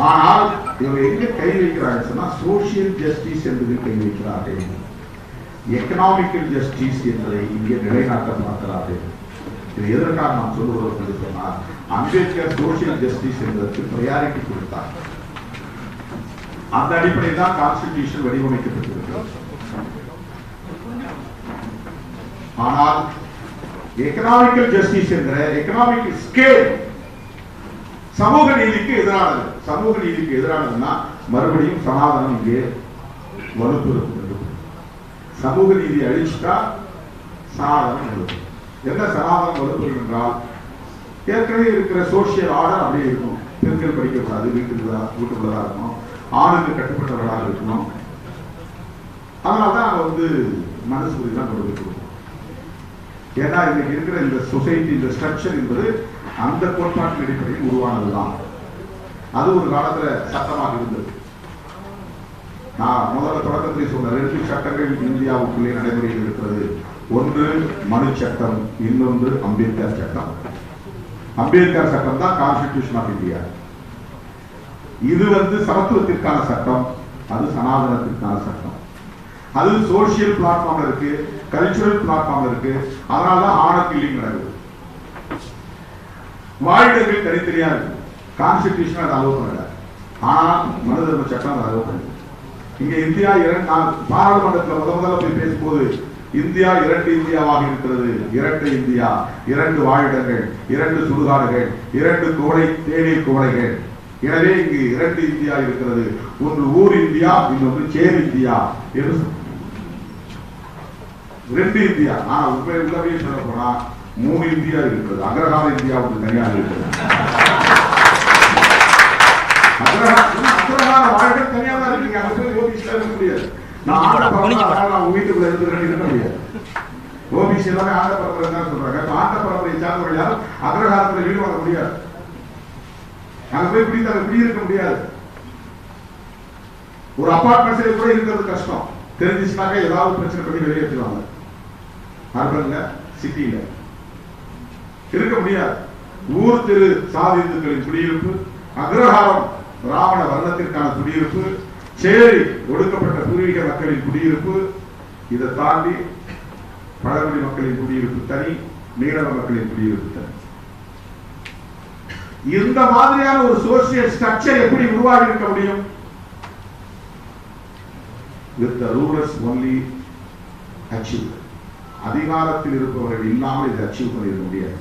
ஆனால் இவங்க எங்க கை வைக்கிறாங்க சொன்னா, சோசியல் ஜஸ்டிஸ் என்பதில் கை வைக்கிறார்கள். எக்கனாமிக்கல் ஜஸ்டிஸ் என்பதை இங்கே நிலைநாட்ட பார்க்கிறார்கள். இது எதற்காக நாம் சொல்லுவோம் என்று சொன்னால், அம்பேத்கர் சோசியல் ஜஸ்டிஸ் என்பதற்கு பிரையாரிட்டி கொடுத்தார். அந்த அடிப்படையில் தான் கான்ஸ்டிடியூஷன் வடிவமைக்கப்பட்டிருக்கிறது. ஆனால் எக்கனாமிக்கல் ஜஸ்டிஸ் என்ற எக்கனாமிக் ஸ்கேல் சமூக நீதிக்கு எதிரானது. சமூக நீதிக்கு எதிரானதுன்னா மறுபடியும் சனாதனம் இங்கே வலுப்பெறும். சமூக நீதியை அழிச்சுட்டா சனாதனம் வலுப்பெறும். என்ன சனாதனம் வலுப்பெறும் என்றால், ஏற்கனவே இருக்கிற சோசியல் ஆர்டர் அப்படியே இருக்கும். பெண்கள் படிக்கக்கூடாது, வீட்டுக்குள்ளதான் இருக்கணும், ஆணுக்கு கட்டுப்பட்டவர்களாக இருக்கணும். அதனால்தான் நாங்கள் வந்து மனசூரி தான் கொண்டு போய் கொடுப்போம். ஏன்னா இன்னைக்கு இருக்கிற இந்த சொசைட்டி, இந்த ஸ்ட்ரக்சர் என்பது அந்த கோட்பாட்டின் அடிப்படையில் உருவானதுதான். அது ஒரு காலத்துல சட்டமாக இருந்தது. நான் முதல்ல தொடக்கத்தில் சொன்ன 2 சட்டங்கள் இந்தியாவுக்குள்ளே நடைமுறையில் இருக்கிறது. ஒன்று மனு சட்டம், இன்னொன்று அம்பேத்கர் சட்டம். அம்பேத்கர் சட்டம் தான் கான்ஸ்டிடியூஷன் ஆஃப் இந்தியா. இது வந்து சமத்துவத்திற்கான சட்டம், அது சனாதனத்திற்கான சட்டம். அது சோசியல் பிளாட்ஃபார்ம்ல இருக்கு, கல்ச்சுரல் பிளாட்ஃபார்ம்ல இருக்கு. அதனாலதான் ஆணுக்கு இல்லிங் நடக்குது. வாழிடங்கள் தனித்தனியா இருக்கு. கான்ஸ்டிடியூஷன் அதை அலோவ் பண்ணல. ஆனால் மனு தர்ம சட்டம் அதை அலோவ் பண்ணுது. இங்க இந்தியா பாராளுமன்றத்தில் முதல்ல போய் பேசும்போது, இந்தியா 2 இந்தியாவாக இருக்கிறது. 2 இந்தியா, 2 வாழிடங்கள், 2 சுடுகாடுகள், 2 குவளை தேநீர் குவளைகள். எனவே இங்கு 2 இந்தியா இருக்கிறது. ஒன்று ஊர் இந்தியா, இன்னொன்று சேர் இந்தியா என்று 2 இந்தியா. ஆனா உள்ளவே சொல்ல போனா 3 இந்தியா இருக்கிறது. அக்ரகார இந்தியா ஒன்று தனியாக இருக்கிறது. அக்ரகார வாழ்க்கை தனியாக தான் இருக்கு. அங்க போய் ஓபிசில இருக்க முடியாது. நான் வீட்டுக்குள்ள இருக்க முடியாது. ஓபிசி எல்லாமே ஆண்ட பரம்பரை தான் சொல்றாங்க. ஆண்ட பரம்பரை சார்ந்தவர்கள் யாரும் அக்ரகாரத்தில் ஈடுபட முடியாது. அங்க போய் குடியிருக்க முடியாது. ஒரு அபார்ட்மெண்ட்ஸ்ல கூட இருக்கிறது கஷ்டம். தெரிஞ்சிச்சுனாக்க ஏதாவது பிரச்சனை பண்ணி வெளியேற்றுவாங்க. அர்பன்ல, சிட்டியில இருக்க முடியாது. ஊர் திரு சாதி இந்துக்களின் குடியிருப்பு, அக்ரஹாரம் ராவண வர்ணத்திற்கான குடியிருப்பு, சேரி ஒடுக்கப்பட்ட பூர்வீக மக்களின் குடியிருப்பு, இதை தாண்டி பழங்குடி மக்களின் குடியிருப்பு தனி, மீனவ மக்களின் குடியிருப்பு தனி. இந்த மாதிரியான ஒரு சோசியல் ஸ்ட்ரக்சர் எப்படி உருவாகி இருக்க முடியும்? With the rulers only achieved. அதிகாரத்தில் இருப்பவர்கள் இல்லாமல் இதை அச்சீவ் பண்ணிட முடியாது.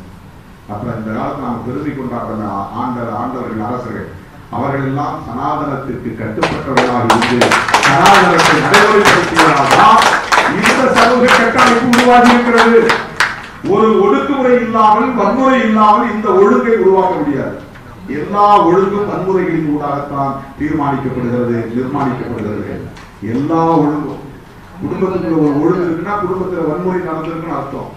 அப்புறம் இந்த காலத்தில் நாம் பெருமை கொண்டாடுற ஆண்டவர்கள், அரசர்கள், அவர்கள் எல்லாம் சனாதனத்திற்கு கட்டுப்பட்டவர்களாக இருந்து சனாதனத்தை நடைமுறைப்படுத்தியதால் இந்த சமூக கட்டமைப்பு உருவாகி இருக்கிறது. ஒரு ஒடுக்குமுறை இல்லாமல், வன்முறை இல்லாமல் இந்த ஒழுங்கை உருவாக்க முடியாது. எல்லா ஒழுங்கும் வன்முறைகளின் ஊடாகத்தான் தீர்மானிக்கப்படுகிறது, நிர்மாணிக்கப்படுகிறது. எல்லா ஒழுங்கும் குடும்பத்துக்குள்ள ஒரு ஒழுங்கு இருக்குன்னா குடும்பத்துல வன்முறை நடந்திருக்குன்னு அர்த்தம்.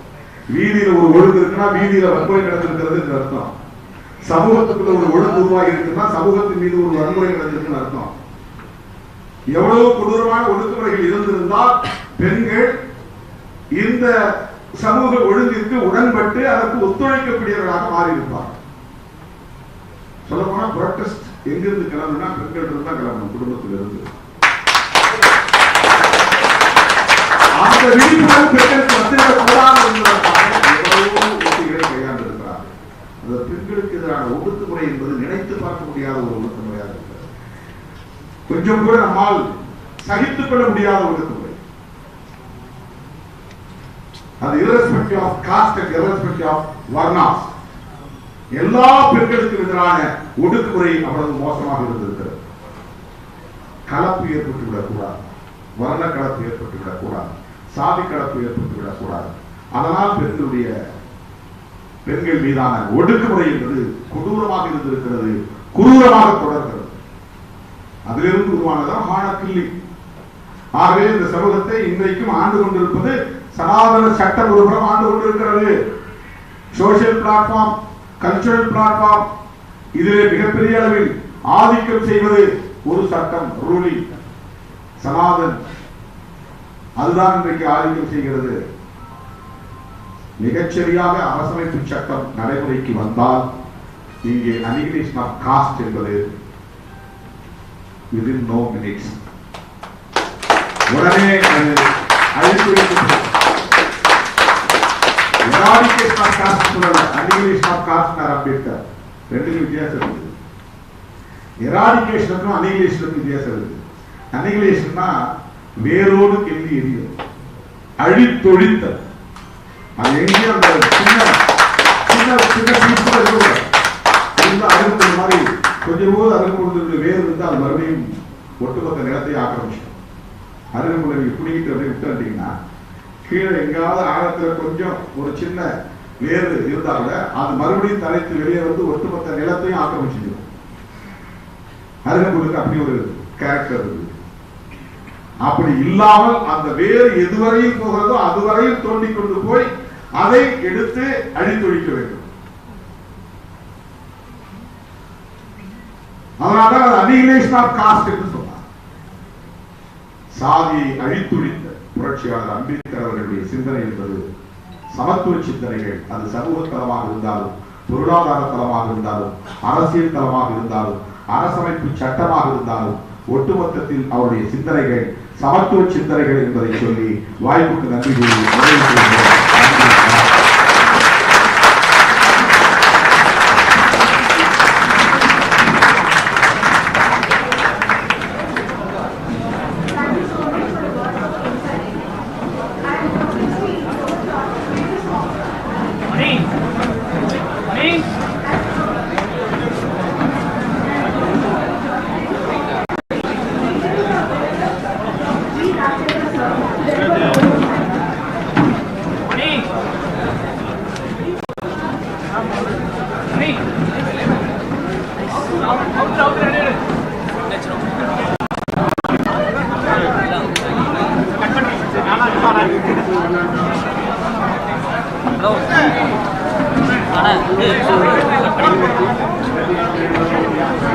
வீதியில ஒரு ஒழுங்கு இருக்குன்னா வீதியில வன்முறை நடந்திருக்கிறது அர்த்தம். சமூகத்துக்குள்ள ஒரு ஒழுங்கு உருவாகி இருக்குன்னா சமூகத்தின் மீது ஒரு வன்முறை நடந்திருக்குன்னு அர்த்தம். எவ்வளவு கொடூரமான ஒடுக்குமுறைகள் இருந்திருந்தால் பெண்கள் இந்த சமூக ஒழுங்கிற்கு உடன்பட்டு அதற்கு ஒத்துழைக்கக்கூடியவர்களாக மாறியிருப்பார். சொல்ல போனா புரோட்டஸ்ட் எங்கிருந்து கிளம்புனா பெண்கள் இருந்து தான் கிளம்பணும், குடும்பத்தில் இருந்து. அந்த விழிப்புணர்வு பெண்களுக்கு வந்துவிடக்கூடாது என்பதற்காக எவ்வளவோ உத்திகளை கையாண்டிருக்கிறார். அந்த பெண்களுக்கு எதிரான ஒடுக்குமுறை என்பது நினைத்து பார்க்க முடியாத ஒரு ஒடுக்குமுறையாக இருக்கிறது. கொஞ்சம் கூட நம்மால் சகித்துக் கொள்ள முடியாத ஒடுக்குமுறை. அது irrespective of caste and irrespective of varnas. எல்லா பெண்களுக்கும் எதிரான ஒடுக்குமுறை அவ்வளவு மோசமாக இருந்திருக்கிறது. கலப்பு ஏற்பட்டு விடக்கூடாது, வர்ண கலப்பு ஏற்பட்டு விடக்கூடாது, சாதி கலப்பு ஏற்பட்டு விடக்கூடாது. அதனால் பெண்கள் மீதான ஒடுக்குமுறை என்பது கொடூரமாக இருந்திருக்கிறது, குரூரமாக தொடர்கிறது. அதிலிருந்து உருவானதான் ஹானக்கில்லி. ஆகவே இந்த சமூகத்தை இன்றைக்கும் ஆண்டு கொண்டிருப்பது சனாதன சட்டம் ஒருபுறம் ஆண்டு கொண்டிருக்கிறது. சோசியல் பிளாட்ஃபார்ம், கல்ச்சரல் பிளாட்ஃபார்ம், இதிலே மிகப்பெரிய அளவில் ஆதிக்கம் செய்வது ஒரு சட்டம், ரூலிங் சனாதன். அதுதான் இன்றைக்கு ஆதிக்கம் செய்கிறது. மிகச்சரியாக அரசமைப்பு சட்டம் நடைமுறைக்கு வந்தால் இங்கே அனிகிலேஷன் ஆஃப் காஸ்ட் என்பது within no minutes உடனே அழித்து வைக்கப்படும். எராடிகேஷன் ஆஃப் காஸ்ட் சொல்லல, அனிகிலேஷன் ஆஃப் காஸ்ட் அம்பேத்கர். ரெண்டுக்கும் வித்தியாசம் இருக்குது. எராடிகேஷனுக்கும் அனிகிலேஷனுக்கும் வித்தியாசம் இருக்குது. அனிகிலேஷன்னா வேரோடு கிள்ளி எரியும், அழித்தொழித்தல். அது எங்கேயும் அந்த சின்ன சின்ன சின்ன பீஸ்ல இருந்த அறுபது மாதிரி கொஞ்சம் போது அருகம்புழுது வேறு இருந்து அது மறுபடியும் ஒட்டுமொத்த நிலத்தை ஆக்கிரமிச்சிடும். அருகம்புழை குடிக்கிட்டு அப்படியே விட்டுட்டீங்கன்னா கீழே எங்காவது ஆழத்துல கொஞ்சம் ஒரு சின்ன வேறு இருந்தா கூட அது மறுபடியும் தலைத்து வெளியே வந்து ஒட்டுமொத்த நிலத்தையும் ஆக்கிரமிச்சிடும். அருகம்புழுக்கு அப்படி ஒரு கேரக்டர் இருக்குது. அப்படி இல்லாமல் அந்த வேறு எதுவரையில் போகிறதோ அதுவரையில் தோண்டி கொண்டு போய் அதை எடுத்து அழித்தொழிக்க வேண்டும். அதனால்தான் அது அனிகிலேஷன் ஆஃப் காஸ்ட் என்று சொன்னார். சாதியை அழித்தொழித்த புரட்சியாளர் அம்பேத்கர் அவர்களுடைய சிந்தனை என்பது சமத்துவ சிந்தனைகள். அது சமூக தளமாக இருந்தாலும், பொருளாதார தளமாக இருந்தாலும், அரசியல் தளமாக இருந்தாலும், அரசமைப்பு சட்டமாக இருந்தாலும், ஒட்டுமொத்தத்தில் அவருடைய சிந்தனைகள் சமத்துவ சிந்தனைகள் என்பதை சொல்லி வாய்ப்புக்கு நன்றி கூறி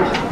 Hello.